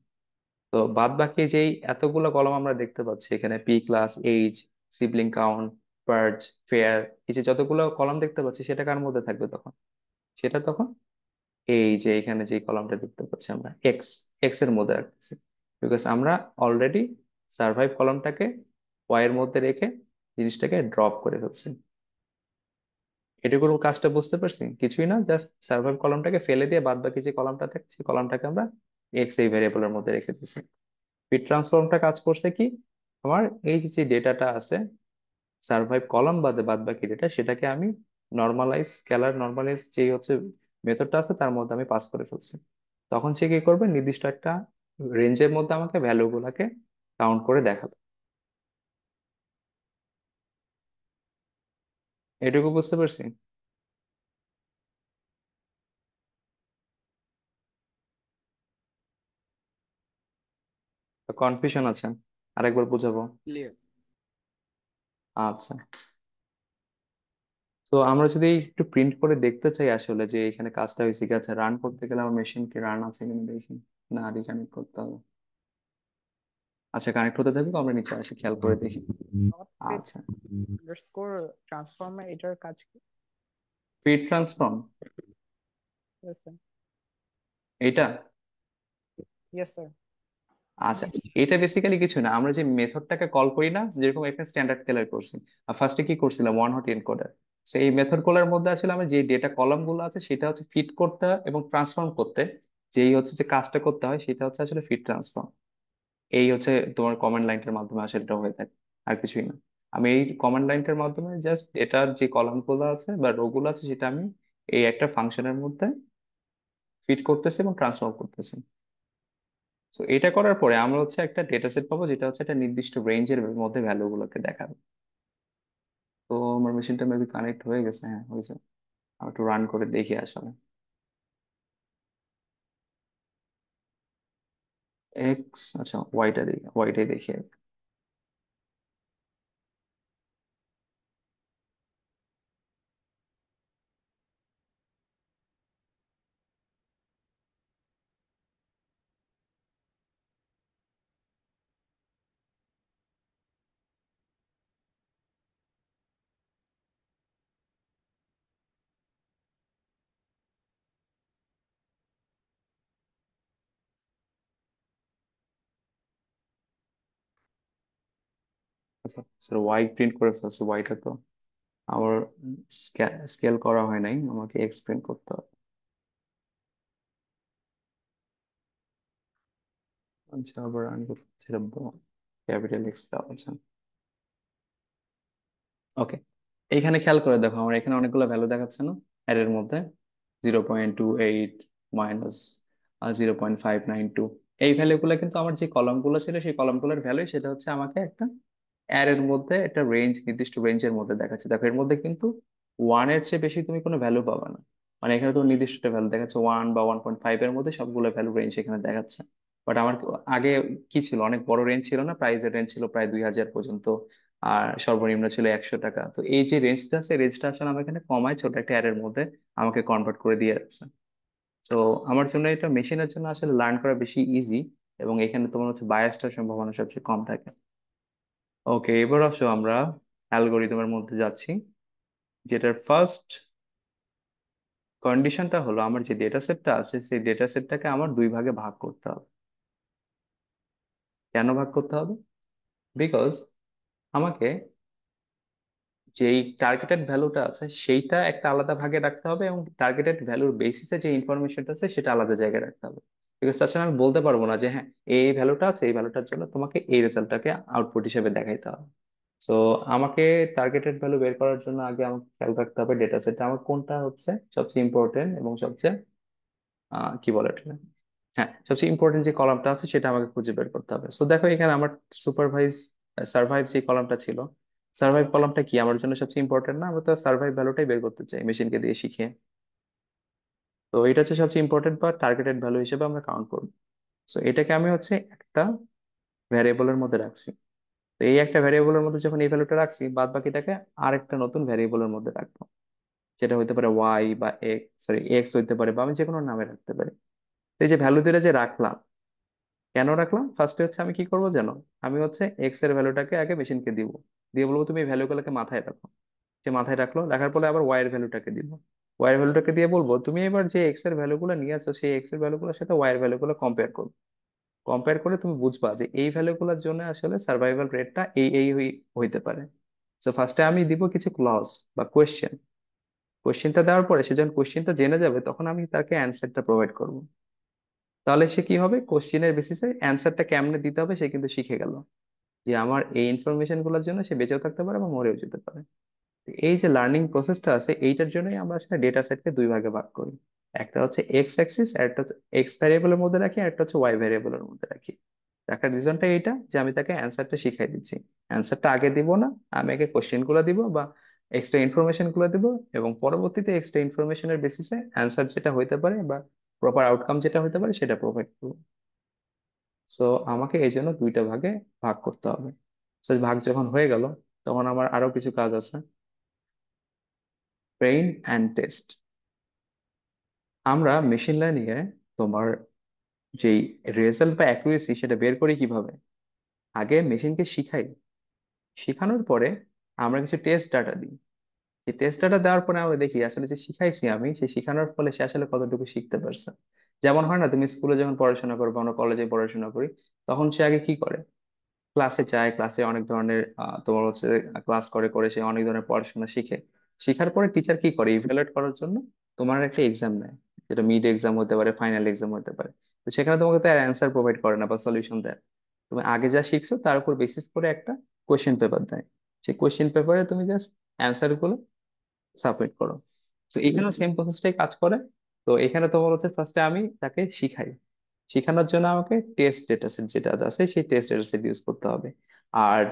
তো বাদ বাকি যেই এতগুলো কলাম আমরা দেখতে পাচ্ছি এখানে, P class, age, sibling count, purge, fair, এই যে যতগুলো কলাম দেখতে পাচ্ছি সেটা কার মধ্যে থাকবে তখন? সেটা তখন এই যে এখানে যে কলামটা দেখতে পাচ্ছি আমরা এক্স, এক্স এর মধ্যে রাখতেছি, বিকজ আমরা অলরেডি সার্ভাইভ কলামটাকে ওয়াই এর মধ্যে রেখে জিনিসটাকে ড্রপ করে ফেলছি। এটুকুর কাজটা বুঝতে পারছি? কিছুই না, জাস্ট সার্ভাইভ কলামটাকে ফেলে দিয়ে বাদ বাকি যে কলামটা থাকে সেই কলামটাকে আমরা এক্স এই ভেরিয়েবলের মধ্যে রেখে দিচ্ছি। ফিট ট্রান্সফর্মটা কাজ করছে কি, আমার এই যে ডেটাটা আছে সার্ভাইভ কলাম বাদে বাদ বাকি ডেটা, সেটাকে আমি নর্মালাইজ, স্কেলার নর্মালাইজ যেই হচ্ছে মেথডটা আছে তার মধ্যে আমি পাস করে ফেলছি। তখন সে কি করবে, নির্দিষ্ট একটা রেঞ্জের মধ্যে আমাকে ভ্যালু গুলাকে কাউন্ট করে দেখাবে। এটুকু বুঝতে পারছি? কনফিউশন আছে? আরেকবার বুঝাবো? ক্লিয়ার। আচ্ছা, তো আমরা যদি একটু প্রিন্ট করে দেখতে চাই আসলে যে এখানে কাজটা হয়েছে কি, আচ্ছা রান করতে গেলে আমার মেশিন কি রান আছে কিনা দেখি। না, রিকানেক্ট করতে হবে। আচ্ছা, কানেক্ট হতে থাকুক, আমরা নিচে আসি, খেয়াল করে দেখি। ডট ফিট আচ্ছা, আন্ডারস্কোর ট্রান্সফর্মার, এটার কাজ কি? Fit transform yes sir. এটা? Yes sir. আচ্ছা, এটা বেসিক্যালি কিছু না, আমরা যে মেথডটাকে কল করি না, যেরকম এখানে স্ট্যান্ডার্ড কেলার করছি, আর ফার্স্টে কি করছিলাম, ওয়ান হট এনকোডার। সো এই মেথড গুলোর মধ্যে আসলে আমি যে ডেটা কলাম গুলো আছে সেটা হচ্ছে ফিট করতে এবং ট্রান্সফর্ম করতে, যেই হচ্ছে যে কাজটা করতে হয় সেটা হচ্ছে আসলে ফিট ট্রান্সফর্ম। এই হচ্ছে তোমার কমান্ড লাইনটার মাধ্যমে আসলে এটা হয়ে থাকে, আর কিছুই না। আমি এই কমান্ড লাইনটার মাধ্যমে জাস্ট এটার যে কলাম গুলো আছে বা রো গুলো আছে সেটা আমি এই একটা ফাংশনের মধ্যে ফিট করতেছি এবং ট্রান্সফর্ম করতেছি। তো এটা করার পরে আমরা হচ্ছে একটা ডেটা সেট পাবো যেটা হচ্ছে একটা নির্দিষ্ট রেঞ্জের মধ্যে ভ্যালু গুলোকে দেখাবে। তো আমার মেশিনটা মেবি কানেক্ট হয়ে গেছে, হ্যাঁ হয়েছে। আমি একটু রান করে দেখি আসলে। এক্স, আচ্ছা ওয়াইটা দেখি, ওয়াইটাই দেখি। আচ্ছা স্যার, ওয়াই প্রিন্ট করে ফেলছে, ওয়াইটা তো আমার স্কেল করা হয় নাই, আমাকে এক্স প্রিন্ট করতে হবে। আচ্ছা, আবার রান করতে সেটা ক্যাপিটাল এক্স দেওয়া আছে। ওকে, এইখানে খেয়াল করে দেখো, আমার এখানে অনেকগুলো ভ্যালু দেখাচ্ছে না অ্যারের মধ্যে? 0.28 মাইনাস 0.592, এই ভ্যালুগুলো কিন্তু আমার যে কলামগুলো ছিল সেই কলামগুলোর ভ্যালু, সেটা হচ্ছে আমাকে একটা অ্যারের মধ্যে একটা রেঞ্জ, নির্দিষ্ট রেঞ্জের মধ্যে দেখাচ্ছে। দেখো এর মধ্যে কিন্তু ওয়ান এর চেয়ে বেশি তুমি কোনো ভ্যালু পাবে না, মানে এখানে তো নির্দিষ্ট একটা ভ্যালু দেখাচ্ছে, 1 বা 1.5 এর মধ্যে সবগুলো ভ্যালু রেঞ্জ এখানে দেখাচ্ছে। বাট আমার আগে কি ছিল, অনেক বড় রেঞ্জ ছিল না, প্রাইসের রেঞ্জ ছিল প্রায় 2000 পর্যন্ত, আর সর্বনিম্ন ছিল 100 টাকা। তো এই যে রেঞ্জটা আছে, রেঞ্জটা আসলে আমার এখানে কমায় ছোট একটা অ্যারের মধ্যে আমাকে কনভার্ট করে দিয়ে যাচ্ছে। তো আমার জন্য এটা, মেশিনের জন্য আসলে লার্ন করা বেশি ইজি, এবং এখানে তোমার হচ্ছে বায়াসটার সম্ভাবনা সবচেয়ে কম থাকে। ওকে, এবার আসো আমরা অ্যালগোরিদমের মধ্যে যাচ্ছি, যেটার ফার্স্ট কন্ডিশনটা হলো আমার যে ডেটা সেটটা আছে সেই ডেটা সেটটাকে আমার দুই ভাগে ভাগ করতে হবে। কেন ভাগ করতে হবে? বিকজ আমাকে যেই টার্গেটেড ভ্যালুটা আছে সেইটা একটা আলাদা ভাগে রাখতে হবে, এবং টার্গেটেড ভ্যালুর বেসিসে যে ইনফরমেশনটা আছে সেটা আলাদা জায়গায় রাখতে হবে। বিকজ তাছাড়া আমি বলতে পারবো না যে হ্যাঁ এই ভ্যালুটা আছে, এই ভ্যালুটার জন্য তোমাকে এই রেজাল্টটাকে আউটপুট হিসেবে দেখাইতে হবে। সো আমাকে টার্গেটেড ভ্যালু বের করার জন্য আগে আমাকে খেয়াল রাখতে হবে ডেটা সেটটা আমার কোনটা হচ্ছে সবচেয়ে ইম্পর্টেন্ট এবং সবচেয়ে কি বলে এটা, হ্যাঁ সবচেয়ে ইম্পর্টেন্ট যে কলামটা আছে সেটা আমাকে খুঁজে বের করতে হবে। সো দেখো এখানে আমার সুপারভাইজ, সার্ভাইভ যে কলামটা ছিল, সার্ভাইভ কলামটা কি আমার জন্য সবচেয়ে ইম্পর্টেন্ট না? আমরা তো সার্ভাইভ ভ্যালুটাই বের করতে চাই মেশিনকে দিয়ে শিখিয়ে। তো এটা হচ্ছে সবচেয়ে ইম্পর্টেন্ট বা টার্গেটেড ভ্যালু হিসেবে আমরা কাউন্ট করবো। সো এটাকে আমি হচ্ছে একটা ভ্যারিয়েবলের মধ্যে রাখছি। তো এই একটা ভ্যারিয়েবলের মধ্যে যখন এই ভ্যালুটা রাখছি, বাদ বাকিটাকে আরেকটা নতুন ভ্যারিয়েবলের মধ্যে রাখবো। সেটা হতে পারে ওয়াই বা এক্স, সরি এক্স হইতে পারে, বা আমি যে কোনো নামে রাখতে পারি। তো এই যে ভ্যালু দুটো যে রাখলাম, কেন রাখলাম? ফার্স্টে হচ্ছে আমি কি করবো জানো, আমি হচ্ছে এক্স এর ভ্যালুটাকে আগে মেশিনকে দিব, দিয়ে বলবো তুমি এই ভ্যালুগুলোকে মাথায় রাখো। সে মাথায় রাখলো, রাখার পরে আবার ওয়াই এর ভ্যালুটাকে দিব। ওয়াই এর ভ্যালুটাকে দিয়ে বলবো তুমি এবার যে এক্স এর ভ্যালুগুলো নিয়ে আসো সেই এক্স এর ভ্যালুগুলোর সাথে ওয়াই এর ভ্যালুগুলো কম্পেয়ার করো। কম্পেয়ার করে তুমি বুঝবা যে এই ভ্যালুগুলোর জন্য আসলে সার্ভাইভাল রেটটা হইতে পারে। তো ফার্স্টে আমি দিব কিছু ক্লজ বা কোয়েশ্চেন। কোয়েশ্চেনটা দেওয়ার পরে সে যখন কোয়েশ্চেনটা জেনে যাবে তখন আমি তাকে অ্যান্সারটা প্রোভাইড করব। তাহলে সে কি হবে, কোশ্চেনের বেসিসে অ্যান্সারটা কেমনে দিতে হবে সে কিন্তু শিখে গেল, যে আমার এই ইনফরমেশন গুলোর জন্য সে বেঁচেও থাকতে পারে বা মরেও যেতে পারে। এই যে লার্নিং প্রসেসটা আছে এইটার জন্যই আমরা আসলে ডেটা সেটকে দুই ভাগে ভাগ করি। একটা হচ্ছে এক্স অ্যাক্সিস, আর একটা হচ্ছে এক্স ভ্যারিয়েবলের মধ্যে রাখি, আর একটা হচ্ছে ওয়াই ভ্যারিয়েবলের মধ্যে রাখি। রাখার রিজনটা এইটা যে আমি তাকে অ্যান্সারটা শিখাই দিচ্ছি। অ্যান্সারটা আগে দিব না, আমি আগে কোশ্চেন গুলো দিব বা এক্সট্রা ইনফরমেশন গুলো দিব, এবং পরবর্তীতে এক্সট্রা ইনফরমেশনের বেসিসে অ্যান্সার যেটা হইতে পারে বা প্রপার আউটকাম যেটা হইতে পারে সেটা প্রোভাইড করবো। সো আমাকে এই জন্য দুইটা ভাগে ভাগ করতে হবে। সো ভাগ যখন হয়ে গেল, তখন আমার আরো কিছু কাজ আছে। Train and test. আমরা মেশিন লার্নিং এ তোমার যেই রেজাল্ট বা অ্যাকুরেসি সেটা বের করি কিভাবে, আগে মেশিনকে শিখাই, শিখানোর পরে আমরা কিছু টেস্ট ডাটা দিই। এই টেস্ট ডাটা দেওয়ার পরে আমরা দেখি আসলে যে শিখাইছি আমি, সেই শিখানোর ফলে সে আসলে কতটুকু শিখতে পারছে। যেমন হয় না, তুমি স্কুলে যখন পড়াশোনা করো বা আমরা কলেজে পড়াশোনা করি, তখন সে আগে কি করে, ক্লাসে যায়, ক্লাসে অনেক ধরনের তোমার হচ্ছে ক্লাস করে করে সে অনেক ধরনের পড়াশোনা শিখে। শিখার পরে টিচার কি করে, ইভ্যালুয়েট করার জন্য তোমার একটা এক্সাম নেয়, যেটা মিড এক্সাম হতে পারে, ফাইনাল এক্সাম হতে পারে। তো সেখানে তোমাকে তো অ্যান্সার প্রোভাইড করে না বা সলিউশন দেয়, তুমি আগে যা শিখছো তার উপর বেসিস করে একটা কোয়েশ্চেন পেপার দেয়। সেই কোয়েশ্চেন পেপারে তুমি জাস্ট অ্যান্সার গুলো সাবমিট করো। তো এখানে সেম প্রসেসটাই কাজ করে। তো এখানে তোমার হচ্ছে ফার্স্টে আমি তাকে শিখাই, শেখানোর জন্য আমাকে টেস্ট ডেটা সেট যেটা আছে সেই টেস্ট ডেটা সেট ইউজ করতে হবে। আর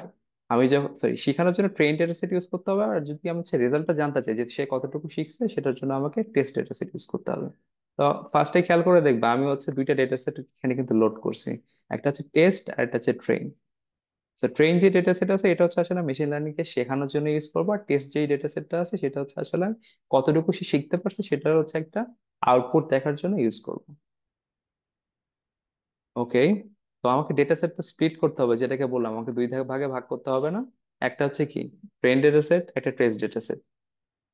আমি যখন, সরি, শেখানোর জন্য ট্রেন ডেটা সেট ইউজ করতে হবে। আর যদি আমি হচ্ছে রেজাল্টটা জানতে চাই যে সে কতটুকু শিখছে, সেটার জন্য আমাকে টেস্ট ডেটা সেট ইউজ করতে হবে। তো ফার্স্টে খেয়াল করে দেখবা আমি হচ্ছে দুইটা ডেটা সেট এখানে কিন্তু লোড করছি। একটা হচ্ছে টেস্ট আর একটা হচ্ছে ট্রেন। তো ট্রেন যে ডেটা সেট আছে এটা হচ্ছে আসলে মেশিন লার্নিং কে শেখানোর জন্য ইউজ করবো, আর টেস্ট যে ডেটা সেটটা আছে সেটা হচ্ছে আসলে কতটুকু সে শিখতে পারছে সেটা হচ্ছে একটা আউটপুট দেখার জন্য ইউজ করবো। ওকে। তো আমাকে ডেটা সেটটা স্প্লিট করতে হবে, যেটাকে বললাম আমাকে দুই ভাগে ভাগ করতে হবে না। একটা হচ্ছে কি, ট্রেন ডেটা সেট, একটা টেস্ট ডেটা সেট।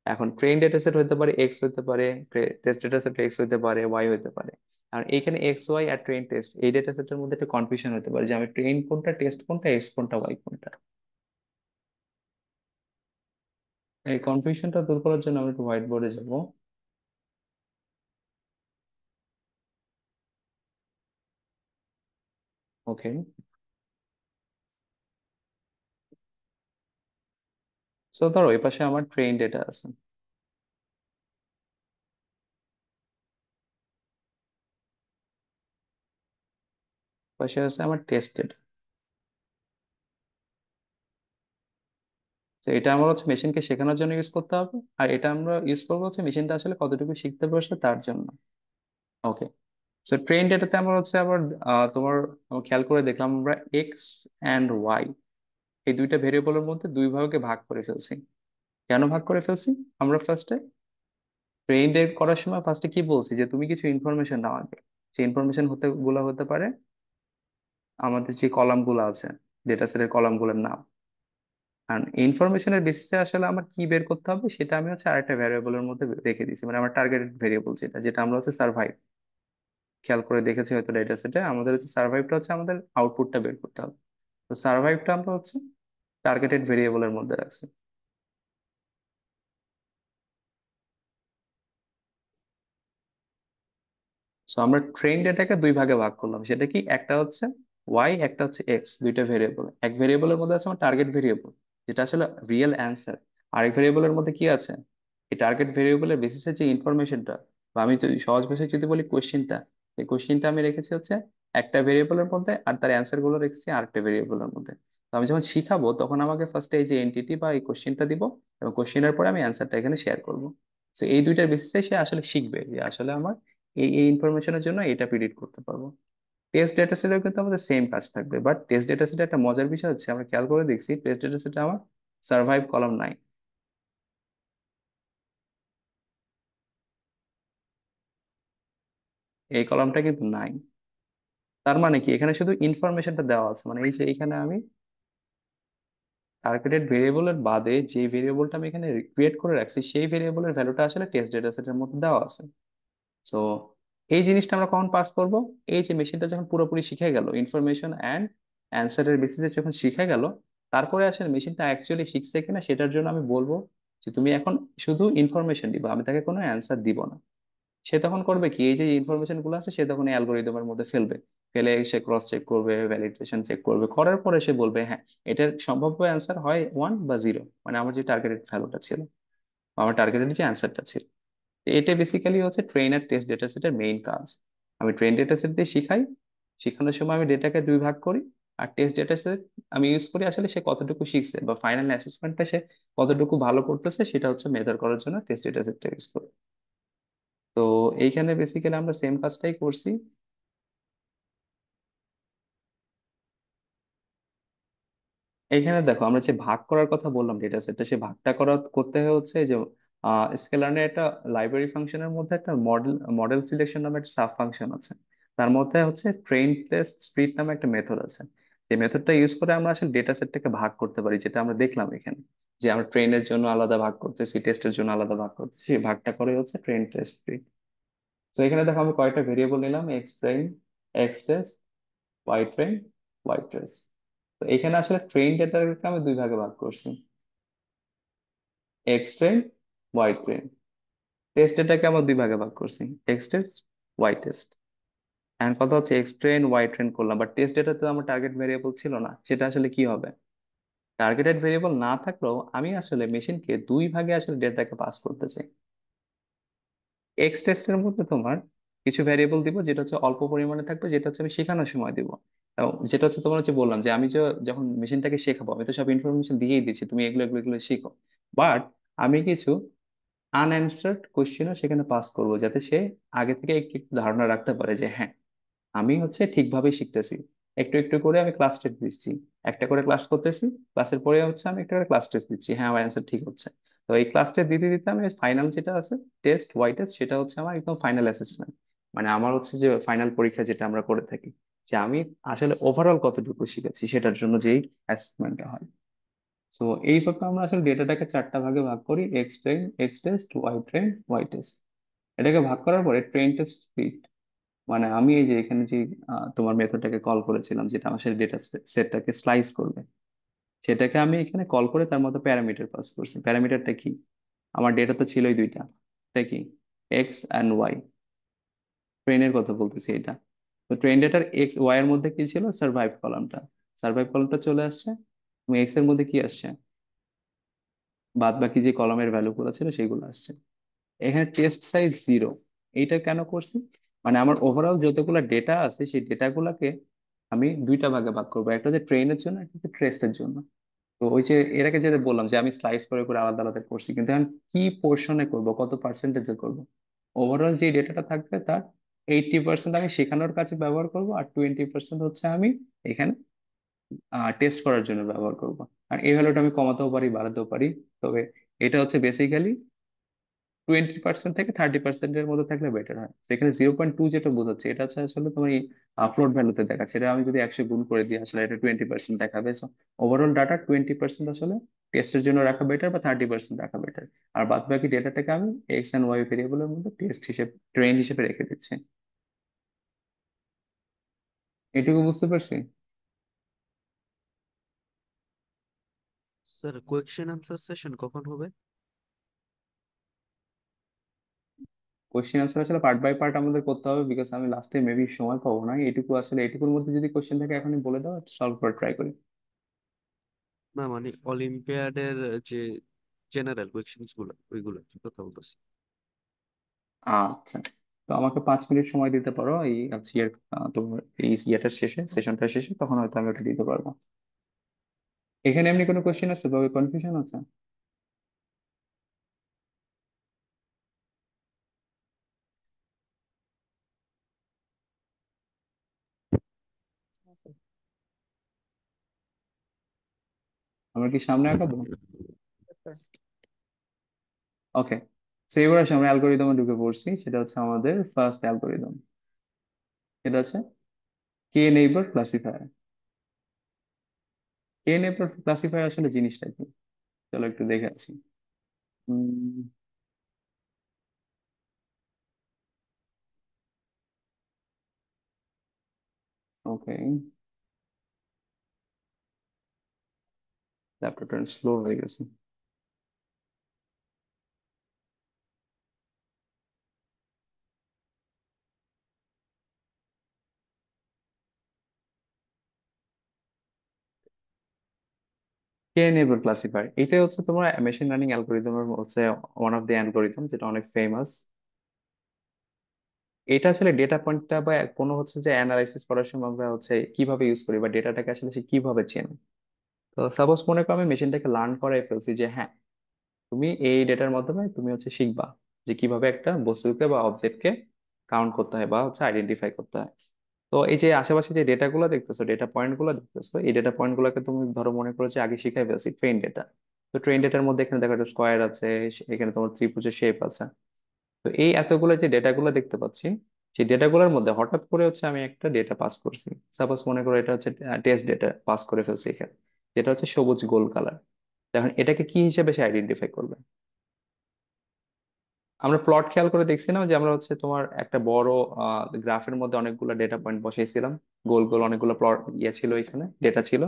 এখন ট্রেন ডেটা সেট হতে পারে এক্স হতে পারে, টেস্ট ডেটা সেট এক্স হতে পারে, ওয়াই হতে পারে। আর এইখানে এক্স ওয়াই আর ট্রেন টেস্ট এই ডেটা সেটের মধ্যে একটা কনফিউশন হতে পারে যে আমি ট্রেন কোনটা, টেস্ট কোনটা, এক্স কোনটা, ওয়াই কোনটা। এই কনফিউশনটা দূর করার জন্য আমরা একটু হোয়াইট বোর্ডে যাবো। ওকে। সো ধরো এই পাশে আমার ট্রেন ডেটা আছে, পাশে আছে আমার টেস্ট ডেটা। তো এটা আমার হচ্ছে মেশিনকে শেখানোর জন্য ইউজ করতে হবে, আর এটা আমরা ইউজ করবো হচ্ছে মেশিনটা আসলে কতটুকু শিখতে পারছে তার জন্য। ওকে। সো ট্রেন ডেটাতে আমরা হচ্ছে আবার তোমার, আমরা খেয়াল করে দেখলাম আমরা এক্স অ্যান্ড ওয়াই এই দুইটা ভেরিয়েবলের মধ্যে দুই ভাগে ভাগ করে ফেলছি। কেন ভাগ করে ফেলছি, আমরা ফার্স্টে ট্রেন ডেট করার সময় ফার্স্টে কি বলছি যে তুমি কিছু ইনফরমেশন নাও আগে। সেই ইনফরমেশন হতে পারে আমাদের যে কলাম গুলো আছে, ডেটা সেটের কলাম গুলোর নাম। কারণ ইনফরমেশনের বেসিসে আসলে আমার কি বের করতে হবে সেটা আমি হচ্ছে আরেকটা ভ্যারিয়েবলের মধ্যে রেখে দিচ্ছি, মানে আমার টার্গেটেড ভেরিয়েবল যেটা যেটা আমরা হচ্ছে সার্ভাইভ। খেয়াল করে দেখেছি হয়তো ডেটা সেটে আমাদের হচ্ছে সার্ভাইভটা হচ্ছে আমাদের আউটপুটটা বের করতে হবে। তো সার্ভাইভটা আমরা হচ্ছে টার্গেটেড ভেরিয়েবলের মধ্যে রাখছি। সো আমরা ট্রেন ডেটাকে দুই ভাগে ভাগ করলাম, সেটা কি, একটা হচ্ছে ওয়াই, একটা হচ্ছে এক্স, দুইটা ভেরিয়েবল। এক ভেরিয়েবলের মধ্যে আছে আমার টার্গেট ভেরিয়েবল যেটা আসলে রিয়েল অ্যান্সার। আরেক ভেরিয়েবলের মধ্যে কি আছে, এই টার্গেট ভেরিয়েবলের বেসিসে যে ইনফরমেশনটা, বা আমি যদি সহজ ভাষায় যদি বলি কোশ্চেনটা, এই কোশ্চেনটা আমি রেখেছি হচ্ছে একটা ভেরিয়েবলের মধ্যে, আর তার অ্যান্সার গুলো রেখেছি আরেকটা ভেরিয়েবলের মধ্যে। তো আমি যখন শিখাবো তখন আমাকে ফার্স্টে এই যে এন্টিটি বা এই কোশ্চেনটা দিব, এবং কোশ্চেনের পরে আমি অ্যান্সারটা এখানে শেয়ার করবো। তো এই দুইটার বেসিসে সে আসলে শিখবে যে আসলে আমার এই এই ইনফরমেশনের জন্য এটা প্রিডিক্ট করতে পারবো। টেস্ট ডেটা সেটেও কিন্তু আমাদের সেম কাজ থাকবে, বাট টেস্ট ডেটা সেটে একটা মজার বিষয় হচ্ছে আমরা খেয়াল করে দেখছি টেস্ট ডেটা সেটে আমার সার্ভাইভ কলাম নাই। এই কলামটা কিন্তু নাই। তার মানে কি এখানে শুধু ইনফরমেশনটা দেওয়া আছে, মানে এই যে এখানে আমি টার্গেটেড ভেরিয়েবলের বাদে যে ভেরিয়েবলটা আমি এখানে ক্রিয়েট করে রাখছি সেই ভেরিয়েবলের ভ্যালুটা আসলে টেস্ট ডেটা সেটের মধ্যে দেওয়া আছে। সো এই জিনিসটা আমরা কখন পাস করব? এই যে মেশিনটা যখন পুরোপুরি শিখে গেল ইনফরমেশন অ্যান্ড অ্যান্সারের বেসিসে যখন শিখে গেল, তারপরে আসলে মেশিনটা অ্যাকচুয়ালি শিখছে কিনা সেটার জন্য আমি বলবো যে তুমি এখন শুধু ইনফরমেশন দিবা, আমি তাকে কোনো অ্যান্সার দিব না। সে তখন করবে কি, এই যে ইনফরমেশন গুলো আছে সে তখন অ্যালগোরিদমের মধ্যে ফেলবে, ফেলে সে ক্রস চেক করবে, ভ্যালিডেশন চেক করবে, করার পরে সে বলবে হ্যাঁ এটার সম্ভাব্য অ্যান্সার হয় 1 বা 0, মানে আমার যে টার্গেটেড ভ্যালুটা ছিল, আমার টার্গেটেড যে অ্যান্সারটা ছিল। এটা বেসিক্যালি হচ্ছে ট্রেন আর টেস্ট ডেটা সেটের মেইন কাজ। আমি ট্রেন ডেটা সেট দিয়ে শিখাই, শেখানোর সময় আমি ডেটাকে দুই ভাগ করি, আর টেস্ট ডেটা সেট আমি ইউজ করি আসলে সে কতটুকু শিখছে বা ফাইনাল অ্যাসেসমেন্টটা সে কতটুকু ভালো করতেছে সেটা হচ্ছে মেজার করার জন্য টেস্ট ডেটা সেটটা ইউজ করি। তো এইখানে বেসিক্যালি আমরা সেম কাজটাই করছি। এইখানে দেখো আমরা যে ভাগ করার কথা বললাম ডেটা সেটটা, সে ভাগটা করতে হচ্ছে যে স্কেলারের একটা লাইব্রেরি ফাংশনের মধ্যে একটা মডেল মডেল সিলেকশন নামে একটা সাব ফাংশন আছে। তার মধ্যে হচ্ছে ট্রেন প্লেস স্প্লিট নামে একটা মেথড আছে। যে মেথডটা ইউজ করে আমরা আসলে ডেটা সেটটাকে ভাগ করতে পারি, যেটা আমরা দেখলাম এখানে, যে আমরা ট্রেনের জন্য আলাদা ভাগ করতেছি, টেস্টের জন্য আলাদা ভাগ করতেছি, সেই ভাগটা করে হচ্ছে ট্রেন টেস্ট স্প্লিট। তো এখানে দেখো আমি কয়টা ভেরিয়েবল নিলাম, X train, X test, Y train, Y test. তো এখানে আসলে ট্রেন ডেটাকে আমি দুই ভাগে ভাগ করছি, X train, Y train. Test ডেটাকে আমরা দুই ভাগে ভাগ করছি, এক্স টেস্ট, ওয়াই টেস্ট। এখন কথা হচ্ছে এক্স ট্রেন ওয়াই ট্রেন করলাম, বাট টেস্ট ডেটাতে আমার টার্গেট ভেরিয়েবল ছিল না, সেটা আসলে কি হবে? টার্গেটেড ভেরিয়েবল না থাকলেও আমি আসলে মেশিনকে দুই ভাগে আসলে ডেটাকে পাস করতে চাই। এক্স টেস্টের মধ্যে তোমার কিছু ভ্যারিয়েবল দিব যেটা হচ্ছে অল্প পরিমাণে থাকবে, যেটা হচ্ছে আমি শেখানোর সময় দিব। এবং যেটা হচ্ছে তোমার হচ্ছে বললাম যে আমি যে যখন মেশিনটাকে শেখাবো আমি তো সব ইনফরমেশন দিয়েই দিচ্ছি, তুমি এগুলো এগুলো এগুলো শিখো। বাট আমি কিছু আনঅ্যান্সার্ড কোশ্চেনও সেখানে পাস করবো, যাতে সে আগে থেকে একটু একটু ধারণা রাখতে পারে যে হ্যাঁ আমি হচ্ছে ঠিকভাবে শিখতেছি। একটু একটু করে আমি ক্লাস টেস্ট দিচ্ছি, একটা করে ক্লাস করতেছি, ক্লাসের পরে হচ্ছে আমি একটা করে ক্লাস টেস্ট দিচ্ছি, হ্যাঁ আমার অ্যান্সার ঠিক হচ্ছে। তো এই ক্লাস টেস্ট দিতে দিতে আমি ফাইনাল যেটা আছে টেস্ট ওয়াই টেস্ট, সেটা হচ্ছে আমার একদম ফাইনাল অ্যাসেসমেন্ট। মানে আমার হচ্ছে যে ফাইনাল পরীক্ষা যেটা আমরা করে থাকি, যে আমি আসলে ওভারঅল কতটুকু শিখেছি সেটার জন্য যেই অ্যাসেসমেন্টটা হয়। তো এইভাবে আমরা আসলে ডেটাটাকে চারটা ভাগে ভাগ করি, X train, X test, Y train, Y test. এটাকে ভাগ করার পরে ট্রেন টেস্ট স্পিড, মানে আমি এই যে এখানে যে তোমার মেথডটাকে কল করেছিলাম যেটা আমার সাথে ডেটা সেটটাকে স্লাইস করবে, সেটাকে আমি এখানে কল করে তার মধ্যে প্যারামিটার পাস করছি। প্যারামিটারটা কি? আমার ডেটা তো ছিলই দুইটা, এটা কি? X and Y. ট্রেনের কথা বলতেছি এটা। তো ট্রেন ডেটার এক্স ওয়াই এর মধ্যে কি ছিল? সার্ভাইভ কলামটা। সার্ভাইভ কলামটা চলে আসছে, এবং এক্স এর মধ্যে কি আসছে? বাদ বাকি যে কলামের ভ্যালু গুলো ছিল সেগুলো আসছে। এখানে টেস্ট সাইজ 0। এইটা কেন করছি? মানে আমার ওভারঅল যতগুলো ডেটা আছে সেই ডেটাগুলোকে আমি দুইটা ভাগে ভাগ করবো, একটা হচ্ছে ট্রেনের জন্য, একটা হচ্ছে টেস্টের জন্য। তো ওই যে এর আগে যেটা বললাম যে আমি স্লাইস করে করে আলাদা আলাদা করছি, কিন্তু এখন কি পোর্শনে করব, কত পার্সেন্টেজে করব? ওভারঅল যে ডেটাটা থাকবে তার 80% আমি শেখানোর কাছে ব্যবহার করব, আর 20% হচ্ছে আমি এখানে টেস্ট করার জন্য ব্যবহার করব। আর এই ভ্যালুটা আমি কমাতেও পারি, বাড়াতেও পারি। তবে এটা হচ্ছে বেসিক্যালি 20% থেকে 30%-এর মধ্যে থাকলে বেটার হয়। সেখানে 0.2 যেটা বোঝাচ্ছে এটা হচ্ছে আসলে তোমার ফ্লোট ভ্যালুতে দেখাচ্ছে, এটা আমি যদি 100 গুণ করে দিই আসলে এটা 20% দেখাবে। সো ওভারঅল ডাটা 20% আসলে টেস্টের জন্য রাখা বেটার, বা 30% রাখা বেটার। আর বাদ বাকি ডেটাটাকে আমি এক্স এন্ড ওয়াই ভেরিয়েবলের মধ্যে টেস্ট হিসেবে, ট্রেন হিসেবে রেখে দিচ্ছি। এটুকু বুঝতে পারছি। স্যার কোয়েশ্চেন আনসার সেশন কখন হবে? কোশ্চেন আনসার আসলে পার্ট বাই পার্ট আমাদের করতে হবে, বিকজ আমি লাস্টে মেবি সময় পাবো না। এটুকু আসলে এটুকুর মধ্যে যদি কোশ্চেন থাকে এখনই বলে দাও, সলভ করে ট্রাই করি। না মানে অলিম্পিয়াডের যে জেনারেল কোয়েশ্চেন্স গুলো ওইগুলো কি কথা বলতেছি। আচ্ছা, তো আমাকে 5 মিনিট সময় দিতে পারো এই আজকে তোমার এই ইয়েটার শেষে, সেশনটার শেষে, তখন হয়তো আমি ওটা দিতে পারবো। এখানে এমনি কোনো কোশ্চেন আছে বা কনফিউশন আছে? আমরা কি সামনে আগাবো? স্যার। ওকে, তো এবার আসলে আমরা অ্যালগোরিদমে ঢুকে পড়ছি। সেটা হচ্ছে আমাদের ফার্স্ট অ্যালগোরিদম, সেটা হচ্ছে কে নেইবার ক্লাসিফায়ার। কে নেইবার ক্লাসিফায়ার আসলে জিনিসটা কি, চলো একটু দেখে আসি। ওকে, ল্যাপটপটা স্লো হয়ে গেছে। কে নেইবার ক্লাসিফায়ার এটা হচ্ছে তোমার মেশিন লার্নিং অ্যালগোরিদমের হচ্ছে ওয়ান অফ দি অ্যালগোরিদম, যেটা অনেক ফেমাস। এটা আসলে ডেটা পয়েন্টটা বা কোনো হচ্ছে যে অ্যানালাইসিস করার সময় আমরা হচ্ছে কিভাবে ইউজ করি বা ডেটাটাকে আসলে সে কিভাবে চেনে। তো সাপোজ মনে করো আমি মেশিনটাকে লার্ন করাই ফেলছি যে হ্যাঁ, তুমি এই ডেটার মাধ্যমে তুমি হচ্ছে শিখবা যে কিভাবে একটা বস্তুকে বা অবজেক্টকে কাউন্ট করতে হয় বা হচ্ছে আইডেন্টিফাই করতে হয়। তো এই যে আশেপাশে যে ডেটা গুলো দেখতেছো, ডেটা পয়েন্ট গুলো দেখতেছো, এই ডেটা পয়েন্ট গুলোকে তুমি ধরো মনে করো যে আগে শিখাই ফেলছি ট্রেন ডেটা। তো ট্রেন ডেটার মধ্যে এখানে দেখো একটা স্কোয়ার আছে, এখানে তোমার ত্রিভুজের শেপ আছে। তো এই এতগুলো যে ডেটাগুলো দেখতে পাচ্ছি, সেই ডেটাগুলোর মধ্যে হঠাৎ করে হচ্ছে আমি একটা ডেটা পাস করছি। সাপোজ মনে করো এটা হচ্ছে টেস্ট ডেটা পাস করে ফেলছি এখানে, যেটা হচ্ছে সবুজ গোল কালার। এখন এটাকে কি হিসেবে সে আইডেন্টিফাই করবে? আমরা প্লট খেয়াল করে দেখছি না যে আমরা হচ্ছে তোমার একটা বড় গ্রাফের মধ্যে অনেকগুলো ডেটা পয়েন্ট বসাইছিলাম, গোল গোল অনেকগুলো প্লট ইয়ে ছিল, এখানে ডেটা ছিল,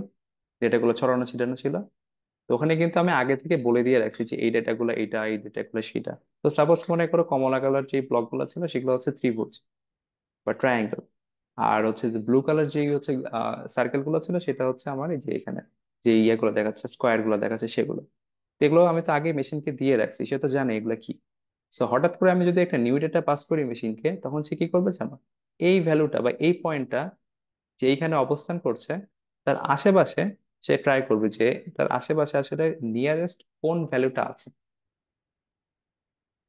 ডেটাগুলো ছড়ানো ছিটানো ছিল। তো ওখানে কিন্তু আমি আগে থেকে বলে দিয়ে রাখছি যে এই ডেটাগুলো এইটা, এই ডেটাগুলো সেটা। তো সাপোজ মনে করো কমলা কালার যে ব্লক গুলো ছিল সেগুলো হচ্ছে ত্রিভুজ বা ট্রায়াঙ্গেল। আর হচ্ছে যে ব্লু কালার যে হচ্ছে সার্কেল গুলো ছিল সেটা হচ্ছে আমার এই যে এখানে যে ইয়েগুলো দেখাচ্ছে, স্কোয়ার গুলো দেখাচ্ছে সেগুলো। তো এগুলো আমি তো আগে মেশিনকে দিয়ে রাখছি, সে তো জানে এগুলো কি। সো হঠাৎ করে আমি যদি একটা নিউ ডেটা পাস করি মেশিনকে, তখন সে কি করবে জানো? এই ভ্যালুটা বা এই পয়েন্টটা যে এইখানে অবস্থান করছে তার আশেপাশে সে ট্রাই করবে যে তার আশেপাশে আসলে নিয়ারেস্ট কোন ভ্যালুটা আছে।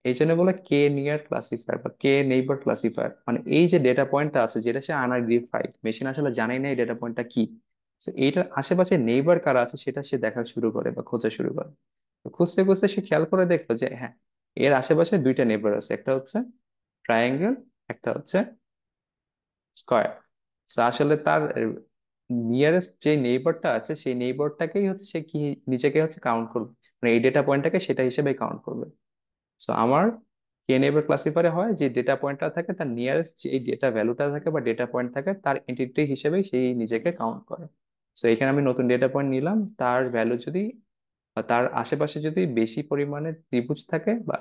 এই জন্য বলে কে নিয়ার ক্লাসিফায়ার বা কে নেইবার ক্লাসিফায়ার, মানে এই যে ডেটা পয়েন্টটা আছে যেটা সে আনআইডেন্টিফাইড, মেশিন আসলে জানেই না এই ডেটা পয়েন্টটা কি। তো এইটার আশেপাশে নেইবার কারা আছে সেটা সে দেখা শুরু করে বা খোঁজা শুরু করে। তো খুঁজতে খুঁজতে সে খেয়াল করে দেখলো যে হ্যাঁ, এর আশেপাশে দুইটা নেইবার আছে, একটা হচ্ছে ট্রায়াঙ্গেল, একটা হচ্ছে স্কয়ার। আসলে তার নিয়ারেস্ট যে নেইবারটা আছে সেই নেইবারটাকেই হচ্ছে সে কি নিজেকে হচ্ছে কাউন্ট করবে, মানে এই ডেটা পয়েন্টটাকে সেটা হিসেবে কাউন্ট করবে। সো আমার কে নেইবার ক্লাসিফায়ারে হয় যে ডেটা পয়েন্টটা থাকে তার নিয়ারেস্ট যে ডেটা ভ্যালুটা থাকে বা ডেটা পয়েন্ট থাকে তার এন্টিটি হিসেবে সেই নিজেকে কাউন্ট করে। সো এখানে আমি নতুন ডেটা পয়েন্ট নিলাম, তার ভ্যালু যদি বা তার আশেপাশে যদি বেশি পরিমাণে ত্রিভুজ থাকে বা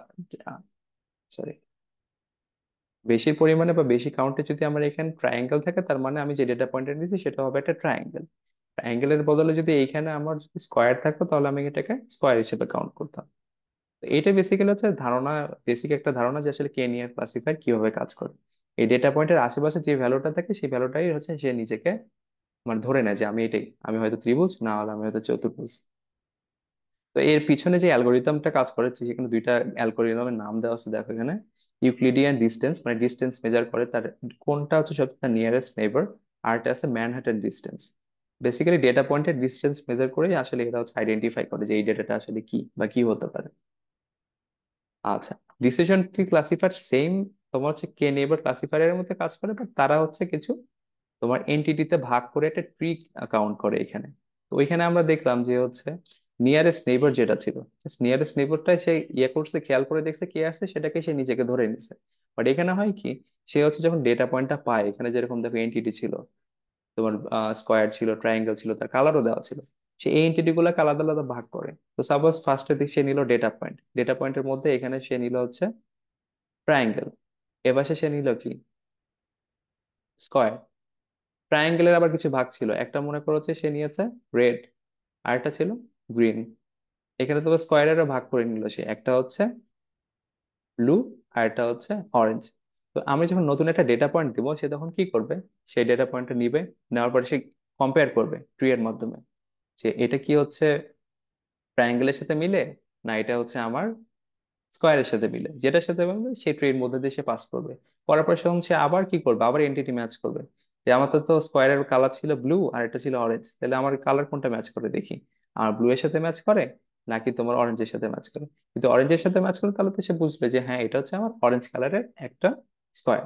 সরি বেশি পরিমাণে বা বেশি কাউন্টে যদি আমার এখানে ট্রায়াঙ্গেল থাকে, তার মানে আমি যে ডেটা পয়েন্টটা নিয়েছি সেটা হবে একটা ট্রায়াঙ্গেল। ট্রায়াঙ্গেলের বদলে যদি এইখানে আমার যদি স্কোয়ার থাকতো তাহলে আমি এটাকে স্কোয়ার হিসেবে কাউন্ট করতাম। তো এটা বেসিক্যালি হচ্ছে ধারণা, বেসিক একটা ধারণা যে আসলে কে নিয়ার ক্লাসিফায়ার কিভাবে কাজ করে। এই ডেটা পয়েন্টের আশেপাশে যে ভ্যালুটা থাকে সেই ভ্যালুটাই হচ্ছে সে নিজেকে মানে ধরে নেয় যে আমি এটাই, আমি হয়তো ত্রিভুজ, না হলে আমি হয়তো চতুর্ভুজ। তো এর পিছনে যে অ্যালগোরিদমটা কাজ করে সেখানে দুইটা অ্যালগোরিদমের নাম দেওয়া আছে দেখো এখানে। ইউক্লিডিয়ান ডিস্টেন্স মানে ডিস্টেন্স মেজার করে তার কোনটা হচ্ছে সবচেয়ে নিয়ারেস্ট নেইবার, আর একটা আছে ম্যানহাটন ডিস্টেন্স। বেসিক্যালি ডেটা পয়েন্টের ডিস্টেন্স মেজার করেই আসলে এরা হচ্ছে আইডেন্টিফাই করে যে এই ডেটাটা আসলে কি বা কি হতে পারে। আচ্ছা, ডিসিশন ট্রি ক্লাসিফায়ার সেম তোমার হচ্ছে কে নেইবার ক্লাসিফায়ারের মধ্যে কাজ করে, বাট তারা হচ্ছে কিছু তোমার এন্টিটিতে ভাগ করে একটা ট্রি কাউন্ট করে এখানে। তো ওইখানে আমরা দেখলাম যে হচ্ছে নিয়ারেস্ট নেইবার যেটা ছিল, নিয়ারেস্ট নেইবারটাই সে ইয়ে করছে, খেয়াল করে দেখছে কে আসছে সেটাকে সে নিজেকে ধরে নিছে। বাট এখানে হয় কি, সে হচ্ছে যখন ডেটা পয়েন্টটা পায়, এখানে যেরকম দেখো এন্টিটি ছিল তোমার, স্কোয়ার ছিল, ট্রায়াঙ্গেল ছিল, তার কালারও দেওয়া ছিল, সে এই এন্টিটি গুলাকে আলাদা আলাদা ভাগ করে। তো সাপোজ ফার্স্টে সে নিল ডেটা পয়েন্ট, ডেটা পয়েন্টের মধ্যে এখানে সে নিল হচ্ছে ট্রায়াঙ্গেল, এবার সে নিল কি স্কোয়ার। ট্রায়াঙ্গেলের আবার কিছু ভাগ ছিল, একটা মনে করো হচ্ছে সে নিয়েছে রেড, আরেকটা ছিল গ্রিন। এখানে তো স্কোয়ারেরও ভাগ করে নিল সে, একটা হচ্ছে ব্লু আর একটা হচ্ছে অরেঞ্জ। তো আমি যখন নতুন একটা ডেটা পয়েন্ট দিব সে তখন কি করবে, সেই ডেটা পয়েন্টটা নিবে, নেওয়ার পরে সে কম্পেয়ার করবে ট্রি এর মাধ্যমে যে এটা কি হচ্ছে ট্রায়াঙ্গেলের সাথে মিলে, না এটা হচ্ছে আমার স্কোয়ারের সাথে মিলে, যেটার সাথে মিলবে সেই ট্রি এর মধ্যে দিয়ে সে পাস করবে। করার পর সে আবার কি করবে, আবার এন্টিটি ম্যাচ করবে। যে আমার তো স্কোয়ারের কালার ছিল ব্লু আর এটা ছিল অরেঞ্জ, তাহলে আমার কালার কোনটা ম্যাচ করে দেখি, আর ব্লু এর সাথে ম্যাচ করে নাকি তোমার অরেঞ্জের সাথে ম্যাচ করে। কিন্তু অরেঞ্জের সাথে ম্যাচ করে তাহলে তো সে বুঝবে যে হ্যাঁ এটা হচ্ছে আমার অরেঞ্জ কালারের একটা স্কোয়ার।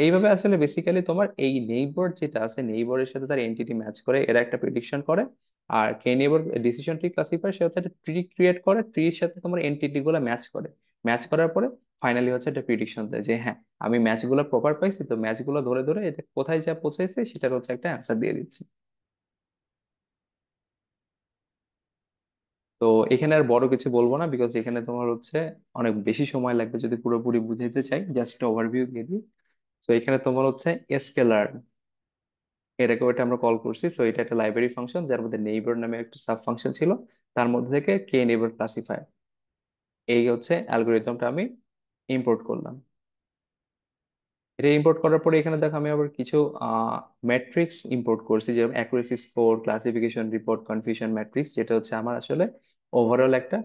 এইভাবে আসলে বেসিক্যালি তোমার এই নেইবার যেটা আছে, নেইবারের সাথে তার এন্টিটি ম্যাচ করে এরা একটা প্রিডিকশন করে। আর কে নেইবার ডিসিশন ট্রি ক্লাসিফায়ার সে হচ্ছে একটা ট্রি ক্রিয়েট করে, ট্রির সাথে তোমার এন্টিটি গুলো ম্যাচ করে, ম্যাচ করার পরে ফাইনালি হচ্ছে একটা প্রিডিকশন দেয় যে হ্যাঁ আমি ম্যাচ গুলো প্রপার পাইছি, তো ম্যাচ গুলো ধরে ধরে এটা কোথায় যা পৌঁছাইছে সেটার হচ্ছে একটা অ্যান্সার দিয়ে দিচ্ছি। তো এখানে আর বড় কিছু বলবো না, বিকজ এখানে তোমার হচ্ছে অনেক বেশি সময় লাগবে যদি পুরোপুরি বুঝাইতে চাই, জাস্ট একটা ওভারভিউ দিয়ে দিই। তো এখানে তোমার হচ্ছে স্কেলার, এটাকে ওইটা আমরা কল করছি। সো এটা একটা লাইব্রেরি ফাংশন যার মধ্যে নেইবার নামে একটা সাব ফাংশন ছিল, তার মধ্যে থেকে কে নেইবার ক্লাসিফায়ার, এই হচ্ছে অ্যালগোরিদমটা আমি ইম্পোর্ট করলাম। এটা ইম্পোর্ট করার পরে এখানে দেখো আমি আবার কিছু ম্যাট্রিক্স ইম্পোর্ট করছি, যেমন accuracy score, classification report, confusion matrix, যেটা হচ্ছে আমার আসলে ওভারঅল একটা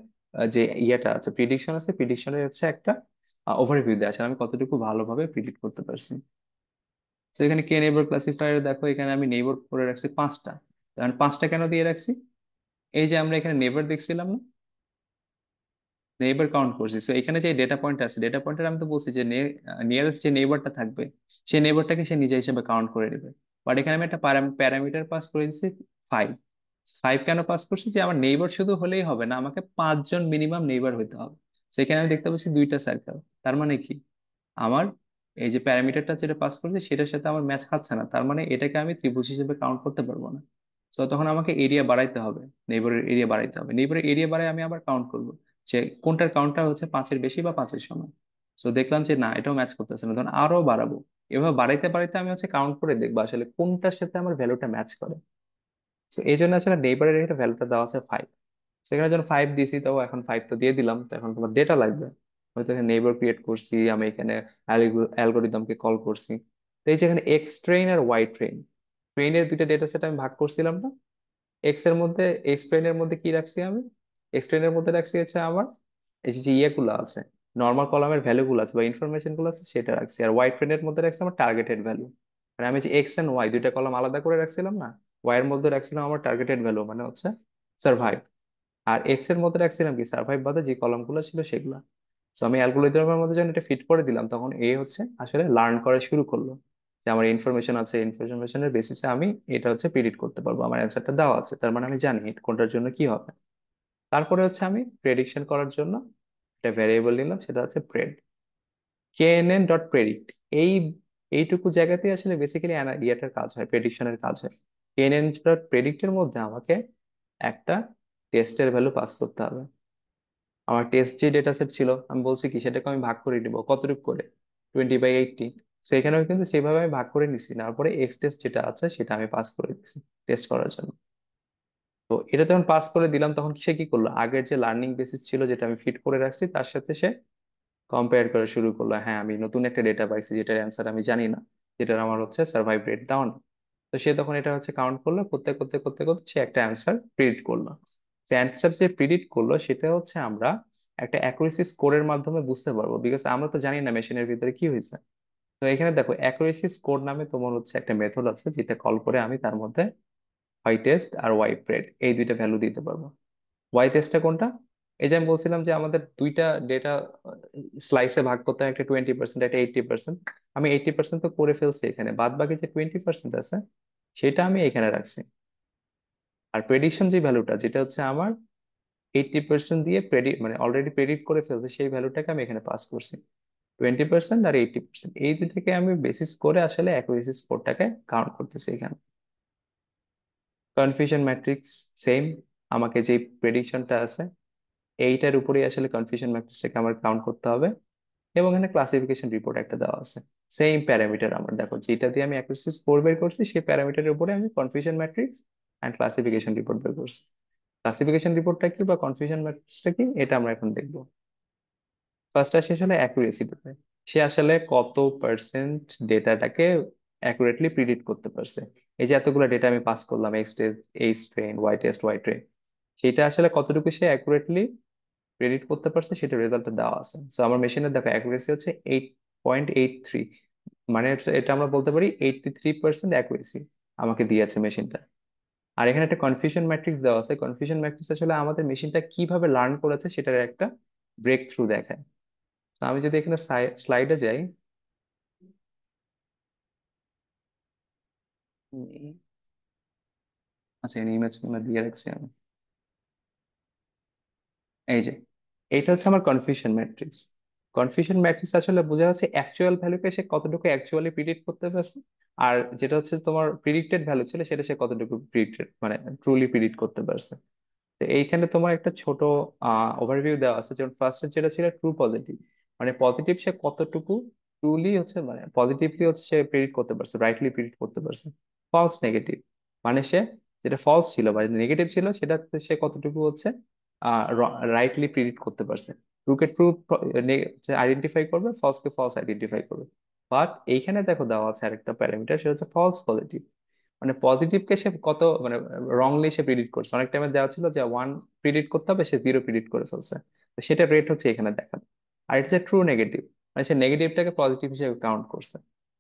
যে ইয়েটা আছে, প্রিডিকশন আছে, প্রিডিকশনের হচ্ছে একটা ওভারভিউ দেয় আসলে আমি কতটুকু ভালোভাবে প্রিডিক্ট করতে পারছি। তো এখানে কে নেইবার ক্লাসিফায়ার দেখো, এখানে আমি নেইবার করে রাখছি 5টা। কারণ 5টা কেন দিয়ে রাখছি, এই যে আমরা এখানে নেইবার দেখছিলাম না, নেইবার কাউন্ট করছি। তো এখানে যে ডেটা পয়েন্ট আছে, ডেটা পয়েন্টের আমি তো বলছি যে নিয়ারেস্ট যে নেইবারটা থাকবে সেই নেইবারটাকে সে নিজে হিসেবে কাউন্ট করে নেবে। বাট এখানে আমি একটা প্যারামিটার পাস করে দিচ্ছি 5। 5 কেন পাস করছি, যে আমার নেইবার শুধু হলেই হবে না, আমাকে 5জন মিনিমাম নেইবার হইতে হবে। সেখানে আমি দেখতে পাচ্ছি 2টা সার্কেল, তার মানে কি আমার এই যে প্যারামিটারটা যেটা পাস করছে সেটার সাথে আমার ম্যাচ খাচ্ছে না, তার মানে এটাকে আমি ত্রিভুজ হিসেবে কাউন্ট করতে পারবো না। তো তখন আমাকে এরিয়া বাড়াইতে হবে, নেইবারের এরিয়া বাড়াইতে হবে, নেইবারের এরিয়া বাড়াই আমি আবার কাউন্ট করব যে কোনটার কাউন্টটা হচ্ছে 5-এর বেশি বা 5-এর সমান। তো দেখলাম যে না এটাও ম্যাচ করতেছে না, তখন আরো বাড়াবো। এভাবে বাড়াইতে বাড়াইতে আমি হচ্ছে কাউন্ট করে দেখবো আসলে কোনটার সাথে আমার ভ্যালুটা ম্যাচ করে। তো এই জন্য আসলে নেইবারের এটা ভ্যালুটা দেওয়া আছে 5। সেখানে যখন 5 দিছি, তো এখন 5 তো দিয়ে দিলাম, তো এখন তোমার ডেটা লাগবে। আমি তো এখানে নেইবার ক্রিয়েট করছি, আমি এখানে অ্যালগোরিদমকে কল করছি। তো এই যে এখানে এক্স ট্রেন আর ওয়াই ট্রেন, ট্রেনের দুইটা ডেটা সেট আমি ভাগ করছিলাম না, এক্স এর মধ্যে, এক্স ট্রেনের মধ্যে কি রাখছি আমি, এক্স ট্রেনের মধ্যে রাখছি হচ্ছে আমার এই যে ইয়েগুলো আছে, নর্মাল কলামের ভ্যালু গুলো আছে বা ইনফরমেশন গুলো আছে সেটা রাখছি, আর ওয়াই ট্রেনের মধ্যে রাখছি আমার টার্গেটেড ভ্যালু। মানে আমি যে এক্স এন্ড ওয়াই দুইটা কলাম আলাদা করে রাখছিলাম না, ওয়াই এর মধ্যে রাখছিলাম আমার টার্গেটেড ভ্যালু মানে হচ্ছে সার্ভাইভ, আর এক্স এর মধ্যে রাখছিলাম কি সার্ভাইভ বাদে যে কলাম গুলো ছিল সেগুলা। তো আমি অ্যালগোরিদমের মধ্যে যখন এটা ফিট করে দিলাম তখন এ হচ্ছে আসলে লার্ন করা শুরু করলো যে আমার ইনফরমেশন আছে, ইনফরমেশনের বেসিসে আমি এটা হচ্ছে প্রিডিক্ট করতে পারবো, আমার অ্যান্সারটা দেওয়া আছে, তার মানে আমি জানি এটা কোনটার জন্য কি হবে। তারপরে হচ্ছে আমি প্রেডিকশন করার জন্য একটা ভ্যারিয়েবল নিলাম, সেটা হচ্ছে প্রেড, কেএনএন ডট প্রেডিক্ট। এই এইটুকু জায়গাতে আসলে বেসিক্যালি ইয়েটার কাজ হয়, প্রেডিকশনের কাজ হয়। কেএনএন ডট প্রেডিক্টের মধ্যে আমাকে একটা টেস্টের ভ্যালু পাস করতে হবে। আমার টেস্ট যে ডেটা সেট ছিল আমি বলছি কি সেটাকে আমি ভাগ করে দিব কতটুকু করে, 20/80। সেখানেও কিন্তু সেভাবে আমি ভাগ করে নিছি, তারপরে এক্স টেস্ট যেটা আছে সেটা আমি পাস করে দিচ্ছি টেস্ট করার জন্য। তো এটা যখন পাস করে দিলাম তখন সে কি করলো, আগের যে লার্নিং বেসিস ছিল যেটা আমি ফিট করে রাখছি তার সাথে সে কম্পেয়ার করা শুরু করলো, হ্যাঁ আমি নতুন একটা ডেটা পাইছি যেটার অ্যান্সার আমি জানি না, যেটার আমার হচ্ছে সার্ভাইভ রেট দাও না। তো সে তখন এটা হচ্ছে কাউন্ট করলো, করতে করতে করতে করতে সে একটা অ্যান্সার প্রিডিক্ট করলো। যে অ্যান্সার যে প্রিডিক্ট করলো সেটা হচ্ছে আমরা একটা অ্যাকুরেসি স্কোরের মাধ্যমে বুঝতে পারবো, বিকজ আমরা তো জানি না মেশিনের ভিতরে কি হয়েছে। তো এখানে দেখো অ্যাকুরেসি স্কোর নামে তোমার হচ্ছে একটা মেথড আছে যেটা কল করে আমি তার মধ্যে ওয়াই টেস্ট আর ওয়াই প্রেড এই দুইটা ভ্যালু দিতে পারবো। ওয়াই টেস্টটা কোনটা, এই যে আমি বলছিলাম যে আমাদের দুইটা ডেটা স্লাইসে ভাগ করতে হয়, একটা 20% একটা 80%। আমি 80% তো করে ফেলছি, এখানে বাদ বাকি যে 20% আছে সেটা আমি এখানে রাখছি। আর প্রেডিকশন যে ভ্যালুটা যেটা হচ্ছে আমার 80% দিয়ে মানে অলরেডি প্রেডিক্ট করে ফেলছে সেই ভ্যালুটাকে আমি এখানে পাস করছি। 20% আর 80% এই দুটাকে আমি বেসিস করে আসলে অ্যাকুরেসি স্কোরটাকে কাউন্ট করতেছি এখানে। কনফিউশন ম্যাট্রিক্স সেম, আমাকে যে প্রেডিকশনটা আছে এইটার উপরেই আসলে কনফিউশন ম্যাট্রিক্সটাকে আমার কাউন্ট করতে হবে। এবং এখানে ক্লাসিফিকেশন রিপোর্ট একটা দেওয়া আছে, সেম প্যারামিটার আমার দেখো যেটা দিয়ে আমি অ্যাকুরেসি স্কোর বের করছি সেই প্যারামিটারের উপরে আমি confusion matrix and classification report বের করছি। ক্লাসিফিকেশন রিপোর্টটা কি বা কনফিউশন ম্যাট্রিক্সটা কি এটা আমরা এখন দেখবো। ফার্স্ট আসে আসলে অ্যাকুরেসি ব্যাপারে, সে আসলে কত পার্সেন্ট ডেটাটাকে অ্যাকুরেটলি প্রিডিক্ট করতে পারছে। এই যে এতগুলো ডেটা আমি পাস করলাম, X test, H train, Y test, Y train, সেটা আসলে কতটুকু সে অ্যাকুরেটলি প্রেডিক্ট করতে পারছে সেটা রেজাল্টে দেওয়া আছে। সো আমার মেশিনের দেখো অ্যাকুরেসি হচ্ছে 8.83, মানে এটা আমরা বলতে পারি 83% অ্যাকুরেসি আমাকে দিয়েছে মেশিনটা। আর এখানে একটা কনফিউশন ম্যাট্রিক্স দেওয়া আছে। কনফিউশন ম্যাট্রিক্স আসলে আমাদের মেশিনটা কিভাবে লার্ন করেছে সেটার একটা ব্রেক থ্রু দেখায়। তো আমি যদি এখানে স্লাইডে যাই, উম, আচ্ছা ইমেজ গুলো দিয়ে রাখছি আমি। এই যে এটা হচ্ছে আমার কনফিউশন ম্যাট্রিক্স। কনফিউশন ম্যাট্রিক্স আসলে বোঝা যাচ্ছে অ্যাকচুয়াল ভ্যালুকে সে কতটুকু অ্যাকচুয়ালি প্রিডিক্ট করতে পারছে, আর যেটা হচ্ছে তোমার প্রিডিক্টেড ভ্যালু ছিল সেটা সে কতটুকু প্রিডিক্টেড মানে ট্রুলি প্রিডিক্ট করতে পারছে। তো এইখানে তোমার একটা ছোট ওভারভিউ দেওয়া আছে। যেমন ফার্স্ট যেটা ছিল ট্রু পজিটিভ, মানে পজিটিভ সে কতটুকু ট্রুলি হচ্ছে মানে পজিটিভলি হচ্ছে সে প্রেডিক্ট করতে পারছে, রাইটলি প্রেডিক্ট করতে পারছে। ফলস নেগেটিভ, মানে সে যেটা ফলস ছিল বা নেগেটিভ ছিল সেটা সে কতটুকু হচ্ছে রাইটলি প্রেডিক্ট করতে পারছে। ট্রুকে ট্রু আইডেন্টিফাই করবে, ফলস কে ফলস আইডেন্টিফাই করবে। বাট এইখানে দেখো দেওয়া আছে আরেকটা প্যারামিটার, সেটা হচ্ছে ফলস পজিটিভ, মানে পজিটিভকে সে কত মানে রংলি সে প্রিডিক্ট করছে। অনেক টাইমে দেওয়া ছিল যে 1 প্রিডিক্ট করতে হবে, সে 0 প্রিডিক্ট করে ফেলছে। তো সেটা রেট হচ্ছে এখানে দেখাবে। আর এটা হচ্ছে ট্রু নেগেটিভ, মানে সে নেগেটিভটাকে পজিটিভ হিসেবে কাউন্ট করছে।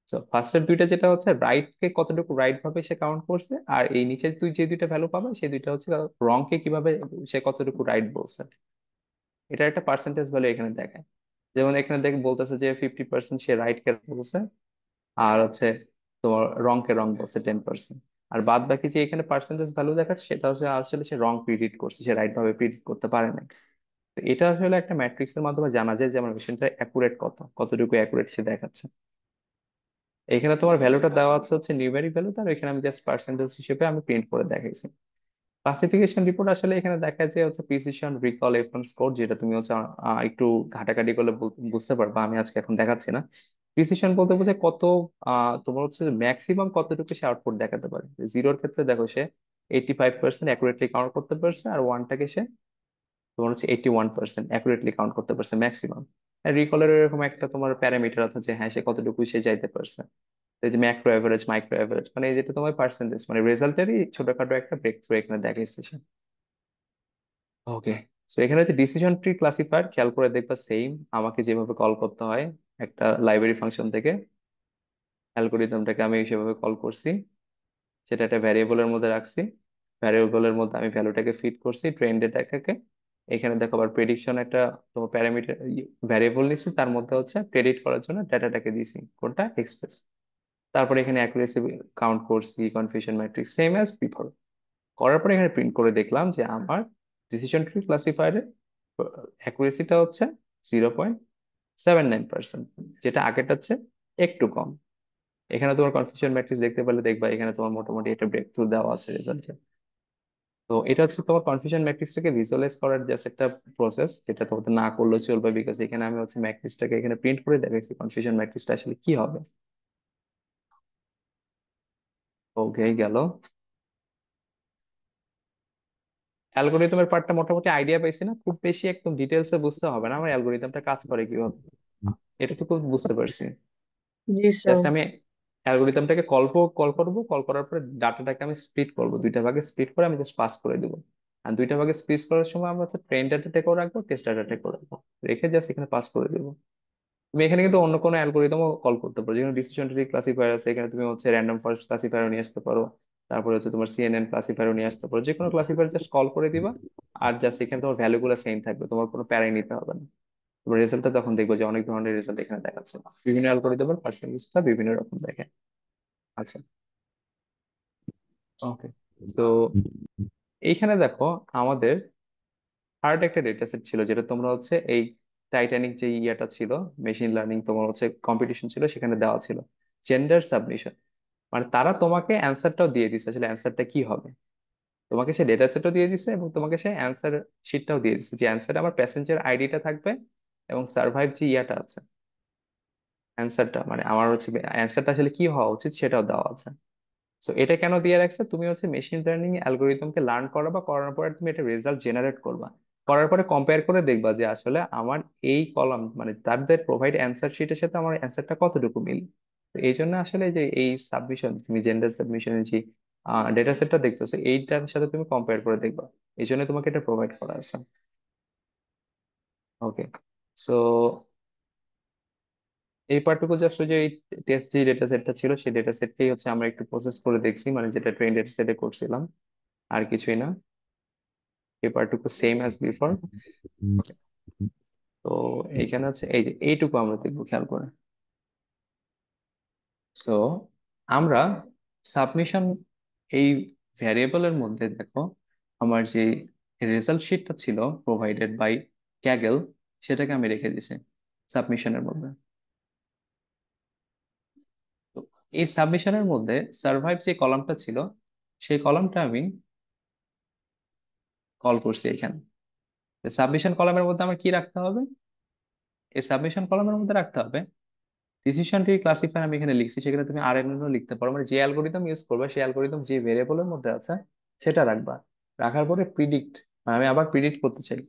তো ফার্স্টের দুইটা যেটা হচ্ছে রাইট কে কতটুকু রাইট ভাবে সে কাউন্ট করছে, আর এই নিচে তুই যে দুইটা ভ্যালু পাবে সেই দুইটা হচ্ছে রং কে কিভাবে সে কতটুকু রাইট বলছে। এটা একটা পার্সেন্টেজ ভ্যালু এখানে দেখায়। যেমন এখানে দেখ বলতেছে যে 50% সে রাইট কে বলছে, আর হচ্ছে তোমার রং কে রং বলছে 10%। আর বাদ বাকি যে এখানে পার্সেন্টেজ ভ্যালু দেখাচ্ছে সেটা হচ্ছে আসলে সে রং প্রিডিক্ট করছে, সে রাইট ভাবে প্রিডিক্ট করতে পারে না। তো এটা আসলে একটা ম্যাট্রিক্স এর মাধ্যমে জানা যায় যে আমার মেশিনটা অ্যাকুরেট কতটুকু অ্যাকুরেট সে দেখাচ্ছে। এখানে তোমার ভ্যালুটা দেওয়া আছে হচ্ছে নিউমেরিক ভ্যালু, তার এখানে আমি জাস্ট পার্সেন্টেজ হিসেবে আমি প্রিন্ট করে দেখাইছি। ক্লাসিফিকেশন রিপোর্ট আসলে এখানে দেখা যায় হচ্ছে প্রিসিশন, রিকল, রেফারেন্স কোড, যেটা তুমি হচ্ছে একটু ঘাটাঘাটি করলে বুঝতে পারবা, আমি আজকে এখন দেখাচ্ছি না। প্রিসিশন বলতে বোঝায় কত তোমার হচ্ছে ম্যাক্সিমাম কতটুকু সে আউটপুট দেখাতে পারে। জিরোর ক্ষেত্রে দেখো সে 85% অ্যাকুরেটলি কাউন্ট করতে পারছে, আর ওয়ানটাকে সে তোমার হচ্ছে 81% অ্যাকুরেটলি কাউন্ট করতে পারছে ম্যাক্সিমাম। রিকলের এরকম একটা তোমার প্যারামিটার আছে যে হ্যাঁ সে কতটুকু সে যাইতে পারছে। তো এই যে ম্যাক্রো অ্যাভারেজ, মাইক্রো অ্যাভারেজ, মানে এই যেটা তোমার পার্সেন্টেজ মানে রেজাল্টেরই ছোটখাটো একটা ব্রেক থ্রু এখানে দেখাইছে। ওকে, তো এখানে হচ্ছে ডিসিশন ট্রি ক্লাসিফায়ার, খেয়াল করে দেখবা সেম আমাকে যেভাবে কল করতে হয় একটা লাইব্রেরি ফাংশন থেকে, অ্যালগোরিদমটাকে আমি সেভাবে কল করছি, সেটা একটা ভ্যারিয়েবলের মধ্যে রাখছি। ভ্যারিয়েবলের মধ্যে আমি ভ্যালুটাকে ফিড করছি ট্রেন ডেটাকে। এখানে দেখো আবার প্রেডিকশন একটা তোমার প্যারামিটার ভ্যারিয়েবল নিচ্ছি, তার মধ্যে হচ্ছে প্রেডিক্ট করার জন্য ডেটাটাকে দিছি কোনটা এক্সপ্রেস। তারপরে এখানে অ্যাকুরেসি কাউন্ট করছি, confusion matrix same as before. করার পরে এখানে প্রিন্ট করে দেখলাম যে আমার ডিসিশন ট্রি ক্লাসিফায়ারের অ্যাকুরেসিটা হচ্ছে 0.79%, যেটা আগেরটা হচ্ছে একটু কম। এখানে তোমার কনফিউশন ম্যাট্রিক্স দেখতে পেলে দেখবা এখানে তোমার মোটামুটি এটা ব্রেক থ্রু দেওয়া আছে রেজাল্টে। তো এটা হচ্ছে তোমার কনফিউশন ম্যাট্রিক্সটাকে ভিজুয়ালাইজ করার জাস্ট একটা প্রসেস, যেটা তোমাদের না করলেও চলবে, বিকজ এখানে আমি হচ্ছে ম্যাট্রিক্সটাকে এখানে প্রিন্ট করে দেখাইছি কনফিউশন ম্যাট্রিক্সটা আসলে কি হবে। ওকে গেল। অ্যালগোরিদমের পার্টটা মোটামুটি আইডিয়া পাইছি না, খুব বেশি একদম ডিটেলসে বুঝতে হবে না আমার অ্যালগোরিদমটা কাজ করে কিভাবে, এটুকু বুঝতে পারছি। জি স্যার। জাস্ট আমি অ্যালগোরিদমটাকে কল করব, কল করার পরে ডাটাটাকে আমি স্প্লিট করব, দুইটা ভাগে স্প্লিট করে আমি জাস্ট পাস করে দিব। আর দুইটা ভাগে স্প্লিট করার সময় আমরা হচ্ছে ট্রেন ডাটাটাকেও রাখবো, টেস্ট ডাটাটাকেও রাখবো, রেখে জাস্ট এখানে পাস করে দিব। তুমি এখানে কিন্তু অন্য কোনো অ্যালগোরিদমও কল করতে পারো, যেখানে ডিসিশন ট্রি ক্লাসিফায়ার আছে, এখানে তুমি হচ্ছে র্যান্ডম ফরেস্ট ক্লাসিফায়ার নিয়ে আসতে পারো, তারপরে হচ্ছে তোমার সিএনএন ক্লাসিফায়ার নিয়ে আসতে পারো, যে কোনো ক্লাসিফায়ার জাস্ট কল করে দিবা। আর জাস্ট এখানে তোমার ভ্যালু গুলো সেম থাকবে, তোমার কোনো প্যারাই নিতে হবে না। তোমার রেজাল্টটা তখন দেখবো যে অনেক ধরনের রেজাল্ট এখানে দেখাচ্ছে। বিভিন্ন অ্যালগোরিদমের পার্সেন্টেজটা বিভিন্ন রকম দেখে। আচ্ছা, ওকে। তো এইখানে দেখো আমাদের থার্ড একটা ডেটা সেট ছিল, যেটা তোমরা হচ্ছে এই টাইটানিক যে ইয়েটা ছিল, মেশিন লার্নিং তোমার হচ্ছে কম্পিটিশন ছিল, সেখানে দেওয়া ছিল জেন্ডার সাবমিশন। মানে তারা তোমাকে অ্যান্সারটাও দিয়ে দিচ্ছে আসলে অ্যান্সারটা কি হবে। তোমাকে সে ডেটা সেটও দিয়ে দিছে এবং তোমাকে সে অ্যান্সার শিটটাও দিয়ে দিচ্ছে, যে অ্যান্সারে আমার প্যাসেঞ্জার আইডিটা থাকবে এবং সার্ভাইভ যে ইয়াটা আছে অ্যান্সারটা, মানে আমার হচ্ছে অ্যান্সারটা আসলে কি হওয়া উচিত সেটাও দেওয়া আছে। সো এটা কেন দিয়ে রাখছে, তুমি হচ্ছে মেশিন লার্নিং অ্যালগোরিদমকে লার্ন করাবা, করানোর পরে তুমি একটা রেজাল্ট জেনারেট করবা, করার পরে কম্পেয়ার করে দেখবা যে আসলে আমার এই কলাম মানে তাদের প্রোভাইড অ্যান্সার শিটের সাথে আমার অ্যান্সারটা কতটুকু মিল। তো এই জন্য আসলে যে এই সাবমিশন তুমি জেন্ডার সাবমিশনের যে ডেটা সেটটা দেখতেছো এইটার সাথে তুমি কম্পেয়ার করে দেখবা, এই জন্য তোমাকে এটা প্রোভাইড করা আছে। ওকে, সো এই পার্টটুকু জাস্ট ওই যে টেস্ট যে ডেটা সেটটা ছিল সেই ডেটা সেটকেই হচ্ছে আমরা একটু প্রসেস করে দেখছি, মানে যেটা ট্রেন ডেটা সেটে করছিলাম, আর কিছুই না। এই পার্টটুকু সেম অ্যাজ বিফোর। তো এইখানে হচ্ছে এই যে এইটুকু আমরা দেখবো, খেয়াল করে। সো আমরা সাবমিশন এই ভ্যারিয়েবলের মধ্যে দেখো, আমার যে রেজাল্ট শিটটা ছিল প্রোভাইডেড বাই ক্যাগেল, সেটাকে আমি রেখে দিছি সাবমিশনের মধ্যে। তো এই সাবমিশনের মধ্যে সার্ভাইভ যে কলামটা ছিল, সেই কলামটা আমি কল করছি এখানে। সাবমিশন কলামের মধ্যে আমার কি রাখতে হবে? এই সাবমিশন কলামের মধ্যে রাখতে হবে ডিসিশন ট্রি ক্লাসিফায়ার। আমি এখানে লিখছি, সেখানে তুমি আরএনএনও লিখতে পারো, মানে যে অ্যালগোরিদম ইউজ করবে সেই অ্যালগোরিদম যে ভেরিয়েবলের মধ্যে আছে সেটা রাখবা। রাখার পরে প্রিডিক্ট, আমি আবার প্রিডিক্ট করতে চাই।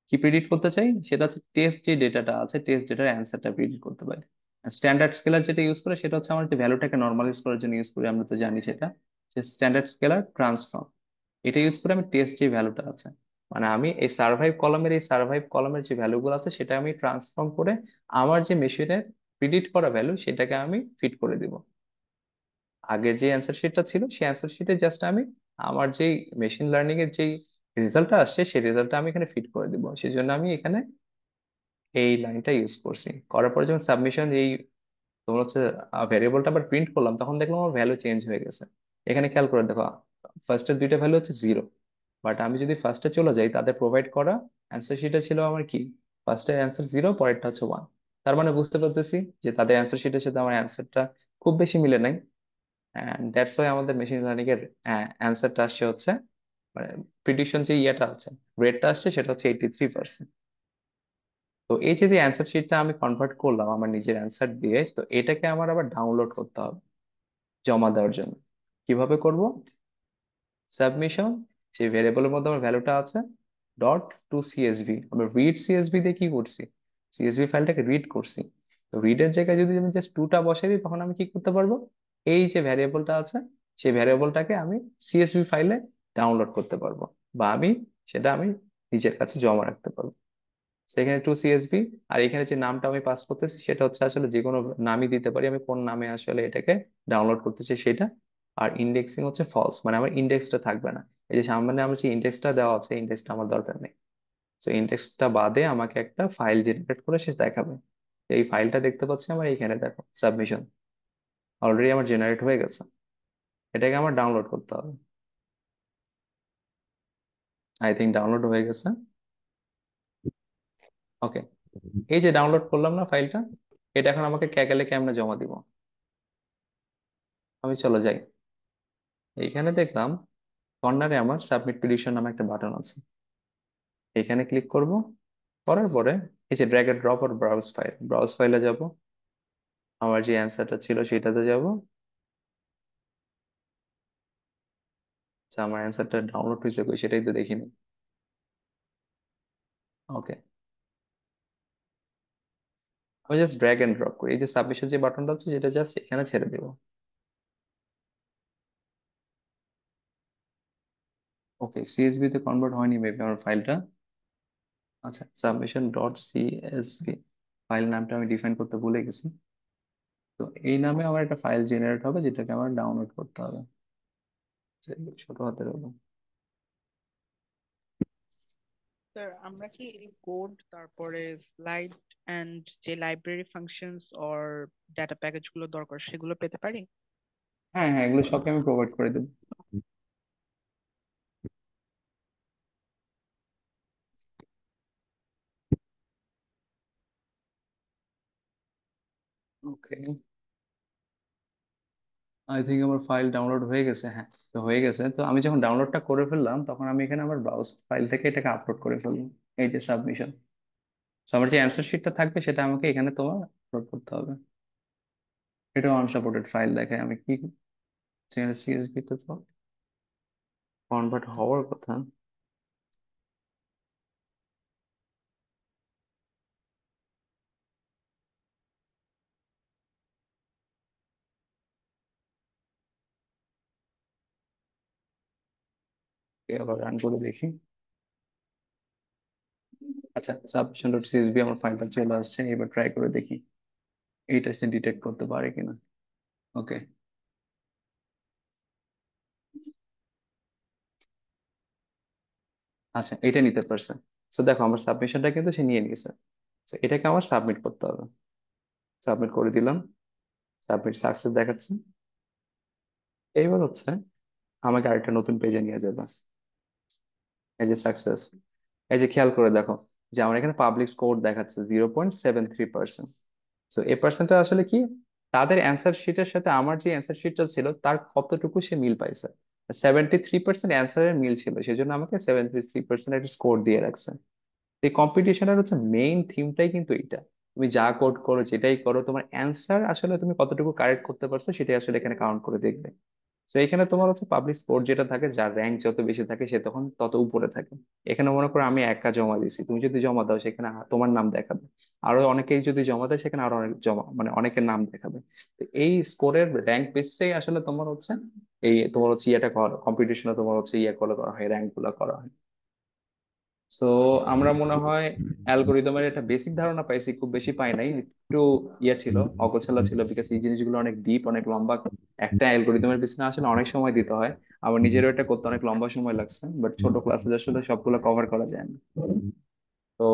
কি প্রিডিক্ট করতে চাই? সেটা হচ্ছে টেস্ট যে ডেটাটা আছে, টেস্ট ডেটার অ্যান্সারটা প্রিডিক্ট করতে পারি। স্ট্যান্ডার্ড স্কেলার যেটা ইউজ করে সেটা হচ্ছে আমার যে ভ্যালুটাকে নর্মালাইজ করার জন্য ইউজ করি, আমরা তো জানি সেটা, যে স্ট্যান্ডার্ড স্কেলার ট্রান্সফর্ম। এটা ইউজ করে আমি টেস্ট যে ভ্যালুটা আছে, মানে আমি এই সার্ভাইভ কলামের যে ভ্যালুগুলো আছে সেটা আমি ট্রান্সফর্ম করে আমার যে মেশিনের প্রিডিক্ট করা ভ্যালু সেটাকে আমি ফিট করে দিব। আগের যে অ্যান্সার শিটটা ছিল সেই অ্যান্সার শিটে জাস্ট আমি আমার যেই মেশিন লার্নিং এর যেই রেজাল্টটা আসছে সেই রেজাল্টটা আমি এখানে ফিট করে দিব। সেই জন্য আমি এখানে এই লাইনটা ইউজ করছি। করার পরে যখন সাবমিশন এই তোমার হচ্ছে ভ্যারিয়েবলটা আবার প্রিন্ট করলাম, তখন দেখলাম আমার ভ্যালু চেঞ্জ হয়ে গেছে। এখানে খেয়াল করে দেখো, ফার্স্টের দুইটা ভ্যালু হচ্ছে 0, বাট আমি যদি ফার্স্টে চলে যাই, তাদের প্রোভাইড করা অ্যান্সার শিটে ছিল আমার কি, ফার্স্টের অ্যান্সার 0, পরেরটা হচ্ছে 1। তার মানে বুঝতে পারতেছি যে তাদের অ্যান্সার শিটের সাথে আমার অ্যান্সারটা খুব বেশি মিলে নাই। এন্ড দ্যাটস ওয়াই আমাদের মেশিন লার্নিং এর অ্যান্সারটা আসছে হচ্ছে, মানে প্রিডিকশন যে ইয়েটা আছে, রেটটা আসছে সেটা হচ্ছে 83%। তো এই যে অ্যান্সার শিটটা আমি কনভার্ট করলাম আমার নিজের অ্যান্সার দিয়ে, তো এটাকে আমার আবার ডাউনলোড করতে হবে জমা দেওয়ার জন্য। কিভাবে করব? সাবমিশন যে ভেরিয়েবলের মধ্যে আমার ভ্যালুটা আছে, ডট টু সিএসভি, আমরা রিড সিএসভি দিয়ে কি করছি, সিএসভি ফাইলটাকে রিড করছি। তো রিডের জায়গায় যদি আমি জাস্ট টুটা বসাই দিই, তখন আমি কি করতে পারবো, এই যে ভ্যারিয়েবলটা আছে সেই ভ্যারিয়েবলটাকে আমি সিএসভি ফাইলে ডাউনলোড করতে পারবো, বা আমি নিজের কাছে জমা রাখতে পারবো। সেখানে টু সিএসভি, আর এখানে যে নামটা আমি পাস করতেছি সেটা হচ্ছে আসলে যে কোনো নামই দিতে পারি, আমি কোন নামে আসলে এটাকে ডাউনলোড করতে চাই সেটা। আর ইন্ডেক্সিং হচ্ছে ফলস, মানে আমার ইন্ডেক্সটা থাকবে না। এই যে সামনে আমার যে ইন্ডেক্সটা দেওয়া আছে, ইন্ডেক্সটা আমার দরকার নেই। তো ইন্ডেক্সটা বাদে আমাকে একটা ফাইল জেনারেট করে সে দেখাবে। এই ফাইলটা দেখতে পাচ্ছি আমার এইখানে, দেখো সাবমিশন অলরেডি আমার জেনারেট হয়ে গেছে। এটাকে আমার ডাউনলোড করতে হবে। আই থিঙ্ক ডাউনলোড হয়ে গেছে। ওকে, এই যে ডাউনলোড করলাম না ফাইলটা, এটা এখন আমাকে ক্যাগেলে কেমনে জমা দিব? আমি চলে যাই, এইখানে দেখলাম কর্নারে আমার সাবমিট পিটিশন নামে একটা বাটন আছে। এখানে ক্লিক করব, করার পরে এই যে ড্র্যাগ এন্ড ড্রপ আর ব্রাউজ ফাইলে যাব, আমার যে অ্যান্সারটা ছিল সেটাতে যাব। আচ্ছা, আমার অ্যান্সারটা ডাউনলোড হয়েছে কই সেটাই তো দেখিনি। ওকে, আমি জাস্ট ড্র্যাগ এন্ড ড্রপ করি, এই যে সাবমিশন যে বাটনটা আছে সেটা জাস্ট এখানে ছেড়ে দেব। ওকে, সিএসভি তে কনভার্ট হয়নি মেবি আমার ফাইলটা। আচ্ছা, সাবমিশন ডট সিএসভি ফাইল নামটা আমি ডিফাইন করতে ভুলে গেছি। তো এই নামে আমার একটা ফাইল জেনারেট হবে যেটাকে আমার ডাউনলোড করতে হবে। ছোট হাতের হবে। স্যার আমরা কি কোড তারপরে স্লাইড এন্ড যে library functions or data package গুলো দরকার সেগুলো পেতে পারি? হ্যাঁ হ্যাঁ, এগুলো সবই আমি প্রোভাইড করে দেবো। ওকে, আই থিঙ্ক আমার ফাইল ডাউনলোড হয়ে গেছে। হ্যাঁ, তো হয়ে গেছে। তো আমি যখন ডাউনলোডটা করে ফেললাম, তখন আমি এখানে আমার ব্রাউজ ফাইল থেকে এটাকে আপলোড করে ফেললাম। এই যে সাবমিশন, আমার যে অ্যান্সার শিটটা থাকবে সেটা আমাকে এখানে তোমার আপলোড করতে হবে। এটাও আনসাপোর্টেড ফাইল দেখায়, আমি কি, সেখানে সিএসভি তে তো কনভার্ট হওয়ার কথা। আবার রান করে দেখি। আচ্ছা, সাবমিশন ডট সিএসভি আমার ফাইলটা চলে আসছে, এবার ট্রাই করে দেখি। এইটা সে ডিটেক্ট করতে পারে কিনা। ওকে, আচ্ছা এটা নিতে পারছে। তো দেখো আমার সাবমিশনটা কিন্তু সে নিয়ে নিয়েছে। তো এটাকে আমার সাবমিট করতে হবে। সাবমিট করে দিলাম, সাবমিট সাকসেস দেখাচ্ছে। এইবার হচ্ছে আমাকে আরেকটা নতুন পেজে নিয়ে যাবে। এই যে সাকসেস, এই যে খেয়াল করে দেখো যে আমার এখানে পাবলিক স্কোর দেখাচ্ছে 0.73%। তো এই পার্সেন্টটা আসলে কি, তাদের অ্যান্সার শিটের সাথে আমার যে অ্যান্সার শিটটা ছিল তার কতটুকু সে মিল পাইছে। 73% অ্যান্সারের মিল ছিল, সেজন্য আমাকে 73% একটা স্কোর দিয়ে রাখছে। এই কম্পিটিশনের হচ্ছে মেইন থিমটাই কিন্তু এটা। তুমি যা কোড করো যেটাই করো, তোমার অ্যান্সার আসলে তুমি কতটুকু কারেক্ট করতে পারছো সেটাই আসলে এখানে কাউন্ট করে দেখবে। তো এখানে তোমার হচ্ছে পাবলিক স্কোর যেটা থাকে, যার র্যাঙ্ক যত বেশি থাকে সে তখন তত উপরে থাকে। এখানে মনে করো আমি একা জমা দিয়েছি, তুমি যদি জমা দাও সেখানে তোমার নাম দেখাবে। আরো অনেকেই যদি জমা দেয় সেখানে আরো অনেক জমা, মানে অনেকের নাম দেখাবে। তো এই স্কোরের র্যাঙ্ক বেসিসেই আসলে তোমার হচ্ছে এই তোমার হচ্ছে ইয়েটা কম্পিটিশনে তোমার হচ্ছে ইয়ে গুলো করা হয়, র্যাঙ্ক গুলো করা হয়। সো আমরা মনে হয় অ্যালগোরিদমের একটা বেসিক ধারণা পাইছি, খুব বেশি পাই নাই, একটু ইয়ে ছিল, অগোছালো ছিল, বিকজ এই জিনিসগুলো অনেক ডিপ, অনেক লম্বা। একটা অ্যালগোরিদমের পিছনে আসলে অনেক সময় দিতে হয়। আমার নিজেরও এটা করতে অনেক লম্বা সময় লাগছে, বাট ছোট ক্লাসে আসলে সবগুলো কভার করা যায় না। তো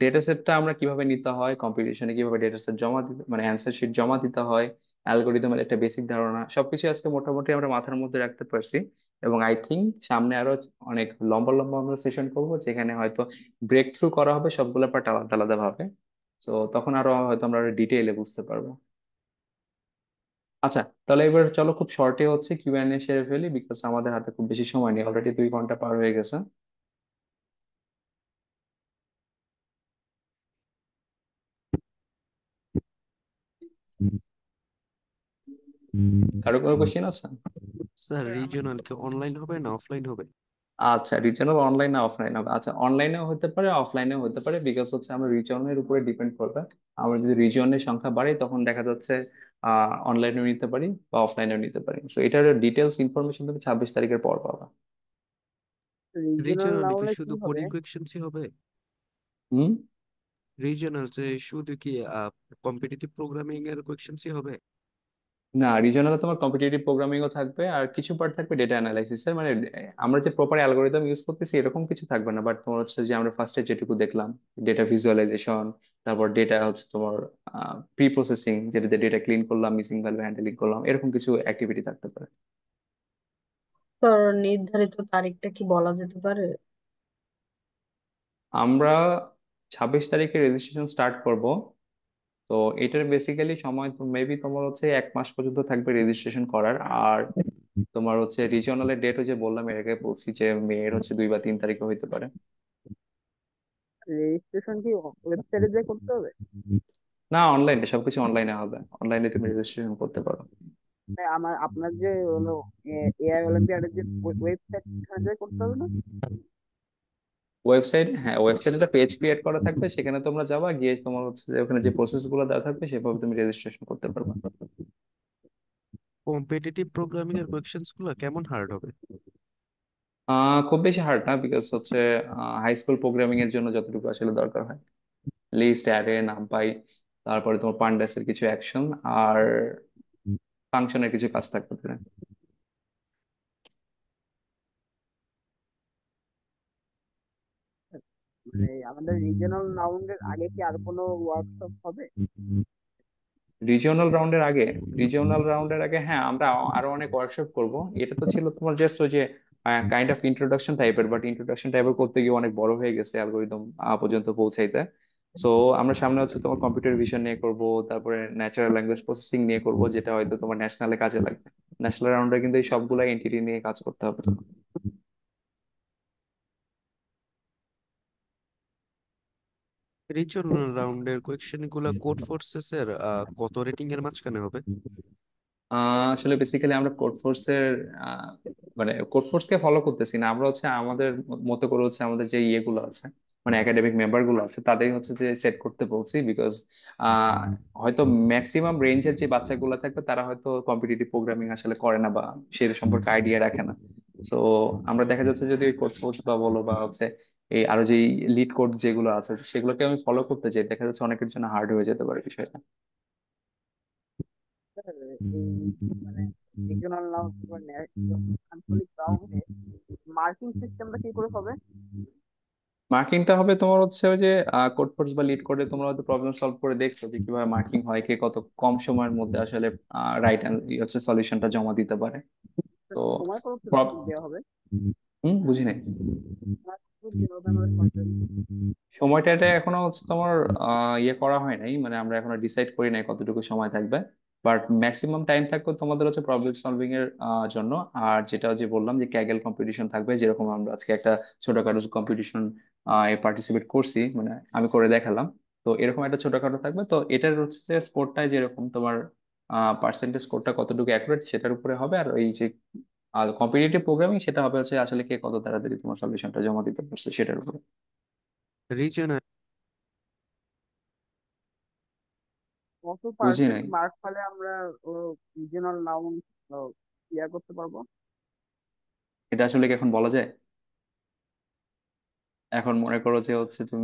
ডেটা সেটটা আমরা কিভাবে নিতে হয়, কম্পিটিশনে কিভাবে ডেটা সেট জমা দিতে, মানে অ্যান্সার শিট জমা দিতে হয়, অ্যালগোরিদমের একটা বেসিক ধারণা, সবকিছু আজকে মোটামুটি আমরা মাথার মধ্যে রাখতে পারছি। এবং আই থিঙ্ক সামনে আরো অনেক লম্বা লম্বা আমরা সেশন করবো, যেখানে হয়তো ব্রেক থ্রু করা হবে সবগুলো পার্ট আলাদা আলাদা ভাবে। তো তখন আরো হয়তো আমরা ডিটেইলে বুঝতে পারবো। আচ্ছা, তাহলে এবার চলো খুব শর্টে হচ্ছে কিউএনএ সেরে ফেলি, বিকজ আমাদের হাতে খুব বেশি সময় নেই, অলরেডি 2 ঘন্টা পার হয়ে গেছে। কারো কোনো কোশ্চেন আছে? স্যার স্যার আমার রিজিওনাল কি অনলাইন হবে না অফলাইন হবে? আচ্ছা, রিজনাল অনলাইন না অফলাইন হবে? আচ্ছা, অনলাইনেও হতে পারে অফলাইনেও হতে পারে, বিকজ হচ্ছে আমরা রিজনের উপরে ডিপেন্ড করবে। আমরা যদি রিজনের সংখ্যা বাড়ে তখন দেখা যাচ্ছে অনলাইনেও নিতে পারি বা অফলাইনেও নিতে পারি। তো এটার ডিটেলস ইনফরমেশন তুমি 26 তারিখের পর পাবা। রিজিওনাল না রিজিওনাল কি হলে কি শুধু হবে? কোডিং কোয়েশ্চেন্সই হবে? হুম। রিজিওনাল যে শুধু কি কম্পিটিটিভ প্রোগ্রামিং এর কোয়েশ্চেন্সই হবে? না, রিজনালে তোমার কম্পিটিটিভ প্রোগ্রামিং ও থাকবে, আর কিছু পার্ট থাকবে ডেটা অ্যানালাইসিস এর, মানে আমরা যে প্রপার অ্যালগোরিদম ইউজ করতেছি এরকম কিছু থাকবে না, বাট তোমার হচ্ছে যে আমরা ফার্স্টে যেটুকু দেখলাম, ডেটা ভিজুয়ালাইজেশন, তারপর ডেটা হচ্ছে তোমার প্রি প্রসেসিং, যেটাতে ডেটা ক্লিন করলাম, মিসিং ভ্যালু হ্যান্ডলিং করলাম, এরকম কিছু অ্যাক্টিভিটি থাকতে পারে। তোর নির্ধারিত তারিখটা কি বলা যেতে পারে? আমরা 26 তারিখে রেজিস্ট্রেশন স্টার্ট করব। তো এটার বেসিক্যালি সময় তো মেবি তোমার হচ্ছে 1 মাস পর্যন্ত থাকবে রেজিস্ট্রেশন করার। আর তোমার হচ্ছে রিজিওনালের ডেটও যে বললাম এর আগে বলছি যে মেয়ের হচ্ছে 2 বা 3 তারিখে হইতে পারে। রেজিস্ট্রেশন কি ওয়েবসাইটে যে করতে হবে? না, অনলাইনে, সবকিছু অনলাইনে হবে, অনলাইনে তুমি রেজিস্ট্রেশন করতে পারো। মানে আপনার যে হলো এআই অলিম্পিয়াডের যে ওয়েবসাইট, সেখানে যে করতে হবে না? ওয়েবসাইট, হ্যাঁ ওয়েবসাইটে একটা পেজ ক্রিয়েট করা থাকবে, সেখানে তোমরা যাবা, গিয়ে তোমার হচ্ছে যে ওখানে যে প্রসেস গুলো দেওয়া থাকবে সেভাবে তুমি রেজিস্ট্রেশন করতে পারবে। কম্পিটিটিভ প্রোগ্রামিং এর কোয়েশ্চেন্স গুলো কেমন হার্ড হবে? খুব বেশি হার্ড না, বিকজ হচ্ছে হাই স্কুল প্রোগ্রামিং এর জন্য যতটুকু আসলে দরকার হয়, লিস্ট, অ্যারে, নামপাই, তারপরে তোমার পান্ডাসের কিছু অ্যাকশন আর ফাংশনের কিছু কাজ থাকতে পারে। মানে আমাদের রিজিওনাল রাউন্ডের আগে কি আর কোনো ওয়ার্কশপ হবে? রিজিওনাল রাউন্ডের আগে? রিজিওনাল রাউন্ডের আগে হ্যাঁ, আমরা আরো অনেক ওয়ার্কশপ করব। এটা তো ছিল তোমার জাস্ট ওই যে কাইন্ড অফ ইন্ট্রোডাকশন টাইপের, বাট ইন্ট্রোডাকশন টাইপের করতে গিয়ে অনেক বড় হয়ে গেছে অ্যালগোরিদম পর্যন্ত পৌঁছাইতে। সো আমরা সামনে হচ্ছে তোমার কম্পিউটার ভিশন নিয়ে করব, তারপরে ন্যাচারাল ল্যাঙ্গুয়েজ প্রসেসিং নিয়ে করব, যেটা হয়তো তোমার ন্যাশনালে কাজে লাগবে। ন্যাশনাল রাউন্ডে কিন্তু এই সবগুলা এন্টিটি নিয়ে কাজ করতে হবে তখন। রিজিওনাল রাউন্ডের কোয়েশ্চেন গুলো কোড ফোর্সেস এর কত রেটিং এর মাঝখানে হবে? আসলে বেসিক্যালি আমরা কোড ফোর্সের মানে কোড ফোর্স কে ফলো করতেছি না, আমরা হচ্ছে আমাদের মতো করে হচ্ছে আমাদের যে ইয়েগুলো আছে, মানে একাডেমিক মেম্বার গুলো আছে তাদের হচ্ছে যে সেট করতে বলছি, বিকজ হয়তো ম্যাক্সিমাম রেঞ্জের যে বাচ্চাগুলো থাকবে তারা হয়তো কম্পিটিটিভ প্রোগ্রামিং আসলে করে না বা সে সম্পর্কে আইডিয়া রাখে না। তো আমরা দেখা যাচ্ছে যদি ওই কোড ফোর্স বা বলো বা হচ্ছে এই আরো যে লিড কোড যেগুলো আছে সেগুলোকে আমি ফলো করতে চাই, দেখা যাচ্ছে অনেকের জন্য হার্ড হয়ে যেতে পারে বিষয়টা। এই মানে রিজিওনাল নাউন আঞ্চলিক নাউনে মার্কিং সিস্টেমটা কি করে হবে? মার্কিংটা হবে তোমার হচ্ছে ওই যে কোড ফোর্স বা লিড কোডে তোমরা হয়তো প্রবলেম সলভ করে দেখছো যে কিভাবে মার্কিং হয়, কে কত কম সময়ের মধ্যে আসলে রাইট হচ্ছে সলিউশনটা জমা দিতে পারে। তো তো সময় কত প্রব- দেওয়া হবে? বুঝি নাই। সময় কতটুকু দেওয়া হবে আমাদের সরকার? সময়টা এটা এখনো হচ্ছে তোমার ইয়ে করা হয় নাই, মানে আমরা এখনো ডিসাইড করি নাই কতটুকু সময় থাকবে। বাট ম্যাক্সিমাম টাইম থাকবে তোমাদের হচ্ছে প্রবলেম সলভিং এর জন্য। আর যেটা যে বললাম যে ক্যাগেল কম্পিটিশন থাকবে, যেরকম আমরা আজকে একটা ছোটখাটো কম্পিটিশন এ পার্টিসিপেট করছি, মানে আমি করে দেখালাম। তো এরকম একটা ছোটখাটো থাকবে, তো এটার হচ্ছে যে স্কোরটাই যেরকম তোমার পার্সেন্টেজ স্কোরটা কতটুকু অ্যাকুরেট সেটার উপরে হবে। আর এই যে কম্পিটিটিভ প্রোগ্রামিং সেটা হবে হচ্ছে আসলে কে কত তাড়াতাড়ি তোমার সলিউশনটা জমা দিতে পারছে সেটার উপরে। রিজন কত বুঝি পার্সেন্ট নাই। মার্ক পেলে আমরা রিজিওনাল নাউন ক্লিয়ার করতে পারবো? এটা আসলে কি এখন বলা যায়? এখন মনে করো যে হচ্ছে তুমি